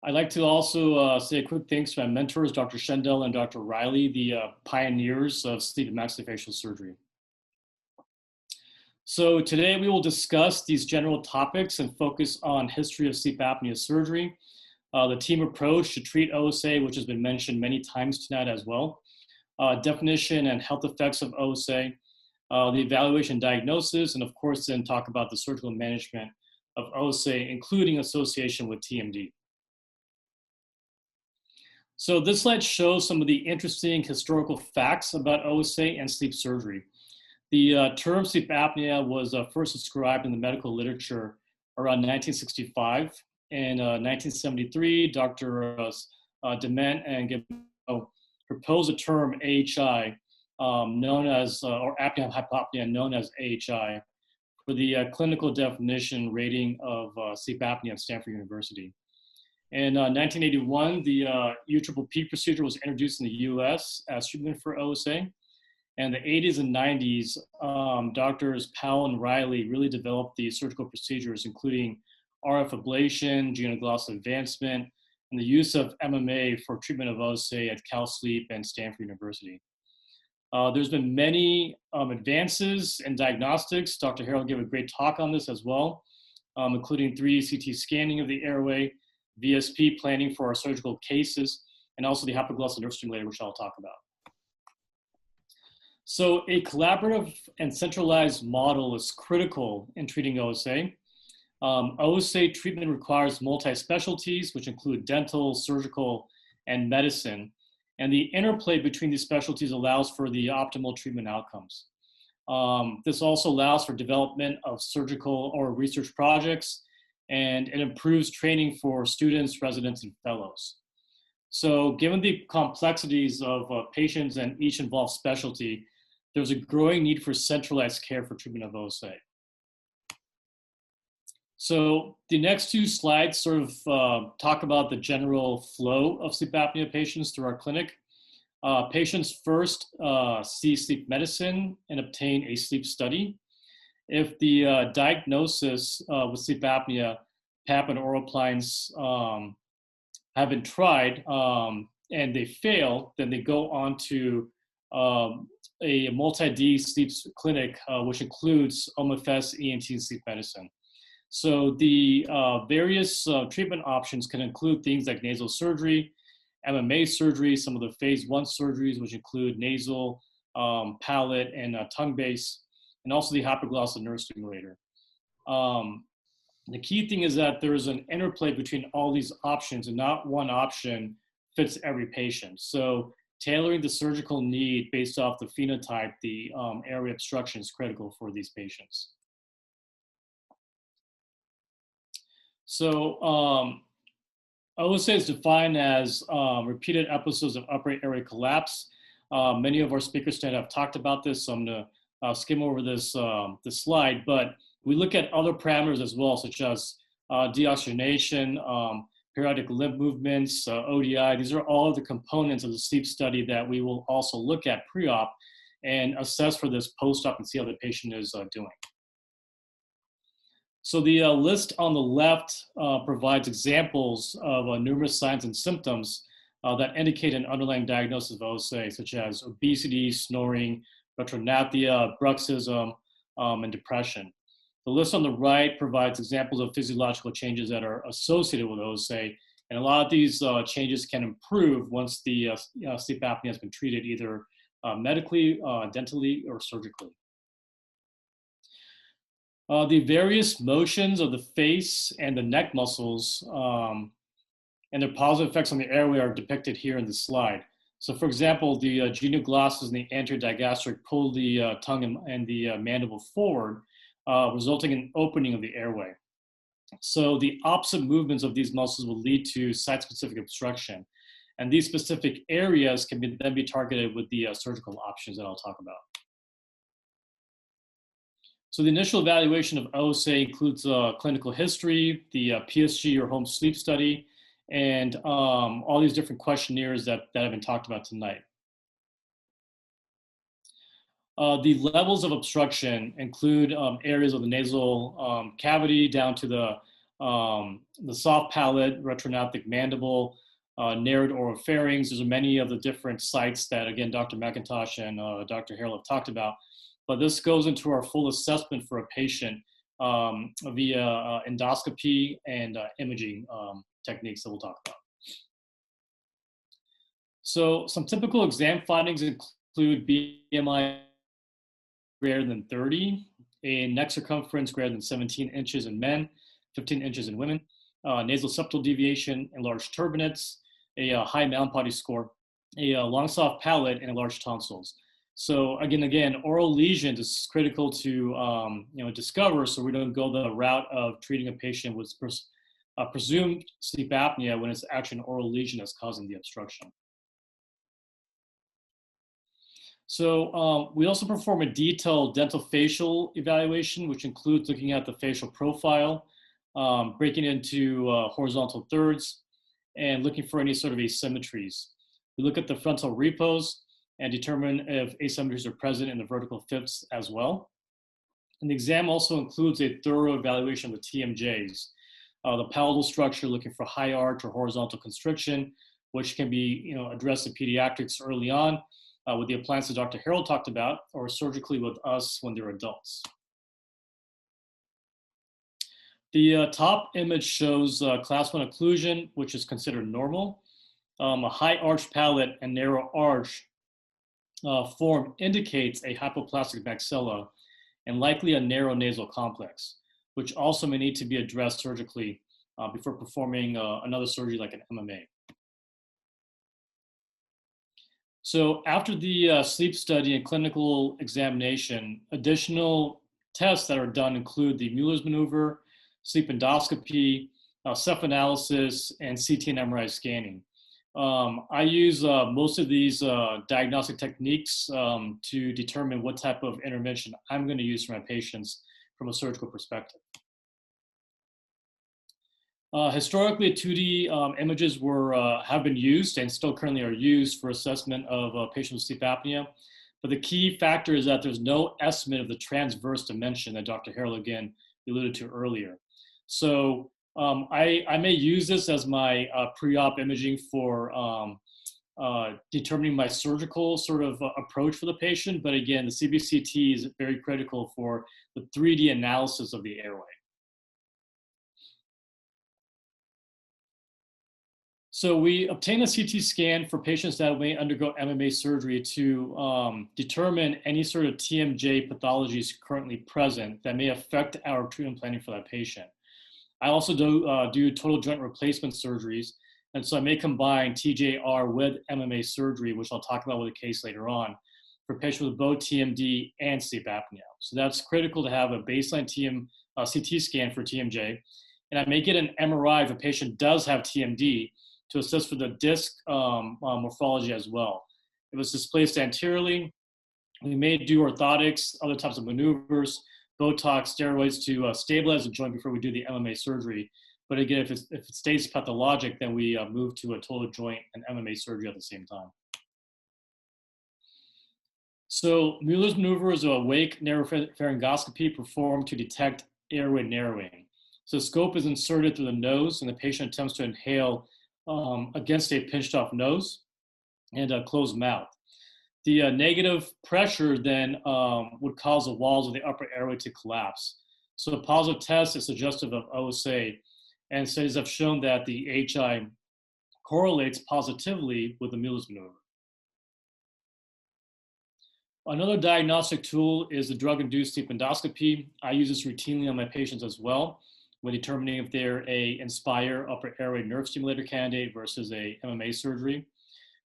I'd like to also say a quick thanks to my mentors, Dr. Shendell and Dr. Riley, the pioneers of sleep and maxillofacial surgery. So today we will discuss these general topics and focus on history of sleep apnea surgery, the team approach to treat OSA, which has been mentioned many times tonight as well, definition and health effects of OSA, the evaluation diagnosis, and of course then talk about the surgical management of OSA, including association with TMD. So this slide shows some of the interesting historical facts about OSA and sleep surgery. The term sleep apnea was first described in the medical literature around 1965. In 1973, Dr. Dept and Gibbo proposed a term AHI, known as, or apnea hypopnea, known as AHI, for the clinical definition rating of sleep apnea at Stanford University. In 1981, the UPPP procedure was introduced in the US as treatment for OSA. And the 80s and 90s, doctors Powell and Riley really developed the surgical procedures, including RF ablation, genoglossal advancement, and the use of MMA for treatment of OSA at Cal Sleep and Stanford University. There's been many advances in diagnostics. Dr. Harrell gave a great talk on this as well, including 3D CT scanning of the airway, VSP planning for our surgical cases, and also the hypoglossal nerve stimulator, which I'll talk about. So a collaborative and centralized model is critical in treating OSA. OSA treatment requires multi-specialties, which include dental, surgical, and medicine. And the interplay between these specialties allows for the optimal treatment outcomes. This also allows for development of surgical or research projects, and it improves training for students, residents, and fellows. So given the complexities of patients and each involved specialty, there's a growing need for centralized care for treatment of OSA. So the next two slides sort of talk about the general flow of sleep apnea patients through our clinic. Patients first see sleep medicine and obtain a sleep study. If the diagnosis with sleep apnea, PAP and oral appliance have been tried and they fail, then they go on to a multi-D sleep clinic, which includes OMFS, ENT, and sleep medicine. So the various treatment options can include things like nasal surgery, MMA surgery, some of the phase 1 surgeries, which include nasal, palate, and tongue base, and also the hypoglossal nerve stimulator. The key thing is that there is an interplay between all these options, and not one option fits every patient. So tailoring the surgical need based off the phenotype, the airway obstruction is critical for these patients. So OSA is defined as repeated episodes of upper airway collapse. Many of our speakers tonight have talked about this, so I'm gonna skim over this, this slide, but we look at other parameters as well, such as deoxygenation, periodic limb movements, ODI. These are all the components of the sleep study that we will also look at pre-op and assess for this post-op and see how the patient is doing. So the list on the left provides examples of numerous signs and symptoms that indicate an underlying diagnosis of OSA, such as obesity, snoring, retrognathia, bruxism, and depression. The list on the right provides examples of physiological changes that are associated with OSA, and a lot of these changes can improve once the sleep apnea has been treated either medically, dentally, or surgically. The various motions of the face and the neck muscles and their positive effects on the airway are depicted here in the slide. So for example, the genioglossus and the anterior digastric pull the tongue and the mandible forward, resulting in opening of the airway. So the opposite movements of these muscles will lead to site-specific obstruction. And these specific areas can then be targeted with the surgical options that I'll talk about. So the initial evaluation of OSA includes clinical history, the PSG or home sleep study, and all these different questionnaires that have been talked about tonight. The levels of obstruction include areas of the nasal cavity down to the soft palate, retrognathic mandible, narrowed oropharynx. There's many of the different sites that, again, Dr. McIntosh and Dr. Harrell have talked about. But this goes into our full assessment for a patient via endoscopy and imaging techniques that we'll talk about. So some typical exam findings include BMI greater than 30, a neck circumference greater than 17 inches in men, 15 inches in women, nasal septal deviation, enlarged turbinates, a high Malin-Potty score, a long soft palate, and large tonsils. So again, oral lesions is critical to discover, so we don't go the route of treating a patient with presumed sleep apnea when it's actually an oral lesion that's causing the obstruction. So we also perform a detailed dental-facial evaluation, which includes looking at the facial profile, breaking into horizontal thirds, and looking for any sort of asymmetries. We look at the frontal repose and determine if asymmetries are present in the vertical fifths as well. And the exam also includes a thorough evaluation of the TMJs, the palatal structure, looking for high arch or horizontal constriction, which can be addressed in pediatrics early on with the appliances Dr. Harrell talked about, or surgically with us when they're adults. The top image shows class 1 occlusion, which is considered normal. A high arch palate and narrow arch form indicates a hypoplastic maxilla and likely a narrow nasal complex, which also may need to be addressed surgically before performing another surgery like an MMA. So after the sleep study and clinical examination, additional tests that are done include the Mueller's maneuver, sleep endoscopy, cephalanalysis, and CT and MRI scanning. I use most of these diagnostic techniques to determine what type of intervention I'm going to use for my patients from a surgical perspective. Historically, 2D images have been used and still currently are used for assessment of patients with sleep apnea. But the key factor is that there's no estimate of the transverse dimension that Dr. Harrell again alluded to earlier. So I may use this as my pre-op imaging for determining my surgical sort of approach for the patient. But again, the CBCT is very critical for the 3D analysis of the airway. So we obtain a CT scan for patients that may undergo MMA surgery to determine any sort of TMJ pathologies currently present that may affect our treatment planning for that patient. I also do total joint replacement surgeries, and so I may combine TJR with MMA surgery, which I'll talk about with a case later on, for patients with both TMD and sleep apnea. So that's critical to have a baseline CT scan for TMJ, and I may get an MRI if a patient does have TMD, to assess for the disc morphology as well. If it's displaced anteriorly, we may do orthotics, other types of maneuvers, Botox, steroids to stabilize the joint before we do the MMA surgery. But again, if it stays pathologic, then we move to a total joint and MMA surgery at the same time. So Mueller's maneuver is a awake naropharyngoscopy performed to detect airway narrowing. So the scope is inserted through the nose and the patient attempts to inhale against a pinched off nose and a closed mouth. The negative pressure then would cause the walls of the upper airway to collapse. So a positive test is suggestive of OSA, and studies have shown that the HI correlates positively with the Mueller's maneuver. Another diagnostic tool is the drug-induced sleep endoscopy. I use this routinely on my patients as well, when determining if they're a Inspire upper airway nerve stimulator candidate versus a MMA surgery.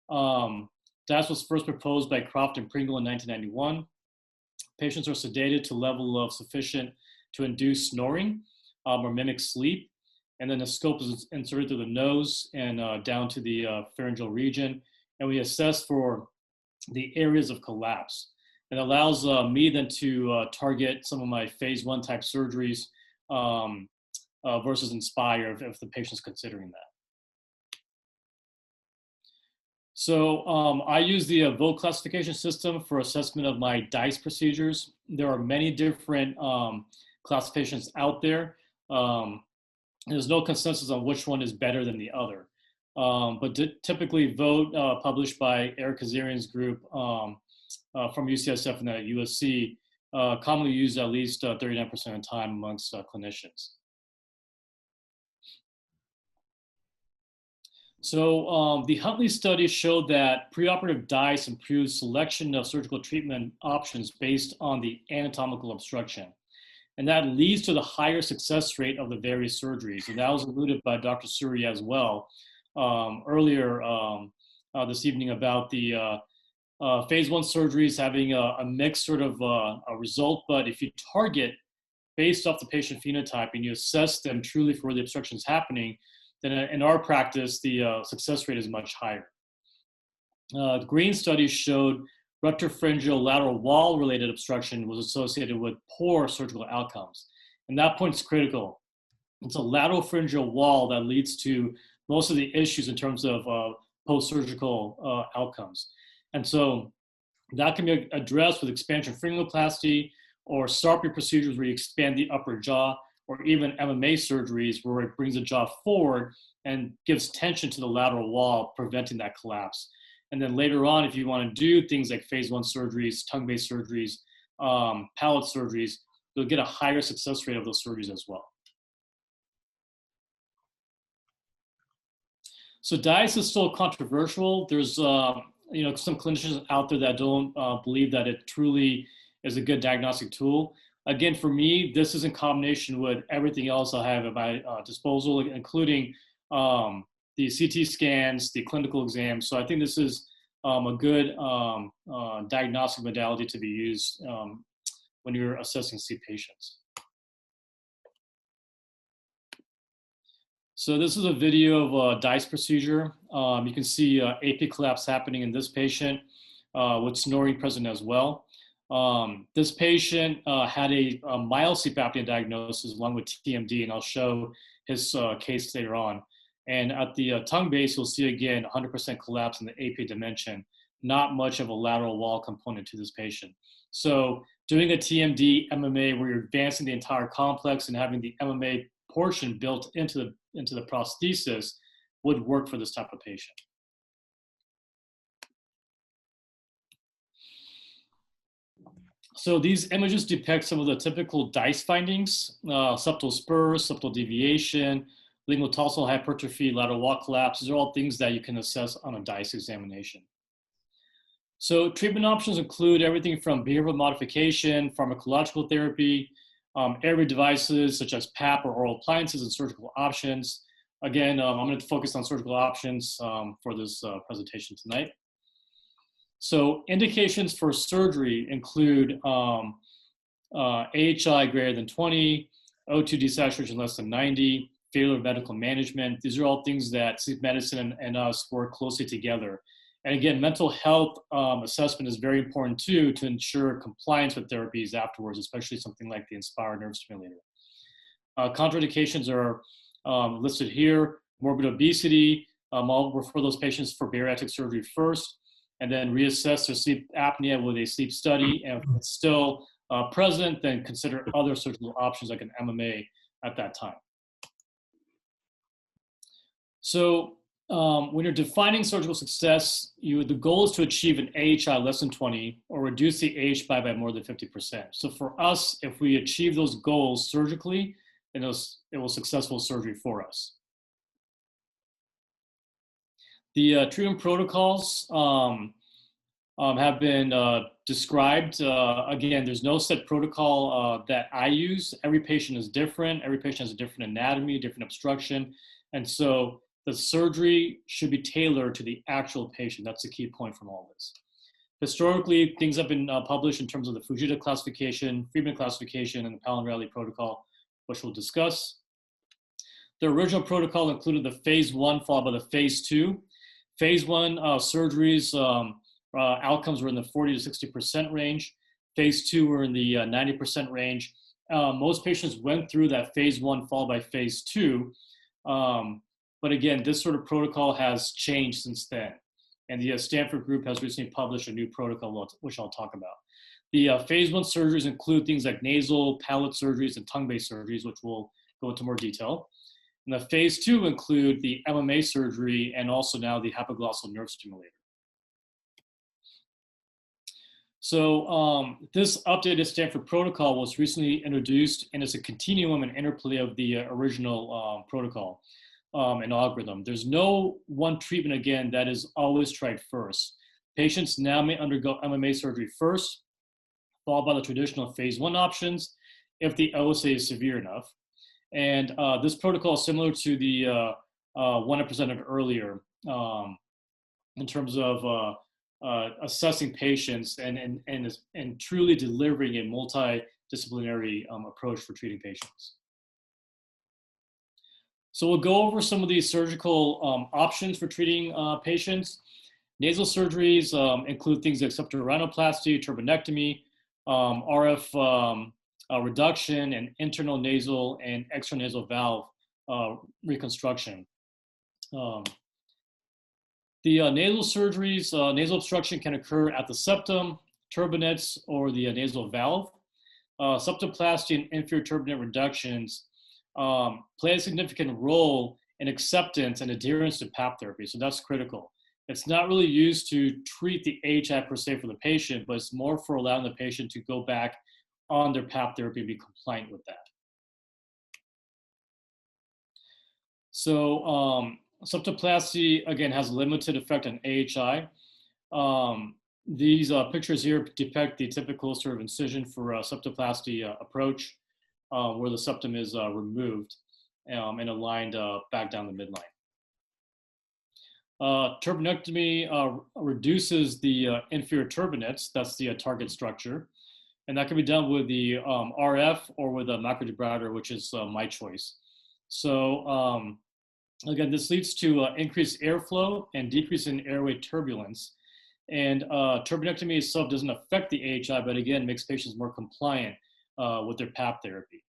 That was first proposed by Croft and Pringle in 1991. Patients are sedated to a level of sufficient to induce snoring or mimic sleep. And then the scope is inserted through the nose and down to the pharyngeal region. And we assess for the areas of collapse. It allows me then to target some of my phase 1 type surgeries versus Inspire if the patient's considering that. So I use the Vogt classification system for assessment of my DICE procedures. There are many different classifications out there. There's no consensus on which one is better than the other. But typically Vogt, published by Eric Kazarian's group from UCSF and USC, commonly used at least 39% of the time amongst clinicians. So the Huntley study showed that preoperative DICE improves selection of surgical treatment options based on the anatomical obstruction. And that leads to the higher success rate of the various surgeries. And that was alluded by Dr. Suri as well earlier this evening about the phase 1 surgeries having a mixed sort of a result. But if you target based off the patient phenotype and you assess them truly for where the obstruction is happening, then in our practice, the success rate is much higher. The green studies showed retropharyngeal lateral wall related obstruction was associated with poor surgical outcomes. And that point's critical. It's a lateral pharyngeal wall that leads to most of the issues in terms of post-surgical outcomes. And so that can be addressed with expansion pharyngoplasty or SARPI procedures where you expand the upper jaw, or even MMA surgeries where it brings the jaw forward and gives tension to the lateral wall, preventing that collapse. And then later on, if you want to do things like phase 1 surgeries, tongue-based surgeries, palate surgeries, you'll get a higher success rate of those surgeries as well. So DICE is still controversial. There's some clinicians out there that don't believe that it truly is a good diagnostic tool. Again, for me, this is in combination with everything else I have at my disposal, including the CT scans, the clinical exams. So I think this is a good diagnostic modality to be used when you're assessing sleep patients. So this is a video of a DICE procedure. You can see AP collapse happening in this patient with snoring present as well. This patient had a mild sleep apnea diagnosis along with TMD, and I'll show his case later on. And at the tongue base, you'll see again 100% collapse in the APA dimension, not much of a lateral wall component to this patient. So doing a TMD MMA where you're advancing the entire complex and having the MMA portion built into the prosthesis would work for this type of patient. So these images depict some of the typical DICE findings: septal spurs, septal deviation, lingual tarsal hypertrophy, lateral wall collapse. These are all things that you can assess on a DICE examination. So treatment options include everything from behavioral modification, pharmacological therapy, airway devices such as PAP or oral appliances, and surgical options. Again, I'm going to focus on surgical options for this presentation tonight. So indications for surgery include AHI greater than 20, O2 desaturation less than 90, failure of medical management. These are all things that sleep medicine and us work closely together. And again, mental health assessment is very important too to ensure compliance with therapies afterwards, especially something like the Inspire nerve stimulator. Contraindications are listed here: morbid obesity. I'll refer those patients for bariatric surgery first, and then reassess their sleep apnea with a sleep study. And if it's still present, then consider other surgical options like an MMA at that time. So when you're defining surgical success, the goal is to achieve an AHI less than 20 or reduce the AHI by more than 50%. So for us, if we achieve those goals surgically, then it was successful surgery for us. The treatment protocols have been described. Again, there's no set protocol that I use. Every patient is different. Every patient has a different anatomy, different obstruction. And so the surgery should be tailored to the actual patient. That's the key point from all this. Historically, things have been published in terms of the Fujita classification, Friedman classification, and the Pulmonary protocol, which we'll discuss. The original protocol included the phase 1 followed by the phase 2. Phase 1 surgeries, outcomes were in the 40 to 60% range. Phase 2 were in the 90% range. Most patients went through that phase 1 followed by phase 2. But again, this sort of protocol has changed since then. And the Stanford group has recently published a new protocol, which I'll talk about. The phase 1 surgeries include things like nasal, palate surgeries, and tongue-based surgeries, which we'll go into more detail. And the phase 2 include the MMA surgery and also now the hypoglossal nerve stimulator. So this updated Stanford protocol was recently introduced, and it's a continuum and interplay of the original protocol and algorithm. There's no one treatment, again, that is always tried first. Patients now may undergo MMA surgery first, followed by the traditional phase 1 options if the OSA is severe enough. And this protocol is similar to the one I presented earlier in terms of assessing patients and truly delivering a multidisciplinary approach for treating patients. So we'll go over some of these surgical options for treating patients. Nasal surgeries include things like septorhinoplasty, turbinectomy, RF reduction, and internal nasal and extranasal valve reconstruction. The nasal surgeries, nasal obstruction can occur at the septum, turbinates, or the nasal valve. Septoplasty and inferior turbinate reductions play a significant role in acceptance and adherence to PAP therapy, so that's critical. It's not really used to treat the AHI per se for the patient, but it's more for allowing the patient to go back on their PAP therapy and be compliant with that. So septoplasty, again, has a limited effect on AHI. These pictures here depict the typical sort of incision for a septoplasty approach, where the septum is removed and aligned back down the midline. Turbinectomy reduces the inferior turbinates, that's the target structure, and that can be done with the RF or with a microdebrider, which is my choice. So again, this leads to increased airflow and decrease in airway turbulence. And turbinectomy itself doesn't affect the AHI, but again, makes patients more compliant with their PAP therapy.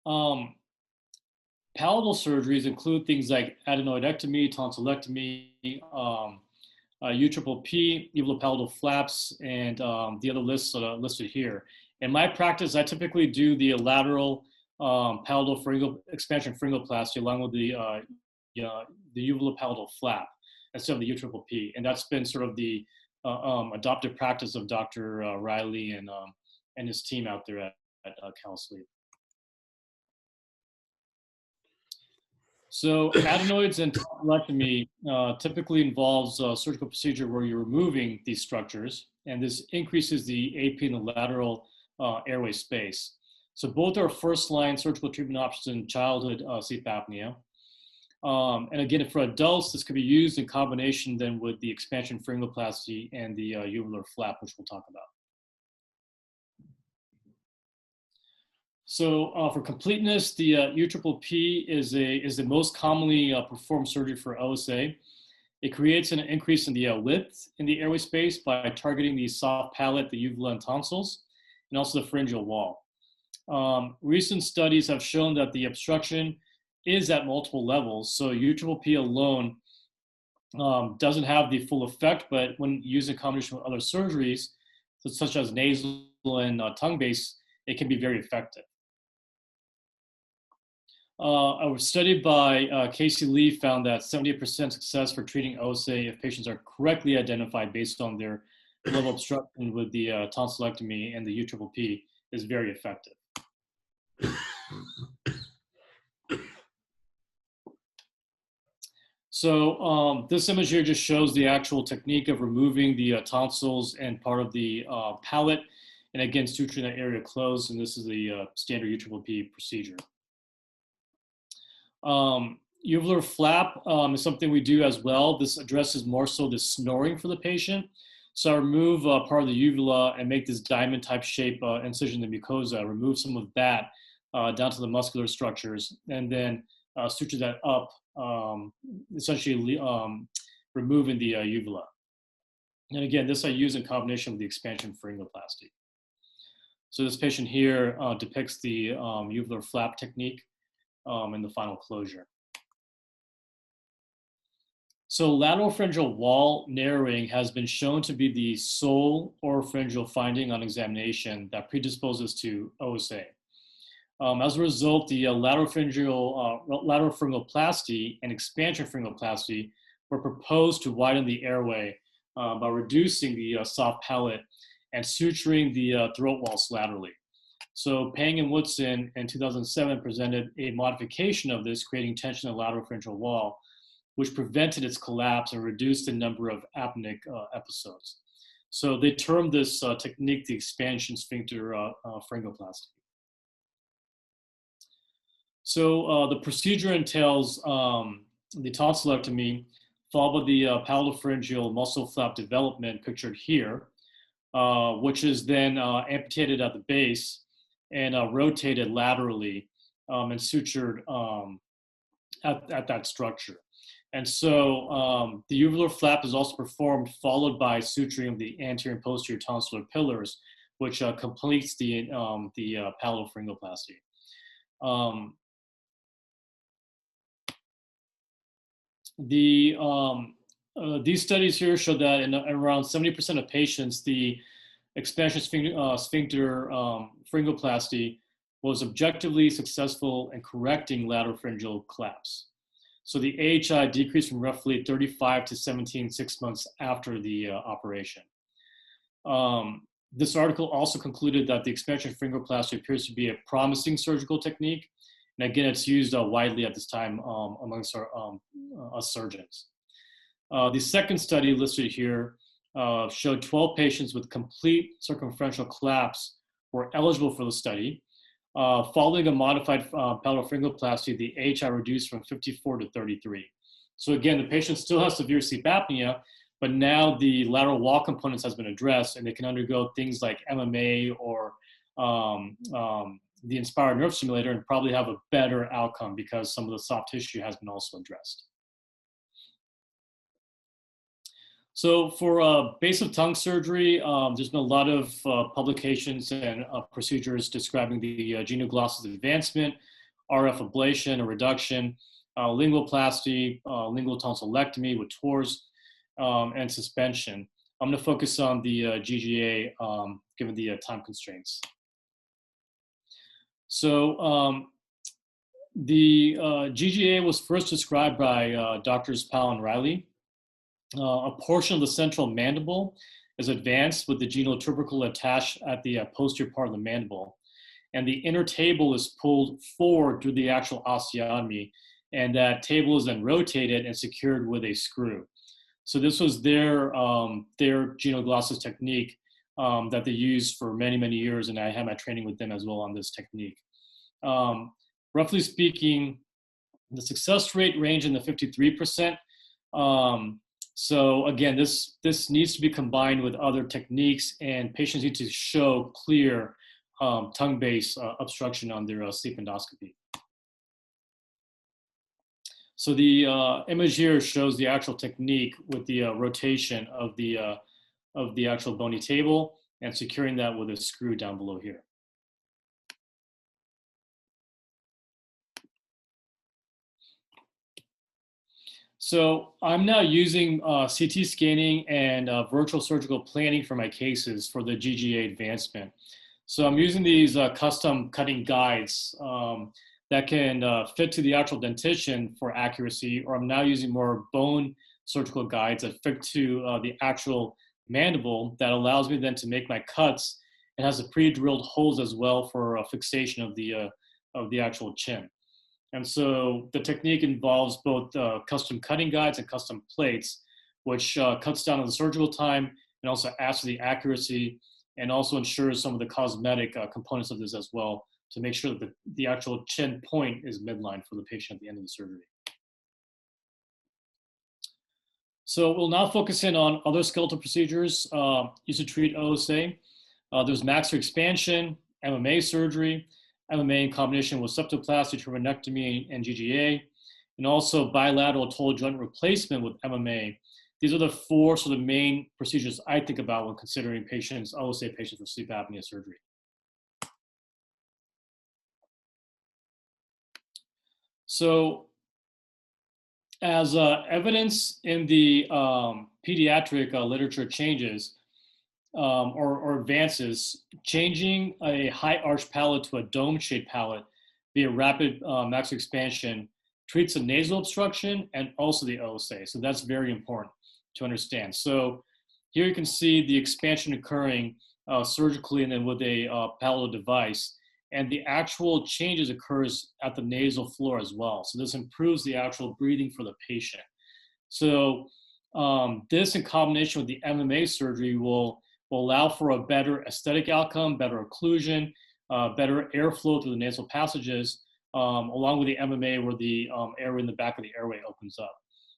Palatal surgeries include things like adenoidectomy, tonsillectomy, UPPP, uvulo-palatal flaps, and the other lists listed here. In my practice, I typically do the lateral palatal expansion pharyngoplasty along with the uvulo-palatal flap instead of the UPPP, and that's been sort of the adopted practice of Dr. Riley and his team out there at Cal Sleep. So adenoids and tonsillectomy typically involves a surgical procedure where you're removing these structures, and this increases the AP in the lateral airway space. So both are first-line surgical treatment options in childhood sleep apnea. And again, for adults, this could be used in combination then with the expansion pharyngoplasty and the uvular flap, which we'll talk about. So for completeness, the UPPP is the most commonly performed surgery for OSA. It creates an increase in the width in the airway space by targeting the soft palate, the uvula and tonsils, and also the pharyngeal wall. Recent studies have shown that the obstruction is at multiple levels. So UPPP alone doesn't have the full effect, but when used in combination with other surgeries, such as nasal and tongue-based, it can be very effective. A study by Casey Lee found that 78% success for treating OSA if patients are correctly identified based on their level of obstruction with the tonsillectomy and the UPPP is very effective. So this image here just shows the actual technique of removing the tonsils and part of the palate, and again, suturing that area closed, and this is the standard UPPP procedure. Uvular flap is something we do as well. This addresses more so the snoring for the patient. So I remove part of the uvula and make this diamond type shape incision in the mucosa, remove some of that down to the muscular structures, and then suture that up, essentially removing the uvula. And again, this I use in combination with the expansion pharyngoplasty. So this patient here depicts the uvular flap technique in the final closure. So lateral pharyngeal wall narrowing has been shown to be the sole oropharyngeal finding on examination that predisposes to OSA. As a result, the lateral pharyngoplasty and expansion pharyngoplasty were proposed to widen the airway by reducing the soft palate and suturing the throat walls laterally. So Pang and Woodson in 2007 presented a modification of this, creating tension in the lateral pharyngeal wall, which prevented its collapse and reduced the number of apneic episodes. So they termed this technique the expansion sphincter pharyngoplasty. So the procedure entails the tonsillectomy, followed by the palatopharyngeal muscle flap development pictured here, which is then amputated at the base and rotated laterally and sutured at that structure. And so the uvular flap is also performed, followed by suturing of the anterior and posterior tonsillar pillars, which completes the palatopharyngoplasty. These studies here show that in around 70% of patients, the expansion sphincter pharyngoplasty was objectively successful in correcting lateral pharyngeal collapse. So the AHI decreased from roughly 35 to 17 6 months after the operation. This article also concluded that the expansion pharyngoplasty appears to be a promising surgical technique. And again, it's used widely at this time amongst us surgeons. The second study listed here showed 12 patients with complete circumferential collapse were eligible for the study. Following a modified palatopharyngoplasty, the AHI reduced from 54 to 33. So again, the patient still has severe sleep apnea, but now the lateral wall components has been addressed, and they can undergo things like MMA or the inspired nerve stimulator and probably have a better outcome because some of the soft tissue has been also addressed. So for base of tongue surgery, there's been a lot of publications and procedures describing the genioglossus advancement RF ablation or reduction, linguoplasty, lingual tonsillectomy with TORS, and suspension. I'm going to focus on the GGA given the time constraints. So the GGA was first described by Doctors Powell and Riley. A portion of the central mandible is advanced with the genotubercle attached at the posterior part of the mandible. And the inner table is pulled forward through the actual osteotomy, and that table is then rotated and secured with a screw. So this was their genoglossus technique that they used for many, many years, and I had my training with them as well on this technique. Roughly speaking, the success rate ranged in the 53%. So again, this needs to be combined with other techniques, and patients need to show clear tongue-based obstruction on their sleep endoscopy. So the image here shows the actual technique with the rotation of the actual bony table and securing that with a screw down below here. So I'm now using CT scanning and virtual surgical planning for my cases for the GGA advancement. So I'm using these custom cutting guides that can fit to the actual dentition for accuracy, or I'm now using more bone surgical guides that fit to the actual mandible that allows me then to make my cuts. It has a pre-drilled holes as well for fixation of the actual chin. And so the technique involves both custom cutting guides and custom plates, which cuts down on the surgical time and also adds to the accuracy, and also ensures some of the cosmetic components of this as well to make sure that the actual chin point is midline for the patient at the end of the surgery. So we'll now focus in on other skeletal procedures used to treat OSA. There's maxillary expansion, MMA surgery, MMA in combination with septoplasty, turbinectomy, and GGA, and also bilateral total joint replacement with MMA. These are the four sort of main procedures I think about when considering patients, OSA patients for sleep apnea surgery. So as evidence in the pediatric literature changes or advances, changing a high arch palate to a dome-shaped palate via rapid maxillary expansion treats the nasal obstruction and also the OSA. So that's very important to understand. So here you can see the expansion occurring surgically and then with a palatal device. And the actual changes occurs at the nasal floor as well. So this improves the actual breathing for the patient. So this in combination with the MMA surgery will allow for a better aesthetic outcome, better occlusion, better airflow through the nasal passages, along with the MMA where the airway in the back of the airway opens up.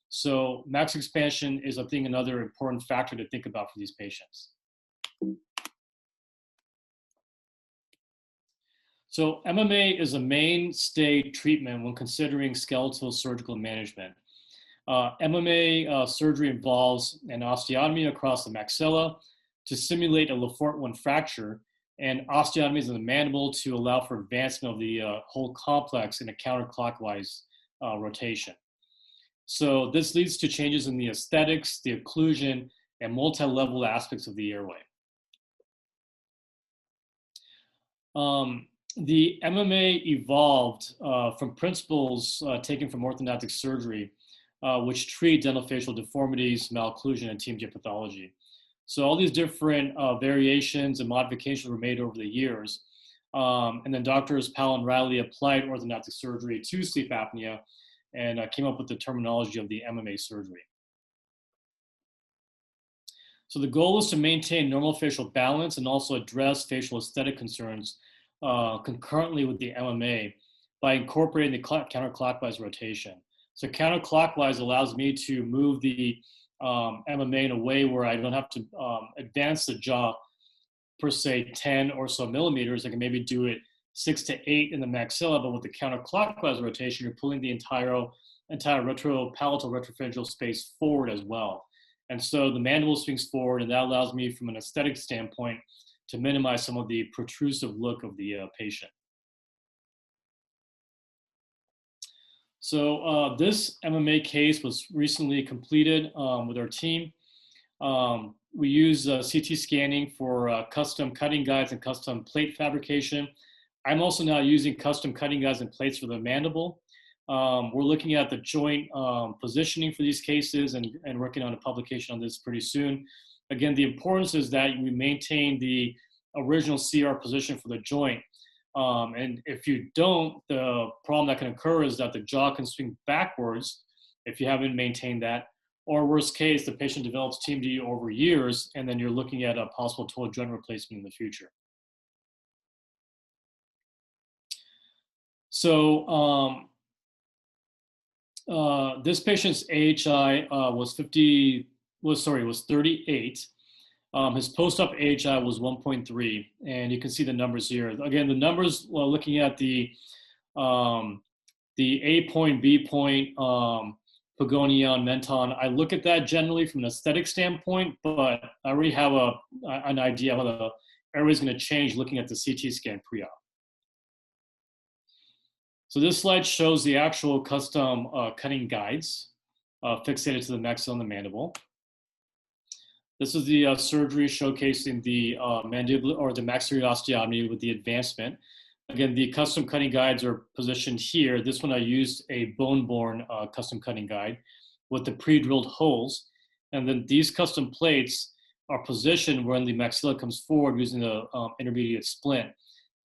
So max expansion is, I think, another important factor to think about for these patients. So MMA is a mainstay treatment when considering skeletal surgical management. MMA surgery involves an osteotomy across the maxilla to simulate a Lefort 1 fracture, and osteotomies in the mandible to allow for advancement of the whole complex in a counterclockwise rotation. So this leads to changes in the aesthetics, the occlusion, and multi-level aspects of the airway. The MMA evolved from principles taken from orthodontic surgery, which treat dental-facial deformities, malocclusion, and TMJ pathology. So all these different variations and modifications were made over the years. And then Doctors Powell and Riley applied orthodontic surgery to sleep apnea and came up with the terminology of the MMA surgery. So the goal is to maintain normal facial balance and also address facial aesthetic concerns concurrently with the MMA by incorporating the counterclockwise rotation. So counterclockwise allows me to move the MMA in a way where I don't have to advance the jaw per se 10 or so millimeters. I can maybe do it 6 to 8 in the maxilla, but with the counterclockwise rotation, you're pulling the entire retropalatal retropharyngeal space forward as well. And so the mandible swings forward, and that allows me from an aesthetic standpoint to minimize some of the protrusive look of the patient. So this MMA case was recently completed with our team. We use CT scanning for custom cutting guides and custom plate fabrication. I'm also now using custom cutting guides and plates for the mandible. We're looking at the joint positioning for these cases and working on a publication on this pretty soon. Again, the importance is that we maintain the original CR position for the joint. And if you don't, the problem that can occur is that the jaw can swing backwards if you haven't maintained that. Or worst case, the patient develops TMJ over years, and then you're looking at a possible total joint replacement in the future. So this patient's AHI was 38. His post-op AHI was 1.3, and you can see the numbers here. Again, the numbers, well, looking at the A point, B point, Pagonion, Menton, I look at that generally from an aesthetic standpoint, but I already have an idea of how the airway is going to change looking at the CT scan pre-op. So this slide shows the actual custom cutting guides fixated to the maxilla and the mandible. This is the surgery showcasing the mandibular or the maxillary osteotomy with the advancement. Again, the custom cutting guides are positioned here. This one I used a bone-borne custom cutting guide with the pre-drilled holes. And then these custom plates are positioned when the maxilla comes forward using the intermediate splint.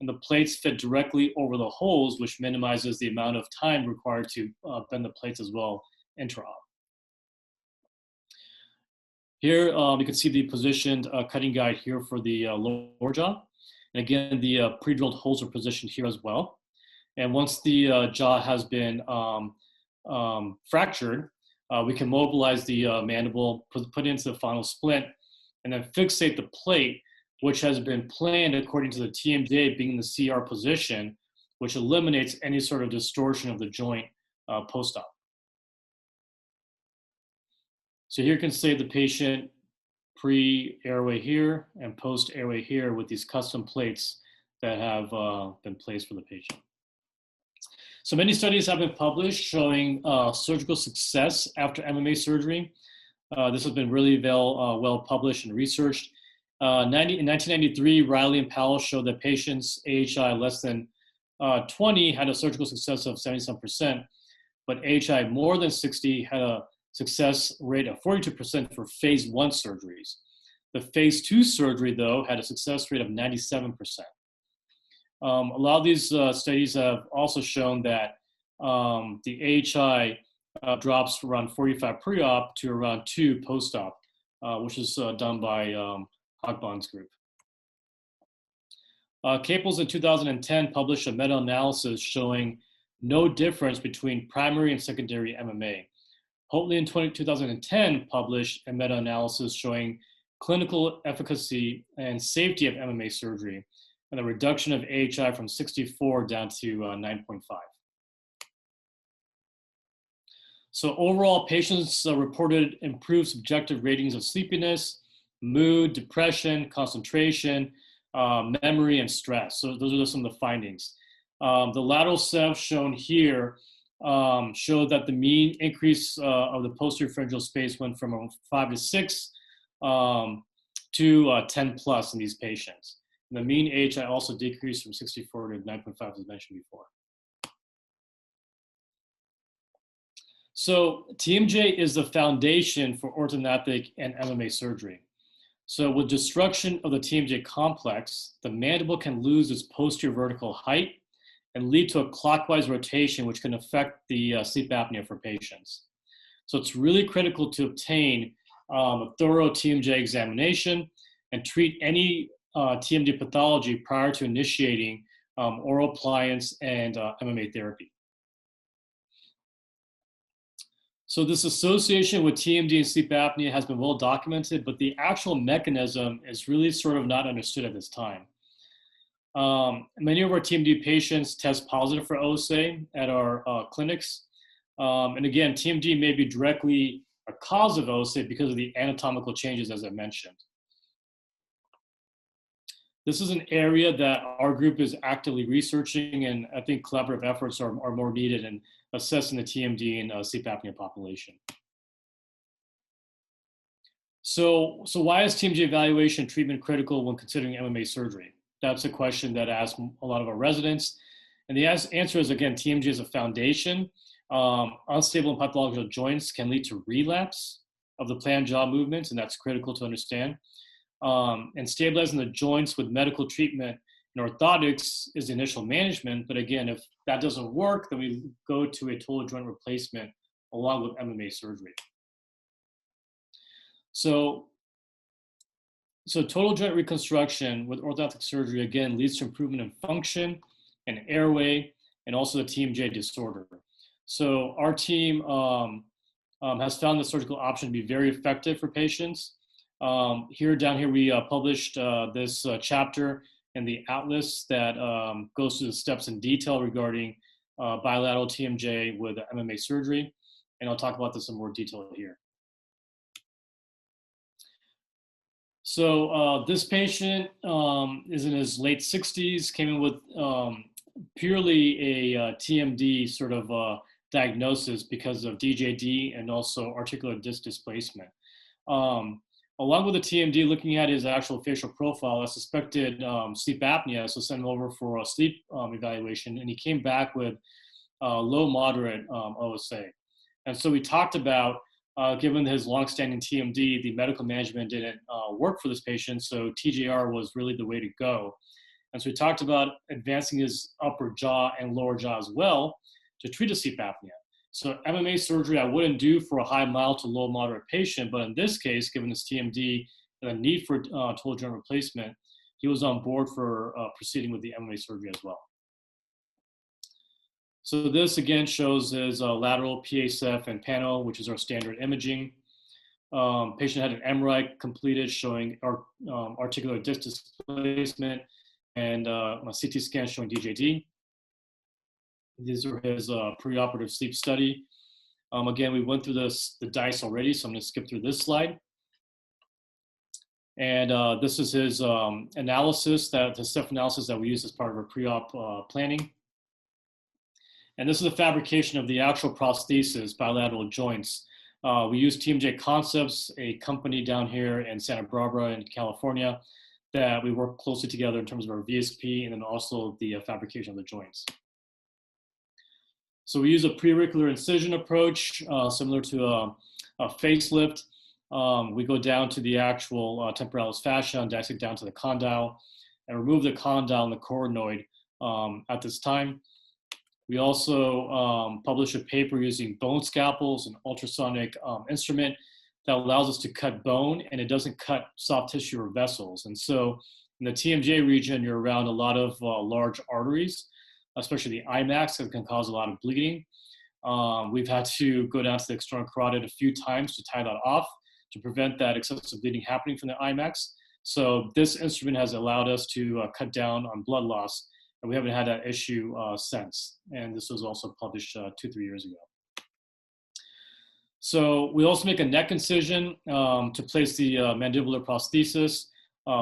And the plates fit directly over the holes, which minimizes the amount of time required to bend the plates as well intra-op. Here, you can see the positioned cutting guide here for the lower jaw. And again, the pre-drilled holes are positioned here as well. And once the jaw has been fractured, we can mobilize the mandible, put it into the final splint, and then fixate the plate, which has been planned according to the TMJ being in the CR position, which eliminates any sort of distortion of the joint post-op. So here you can see the patient pre-airway here and post-airway here with these custom plates that have been placed for the patient. So many studies have been published showing surgical success after MMA surgery. This has been really well published and researched. In 1993, Riley and Powell showed that patients AHI less than 20 had a surgical success of 77%, but AHI more than 60 had a success rate of 42% for phase 1 surgeries. The phase 2 surgery, though, had a success rate of 97%. A lot of these studies have also shown that the AHI drops around 45 pre-op to around 2 post-op, which is done by Hogbon's group. Caples in 2010 published a meta-analysis showing no difference between primary and secondary MMA. Hopefully in 2010 published a meta-analysis showing clinical efficacy and safety of MMA surgery and the reduction of AHI from 64 down to 9.5. So overall, patients reported improved subjective ratings of sleepiness, mood, depression, concentration, memory, and stress. So those are some of the findings. The lateral ceph shown here showed that the mean increase of the posterior pharyngeal space went from 5 to 6 to 10 plus in these patients. And the mean AHI also decreased from 64 to 9.5 as mentioned before. So TMJ is the foundation for orthodontic and MMA surgery. So with destruction of the TMJ complex, the mandible can lose its posterior vertical height and lead to a clockwise rotation, which can affect the sleep apnea for patients. So it's really critical to obtain a thorough TMJ examination and treat any TMJ pathology prior to initiating oral appliance and MMA therapy. So this association with TMJ and sleep apnea has been well documented, but the actual mechanism is really sort of not understood at this time. Many of our TMJ patients test positive for OSA at our clinics. And again, TMJ may be directly a cause of OSA because of the anatomical changes, as I mentioned. This is an area that our group is actively researching, and I think collaborative efforts are more needed. And assessing the TMD in sleep apnea population. So why is TMJ evaluation treatment critical when considering MMA surgery? That's a question that I ask a lot of our residents. And the answer is, again, TMJ is a foundation. Unstable and pathological joints can lead to relapse of the planned jaw movements, and that's critical to understand. And stabilizing the joints with medical treatment in orthotics is the initial management. But again, if that doesn't work, then we go to a total joint replacement along with MMA surgery. So total joint reconstruction with orthodontic surgery, again, leads to improvement in function and airway, and also the TMJ disorder. So our team has found the surgical option to be very effective for patients. Down here, we published this chapter in the atlas that goes through the steps in detail regarding bilateral TMJ with MMA surgery. And I'll talk about this in more detail here. So this patient is in his late 60s, came in with purely a TMD sort of diagnosis because of DJD and also articular disc displacement. Along with the TMD, looking at his actual facial profile, I suspected sleep apnea, so sent him over for a sleep evaluation, and he came back with low moderate OSA. And so we talked about, given his longstanding TMD, the medical management didn't work for this patient, so TJR was really the way to go. And so we talked about advancing his upper jaw and lower jaw as well to treat a sleep apnea. So MMA surgery I wouldn't do for a high, mild to low moderate patient, but in this case, given his TMD and the need for total joint replacement, he was on board for proceeding with the MMA surgery as well. So this again shows his lateral PASF and pano, which is our standard imaging. Patient had an MRI completed showing articular disc displacement and a CT scan showing DJD. These are his preoperative sleep study. Again, we went through the DICE already, so I'm going to skip through this slide. And this is his analysis, the step analysis that we use as part of our pre-op planning. And this is a fabrication of the actual prosthesis, bilateral joints. We use TMJ Concepts, a company down here in Santa Barbara in California, that we work closely together in terms of our VSP and then also the fabrication of the joints. So we use a preauricular incision approach, similar to a facelift. We go down to the actual temporalis fascia and dissect down to the condyle and remove the condyle and the coronoid at this time. We also publish a paper using bone scalpels, an ultrasonic instrument that allows us to cut bone, and it doesn't cut soft tissue or vessels. And so in the TMJ region, you're around a lot of large arteries, especially the IMAX, that can cause a lot of bleeding. We've had to go down to the external carotid a few times to tie that off to prevent that excessive bleeding happening from the IMAX. So this instrument has allowed us to cut down on blood loss, and we haven't had that issue since. And this was also published 2-3 years ago. So we also make a neck incision to place the mandibular prosthesis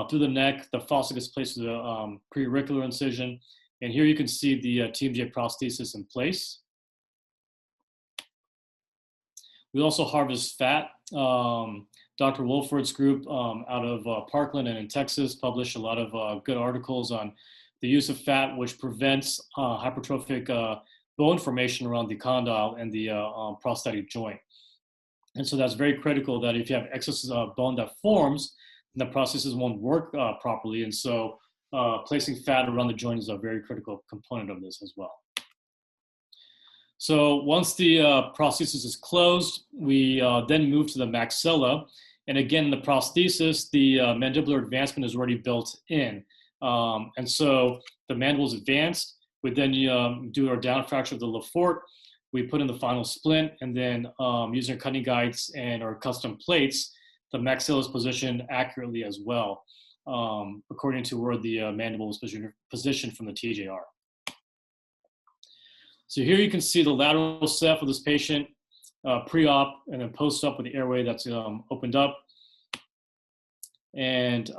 through the neck. The faucicus places a preauricular incision. And here you can see the TMJ prosthesis in place. We also harvest fat. Dr. Wolford's group out of Parkland and in Texas published a lot of good articles on the use of fat, which prevents hypertrophic bone formation around the condyle and the prosthetic joint. And so that's very critical, that if you have excess bone that forms, the prosthesis won't work properly. And so placing fat around the joint is a very critical component of this as well. So once the prosthesis is closed, we then move to the maxilla. And again, in the prosthesis, the mandibular advancement is already built in. And so the mandible is advanced. We then do our down fracture of the Le Fort. We put in the final splint, and then using our cutting guides and our custom plates, the maxilla is positioned accurately as well, according to where the mandible was positioned from the TJR. So here you can see the lateral ceph of this patient pre-op and then post-op with the airway that's opened up. And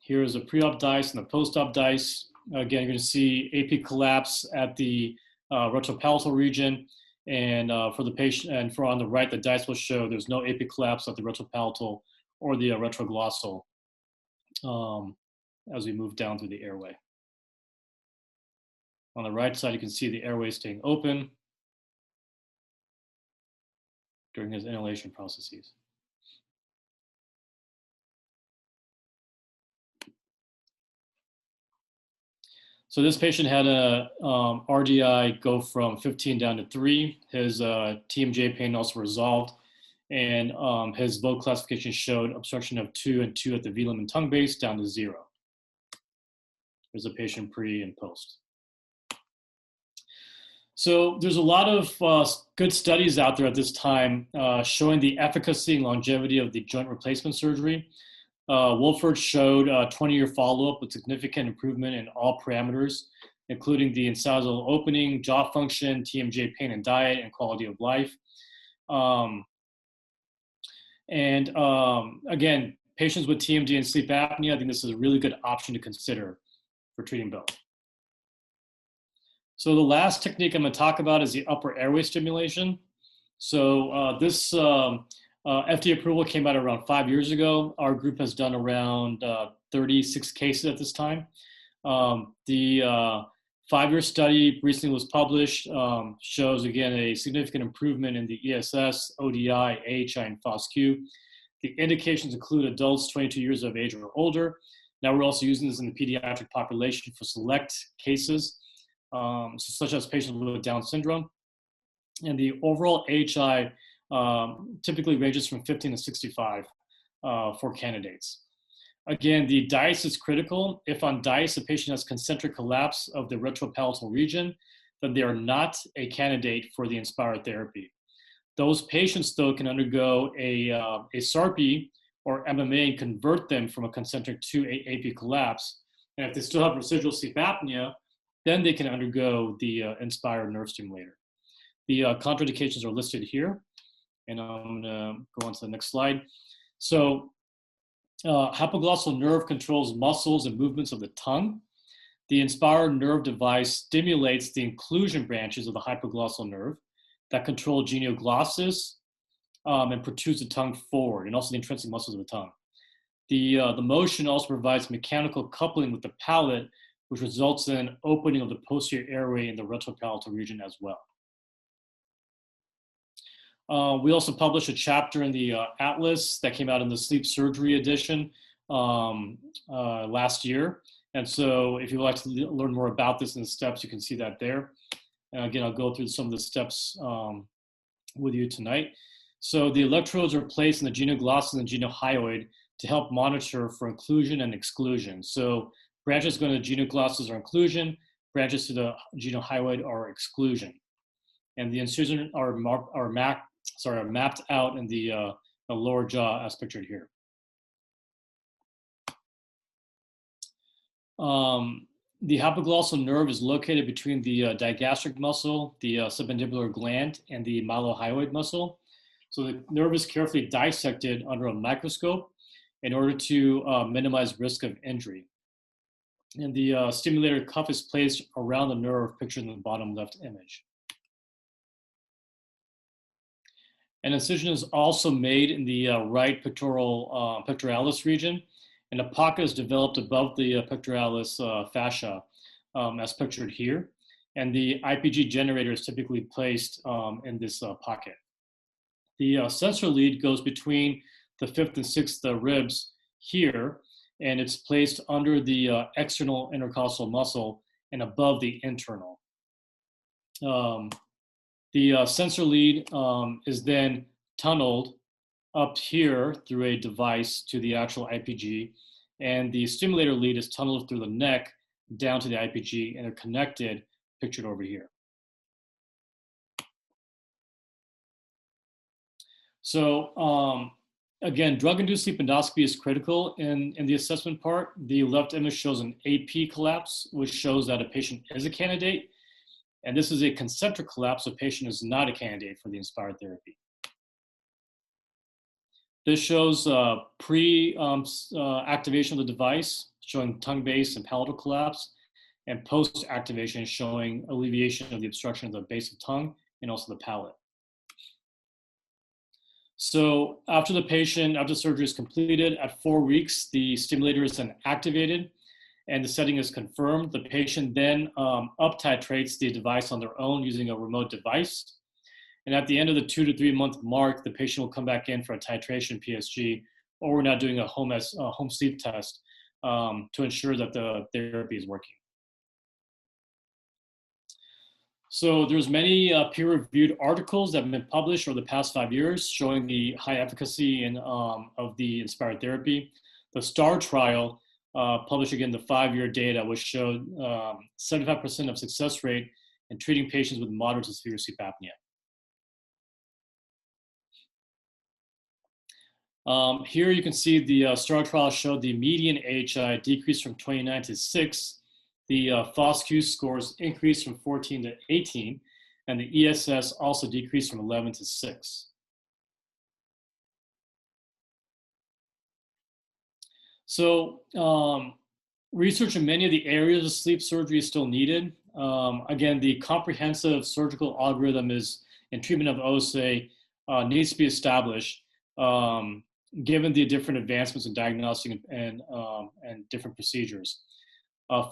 here's a pre-op dice and the post-op dice. Again, you're going to see AP collapse at the retropalatal region. And for the patient, and for on the right, the dice will show there's no AP collapse at the retropalatal or the retroglossal as we move down through the airway. On the right side, you can see the airway staying open during his inhalation processes. So this patient had a RDI go from 15 down to 3. His TMJ pain also resolved, and his Vogt classification showed obstruction of 2 and 2 at the velum and tongue base down to 0. There's a patient pre and post. So there's a lot of good studies out there at this time showing the efficacy and longevity of the joint replacement surgery. Wolford showed a 20-year follow-up with significant improvement in all parameters, including the incisal opening, jaw function, TMJ pain and diet, and quality of life. Again, patients with TMD and sleep apnea, I think this is a really good option to consider for treating both. So the last technique I'm going to talk about is the upper airway stimulation. So this FDA approval came out around 5 years ago. Our group has done around 36 cases at this time. The 5-year study recently was published, shows again a significant improvement in the ESS, ODI, AHI, and FOSQ. The indications include adults 22 years of age or older. Now we're also using this in the pediatric population for select cases, such as patients with Down syndrome. And the overall AHI typically ranges from 15 to 65 for candidates. Again, the DICE is critical. If on DICE a patient has concentric collapse of the retropalatal region, then they are not a candidate for the Inspire therapy. Those patients, though, can undergo a SARPI or MMA and convert them from a concentric to a AP collapse. And if they still have residual sleep apnea, then they can undergo the Inspire nerve stimulator. The contraindications are listed here. And I'm gonna go on to the next slide. So hypoglossal nerve controls muscles and movements of the tongue. The Inspire nerve device stimulates the inclusion branches of the hypoglossal nerve that control genioglossus and protrudes the tongue forward, and also the intrinsic muscles of the tongue. The motion also provides mechanical coupling with the palate, which results in opening of the posterior airway in the retropalatal region as well. We also published a chapter in the Atlas that came out in the sleep surgery edition last year. And so if you'd like to learn more about this and the steps, you can see that there. And again, I'll go through some of the steps with you tonight. So the electrodes are placed in the genioglossus and the geniohyoid to help monitor for inclusion and exclusion. So branches going to the genioglossus are inclusion, branches to the geniohyoid are exclusion. And the incisions are mapped out in the lower jaw as pictured here. The hypoglossal nerve is located between the digastric muscle, the submandibular gland, and the mylohyoid muscle. So the nerve is carefully dissected under a microscope in order to minimize risk of injury. And the stimulator cuff is placed around the nerve pictured in the bottom left image. An incision is also made in the right pectoralis region, and a pocket is developed above the pectoralis fascia, as pictured here. And the IPG generator is typically placed in this pocket. The sensor lead goes between the 5th and 6th ribs here, and it's placed under the external intercostal muscle and above the internal. The sensor lead is then tunneled up here through a device to the actual IPG, and the stimulator lead is tunneled through the neck down to the IPG, and they're connected, pictured over here. So again, drug-induced sleep endoscopy is critical in the assessment part. The left image shows an AP collapse, which shows that a patient is a candidate. And this is a concentric collapse, so a patient is not a candidate for the Inspire therapy. This shows pre-activation of the device, showing tongue base and palatal collapse. and post-activation showing alleviation of the obstruction of the base of tongue and also the palate. So after surgery is completed, at 4 weeks, the stimulator is then activated and the setting is confirmed. The patient then up titrates the device on their own using a remote device. And at the end of the 2 to 3 month mark, the patient will come back in for a titration PSG, or we're now doing a home sleep test to ensure that the therapy is working. So there's many peer-reviewed articles that have been published over the past 5 years showing the high efficacy of the inspired therapy. The STAR trial published again the 5-year data, which showed 75% of success rate in treating patients with moderate to severe sleep apnea. Here you can see the STAR trial showed the median AHI decreased from 29 to 6. The FOSQ scores increased from 14 to 18, and the ESS also decreased from 11 to 6. So research in many of the areas of sleep surgery is still needed. Again, the comprehensive surgical algorithm in treatment of OSA needs to be established, given the different advancements in diagnostic and different procedures.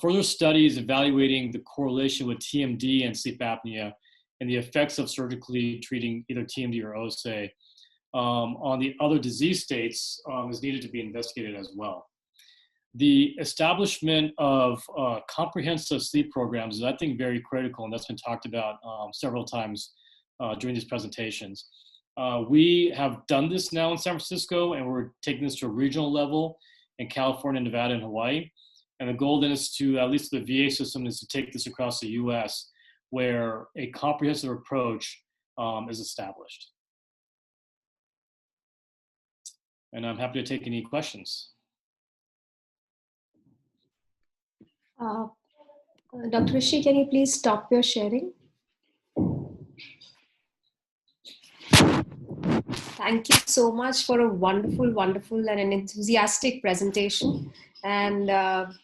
Further studies evaluating the correlation with TMD and sleep apnea and the effects of surgically treating either TMD or OSA on the other disease states is needed to be investigated as well. The establishment of comprehensive sleep programs is, I think, very critical, and that's been talked about several times during these presentations. We have done this now in San Francisco, and we're taking this to a regional level in California, Nevada, and Hawaii. And the goal then is to, at least the VA system, is to take this across the US where a comprehensive approach is established. And I'm happy to take any questions. Dr. Rishi, can you please stop your sharing? Thank you so much for a wonderful, wonderful and an enthusiastic presentation. And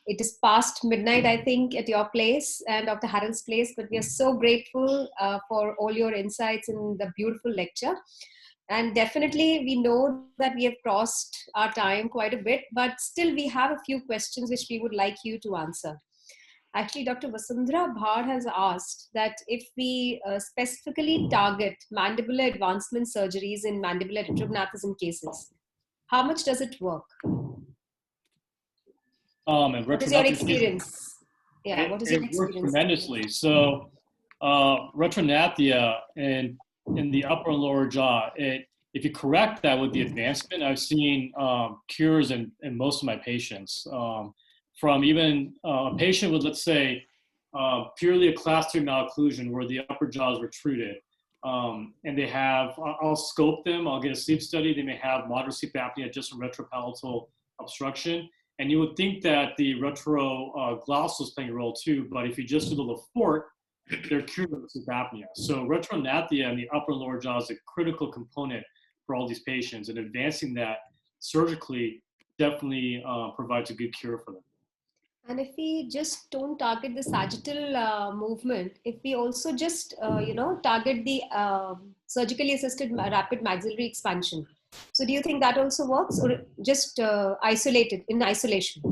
it is past midnight, I think, at your place and Dr. Harrell's place, but we are so grateful for all your insights in the beautiful lecture. And definitely, we know that we have crossed our time quite a bit, but still we have a few questions which we would like you to answer. Actually, Dr. Vasundhara Bhar has asked that if we specifically target mandibular advancement surgeries in mandibular retrognathis cases, how much does it work? What is your experience? Yeah, what is your experience? It works tremendously. So retrognathia in the upper and lower jaw, if you correct that with the advancement, I've seen cures in most of my patients. From even a patient with, let's say, purely a class 3 malocclusion where the upper jaw is retruded, and they have, I'll scope them, I'll get a sleep study, they may have moderate sleep apnea, just a retropalatal obstruction. And you would think that the retroglossal is playing a role too, but if you just do the Lefort, they're cured of sleep apnea. So retrognathia in the upper and lower jaw is a critical component for all these patients, and advancing that surgically definitely provides a good cure for them. And if we just don't target the sagittal movement, if we also just, target the surgically assisted rapid maxillary expansion, so do you think that also works, or just isolated, in isolation?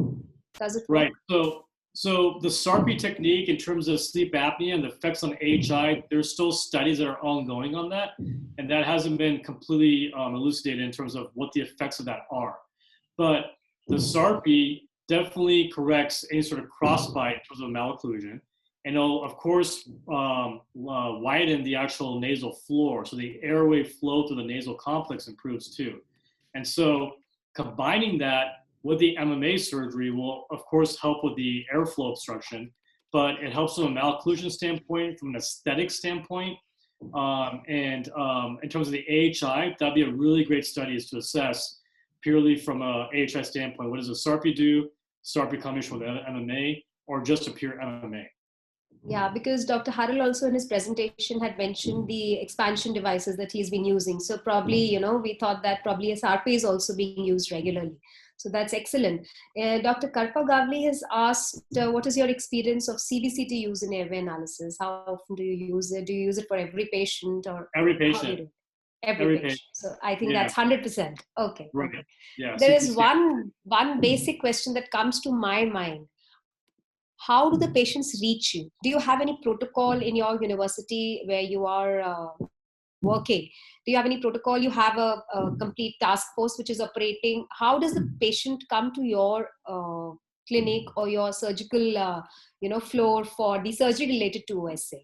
Does it work? Right. So the SARPI technique in terms of sleep apnea and the effects on AHI, there's still studies that are ongoing on that, and that hasn't been completely elucidated in terms of what the effects of that are. But the SARPI definitely corrects any sort of crossbite in terms of malocclusion, and it'll, of course, widen the actual nasal floor, so the airway flow through the nasal complex improves too. And so combining that with the MMA surgery will, of course, help with the airflow obstruction, but it helps from a malocclusion standpoint, from an aesthetic standpoint, and in terms of the AHI, that'd be a really great study is to assess purely from a AHI standpoint. What does a SARPI do? SARPI combination with MMA, or just a pure MMA? Yeah, because Dr. Harrell also in his presentation had mentioned the expansion devices that he's been using. So probably, we thought that probably SRP is also being used regularly. So that's excellent. Dr. Karpa Gavli has asked, what is your experience of CBCT use in airway analysis? How often do you use it? Do you use it for every patient or Every how do you patient. do it? Every patient. So I think that's 100%. Okay. Right. Okay. Yeah. There is one basic question that comes to my mind. How do the patients reach you? Do you have any protocol in your university where you are working? Do you have any protocol? You have a complete task force which is operating. How does the patient come to your clinic or your surgical floor for the surgery related to OSA?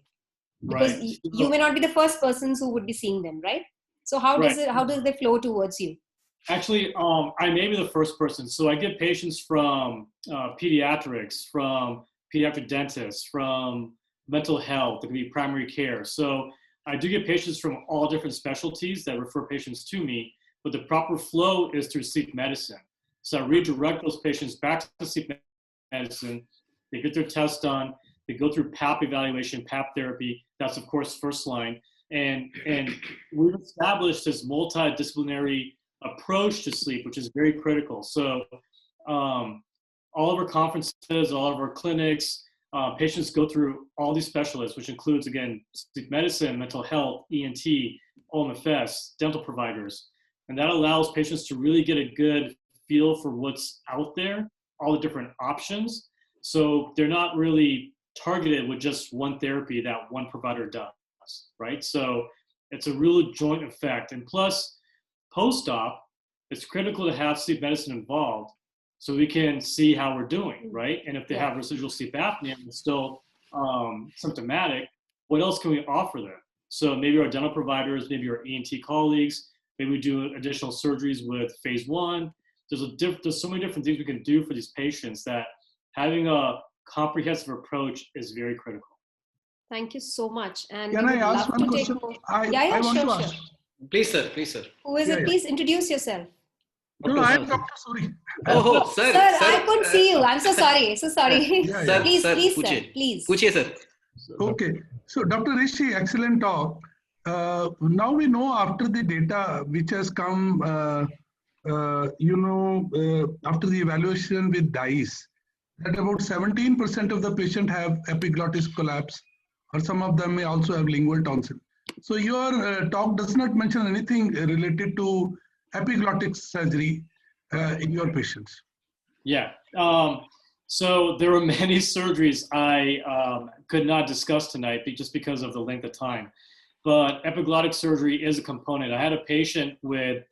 Because you may not be the first persons who would be seeing them, right? So how does it? How does they flow towards you? Actually, I may be the first person. So I get patients from pediatrics, from pediatric dentists, from mental health, it could be primary care. So I do get patients from all different specialties that refer patients to me, but the proper flow is through sleep medicine. So I redirect those patients back to sleep medicine. They get their test done. They go through PAP evaluation, PAP therapy. That's, of course, first line. And we've established this multidisciplinary approach to sleep, which is very critical. So all of our conferences, all of our clinics, patients go through all these specialists, which includes, again, sleep medicine, mental health, ENT, OMFS, dental providers. And that allows patients to really get a good feel for what's out there, all the different options. So they're not really targeted with just one therapy that one provider does, right? So it's a real joint effect. And plus, post-op, it's critical to have sleep medicine involved so we can see how we're doing, right? And if they have residual sleep apnea and still symptomatic, what else can we offer them? So maybe our dental providers, maybe our ENT colleagues, maybe we do additional surgeries with phase 1. There's so many different things we can do for these patients that having a comprehensive approach is very critical. Thank you so much. And can I ask one question? I want to ask. Please, sir. Please, sir. Who is it? Please introduce yourself. No, I am Dr. Suri. Oh, sir. Sir, I couldn't see you. I'm so sorry. So sorry. Sir, please, sir, please, Puche. sir. Please. Puche, sir. Okay. So, Dr. Rishi, excellent talk. Now we know after the data which has come, after the evaluation with DICE, that about 17% of the patient have epiglottis collapse, or some of them may also have lingual tonsil. So your talk does not mention anything related to epiglottic surgery in your patients. Yeah. So there were many surgeries I could not discuss tonight just because of the length of time. But epiglottic surgery is a component. I had a patient with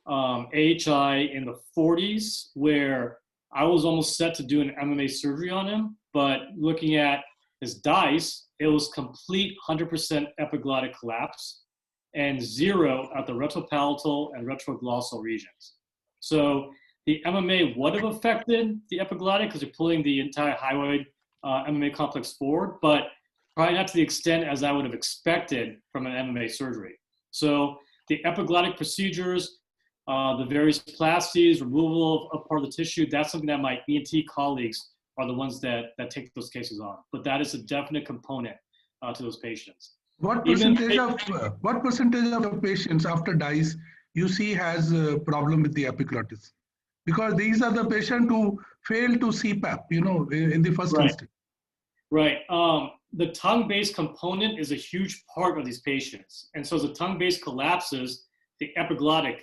AHI in the 40s where I was almost set to do an MMA surgery on him, but looking at his DICE, it was complete 100% epiglottic collapse and 0 at the retropalatal and retroglossal regions. So the MMA would have affected the epiglottic because you're pulling the entire hyoid MMA complex forward, but probably not to the extent as I would have expected from an MMA surgery. So the epiglottic procedures, the various plasties, removal of part of the tissue, that's something that my ENT colleagues are the ones that take those cases on. But that is a definite component to those patients. What percentage of patients after DICE you see has a problem with the epiglottis? Because these are the patients who fail to CPAP, in the first instance. Right. The tongue-based component is a huge part of these patients. And so as the tongue-based collapses, the epiglottic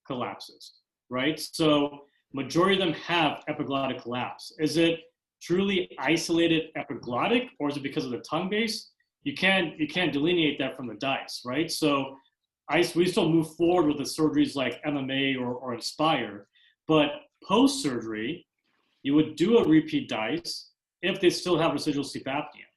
collapses, right? So majority of them have epiglottic collapse. Is it truly isolated epiglottic, or is it because of the tongue base? You can't delineate that from the DICE, right? So we still move forward with the surgeries like MMA or Inspire, but post-surgery, you would do a repeat DICE if they still have residual sleep apnea,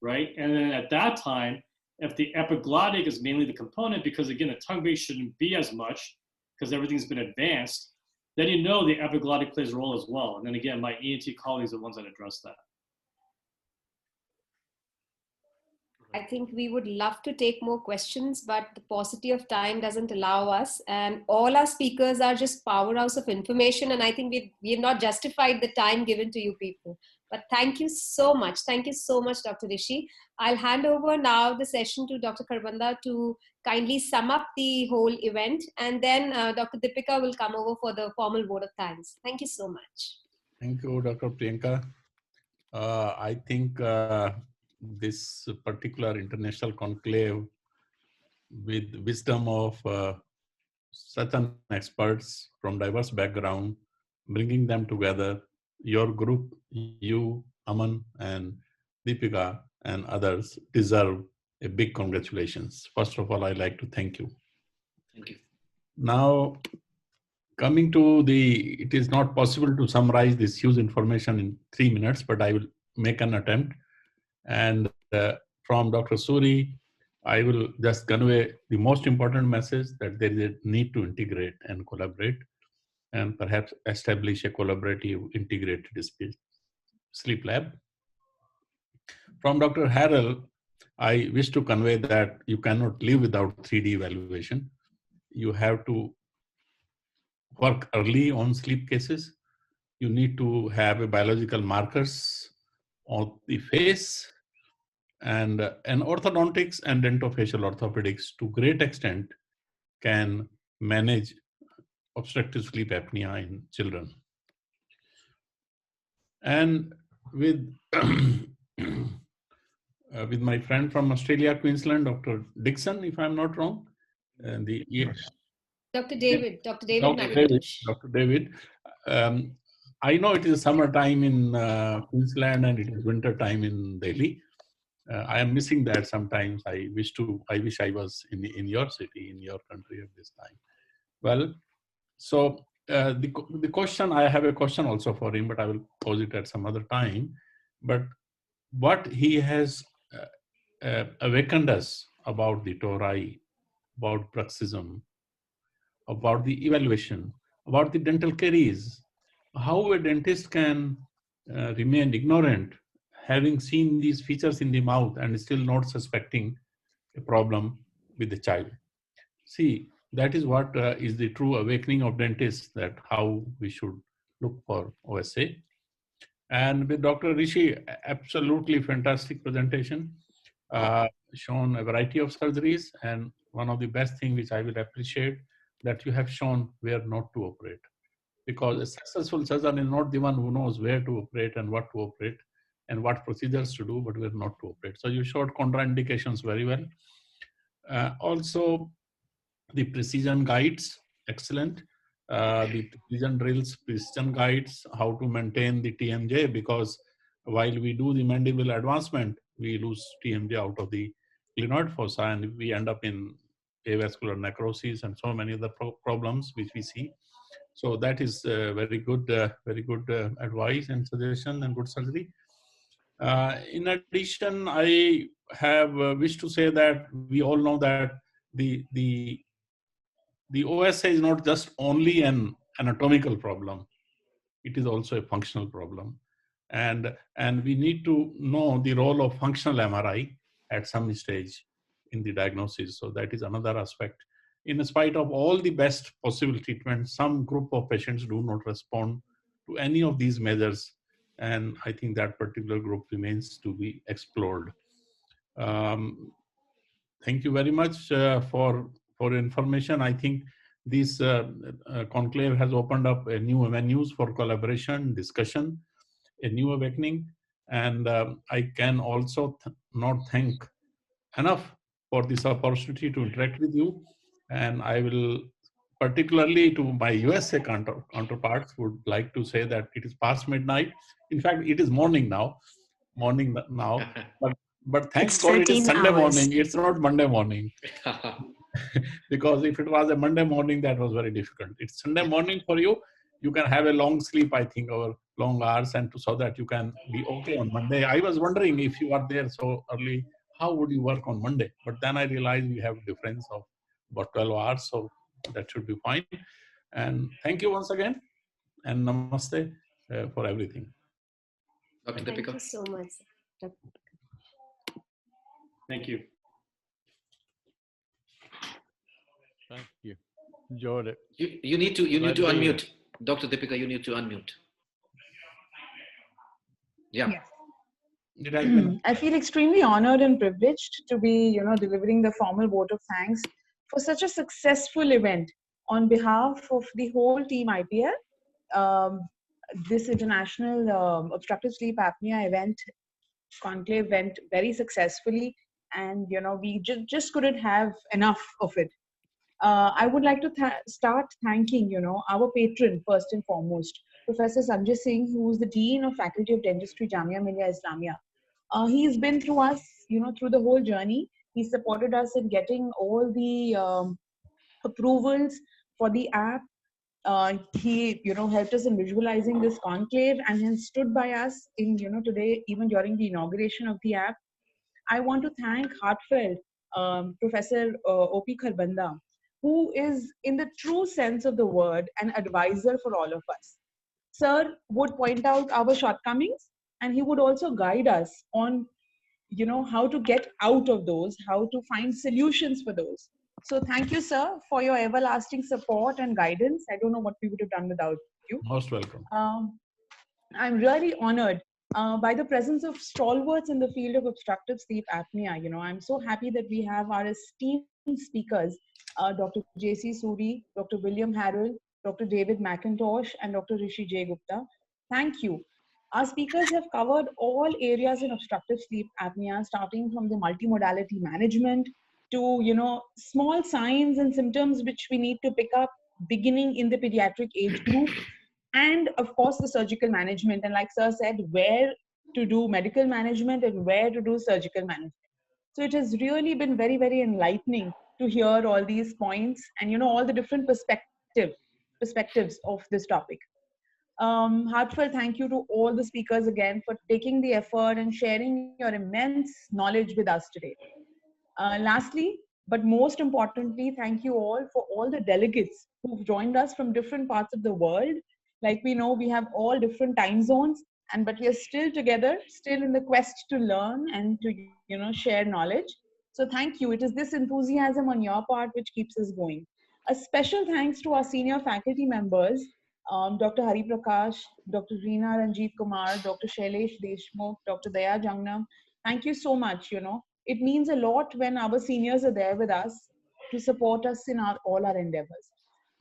right? And then at that time, if the epiglottic is mainly the component, because again, the tongue base shouldn't be as much because everything's been advanced, then the epiglottic plays a role as well. And then again, my ENT colleagues are the ones that address that. I think we would love to take more questions, but the paucity of time doesn't allow us. And all our speakers are just powerhouse of information. And I think we have not justified the time given to you people. But thank you so much. Thank you so much, Dr. Rishi. I'll hand over now the session to Dr. Kharbanda to kindly sum up the whole event. And then Dr. Deepika will come over for the formal vote of thanks. Thank you so much. Thank you, Dr. Priyanka. I think this particular international conclave with wisdom of such an experts from diverse background, bringing them together, your group, you, Aman and Deepika and others deserve a big congratulations. First of all, I'd like to thank you. Thank you. Now, coming to it is not possible to summarize this huge information in 3 minutes, but I will make an attempt. And from Dr. Suri, I will just convey the most important message that there is a need to integrate and collaborate and perhaps establish a collaborative integrated sleep lab. From Dr. Harrell, I wish to convey that you cannot live without 3D evaluation. You have to work early on sleep cases. You need to have a biological markers on the face, and orthodontics and dento-facial orthopedics to great extent can manage obstructive sleep apnea in children. And with with my friend from Australia, Queensland, Dr. Dixon, if I'm not wrong, and Dr. David. Dr. David. I know it is summertime in Queensland and it is winter time in Delhi. I am missing that sometimes. I wish I was in your city, in your country at this time. Well, so the question, I have a question also for him, but I will pose it at some other time. But what he has awakened us about the tori, about bruxism, about the evaluation, about the dental caries, how a dentist can remain ignorant, having seen these features in the mouth and still not suspecting a problem with the child. See, that is what is the true awakening of dentists, that how we should look for OSA. And with Dr. Rishi, absolutely fantastic presentation, shown a variety of surgeries, and one of the best things which I will appreciate, that you have shown where not to operate. Because a successful surgeon is not the one who knows where to operate and what to operate and what procedures to do, but where not to operate. So you showed contraindications very well. Also, the precision guides, excellent. The precision drills, precision guides, how to maintain the TMJ, because while we do the mandible advancement, we lose TMJ out of the glenoid fossa and we end up in avascular necrosis and so many other problems which we see. So that is very good advice and suggestion and good surgery. In addition, I have wished to say that we all know that the OSA is not just only an anatomical problem; it is also a functional problem, and we need to know the role of functional MRI at some stage in the diagnosis. So that is another aspect. In spite of all the best possible treatment, some group of patients do not respond to any of these measures. And I think that particular group remains to be explored. Thank you very much for information. I think this conclave has opened up a new avenues for collaboration, discussion, a new awakening. And I can also not thank enough for this opportunity to interact with you. And I will, particularly to my USA counterparts, would like to say that it is past midnight. In fact, it is morning now. But thank God it is Sunday morning. It's not Monday morning. Because if it was a Monday morning, that was very difficult. It's Sunday morning for you. You can have a long sleep, I think, or long hours, and so that you can be okay on Monday. I was wondering, if you are there so early, how would you work on Monday? But then I realized we have a difference of about 12 hours, so that should be fine. And thank you once again, and namaste for everything. Dr. Thank Deepika. you so much. Thank you. Thank you. Enjoyed it. You need to unmute. Dr. Deepika, you need to unmute. Yeah. Yes. I feel extremely honored and privileged to be, delivering the formal vote of thanks for such a successful event on behalf of the whole team IPL. This international obstructive sleep apnea event conclave went very successfully, and we just couldn't have enough of it. I would like to start thanking, our patron first and foremost, Professor Sanjay Singh, who is the Dean of Faculty of Dentistry, Jamia Millia Islamia. He's been through us, through the whole journey. He supported us in getting all the approvals for the app. He, helped us in visualizing this conclave and has stood by us in, today, even during the inauguration of the app. I want to thank heartfelt Professor O.P. Kharbanda, who is, in the true sense of the word, an advisor for all of us. Sir would point out our shortcomings, and he would also guide us on, how to get out of those, how to find solutions for those. So thank you, sir, for your everlasting support and guidance. I don't know what we would have done without you. Most welcome. I'm really honored by the presence of stalwarts in the field of obstructive sleep apnea. I'm so happy that we have our esteemed speakers, Dr. J.C. Suri, Dr. William Harrell, Dr. David McIntosh, and Dr. Rishi J. Gupta. Thank you. Our speakers have covered all areas in obstructive sleep apnea, starting from the multimodality management to, small signs and symptoms which we need to pick up beginning in the pediatric age group, and of course the surgical management. And like sir said, where to do medical management and where to do surgical management. So it has really been very, very enlightening to hear all these points and, all the different perspectives of this topic. Heartfelt thank you to all the speakers again for taking the effort and sharing your immense knowledge with us today. Lastly, but most importantly, thank you all for all the delegates who've joined us from different parts of the world. Like we know, we have all different time zones, but we are still together, still in the quest to learn and to, share knowledge. So thank you. It is this enthusiasm on your part which keeps us going. A special thanks to our senior faculty members, Dr. Hari Prakash, Dr. Reena Ranjit Kumar, Dr. Shailesh Deshmukh, Dr. Daya Jangnam. Thank you so much. It means a lot when our seniors are there with us to support us in all our endeavors.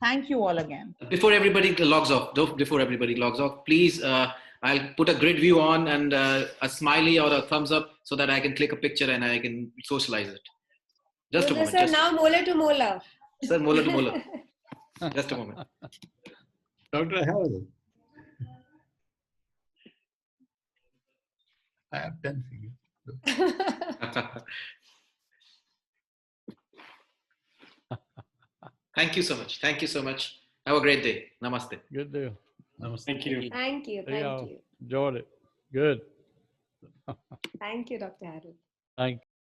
Thank you all again. Before everybody logs off, please, I'll put a grid view on and a smiley or a thumbs up so that I can click a picture and I can socialize it. Just a moment. Sir, now molar to molar. Sir, molar to molar. Just a moment. Dr. Harrell. I have 10 fingers. Thank you so much. Thank you so much. Have a great day. Namaste. Good deal. Namaste. Thank you. Thank you. Thank you. Enjoyed it. Good. Thank you, Dr. Harrell. Thank you.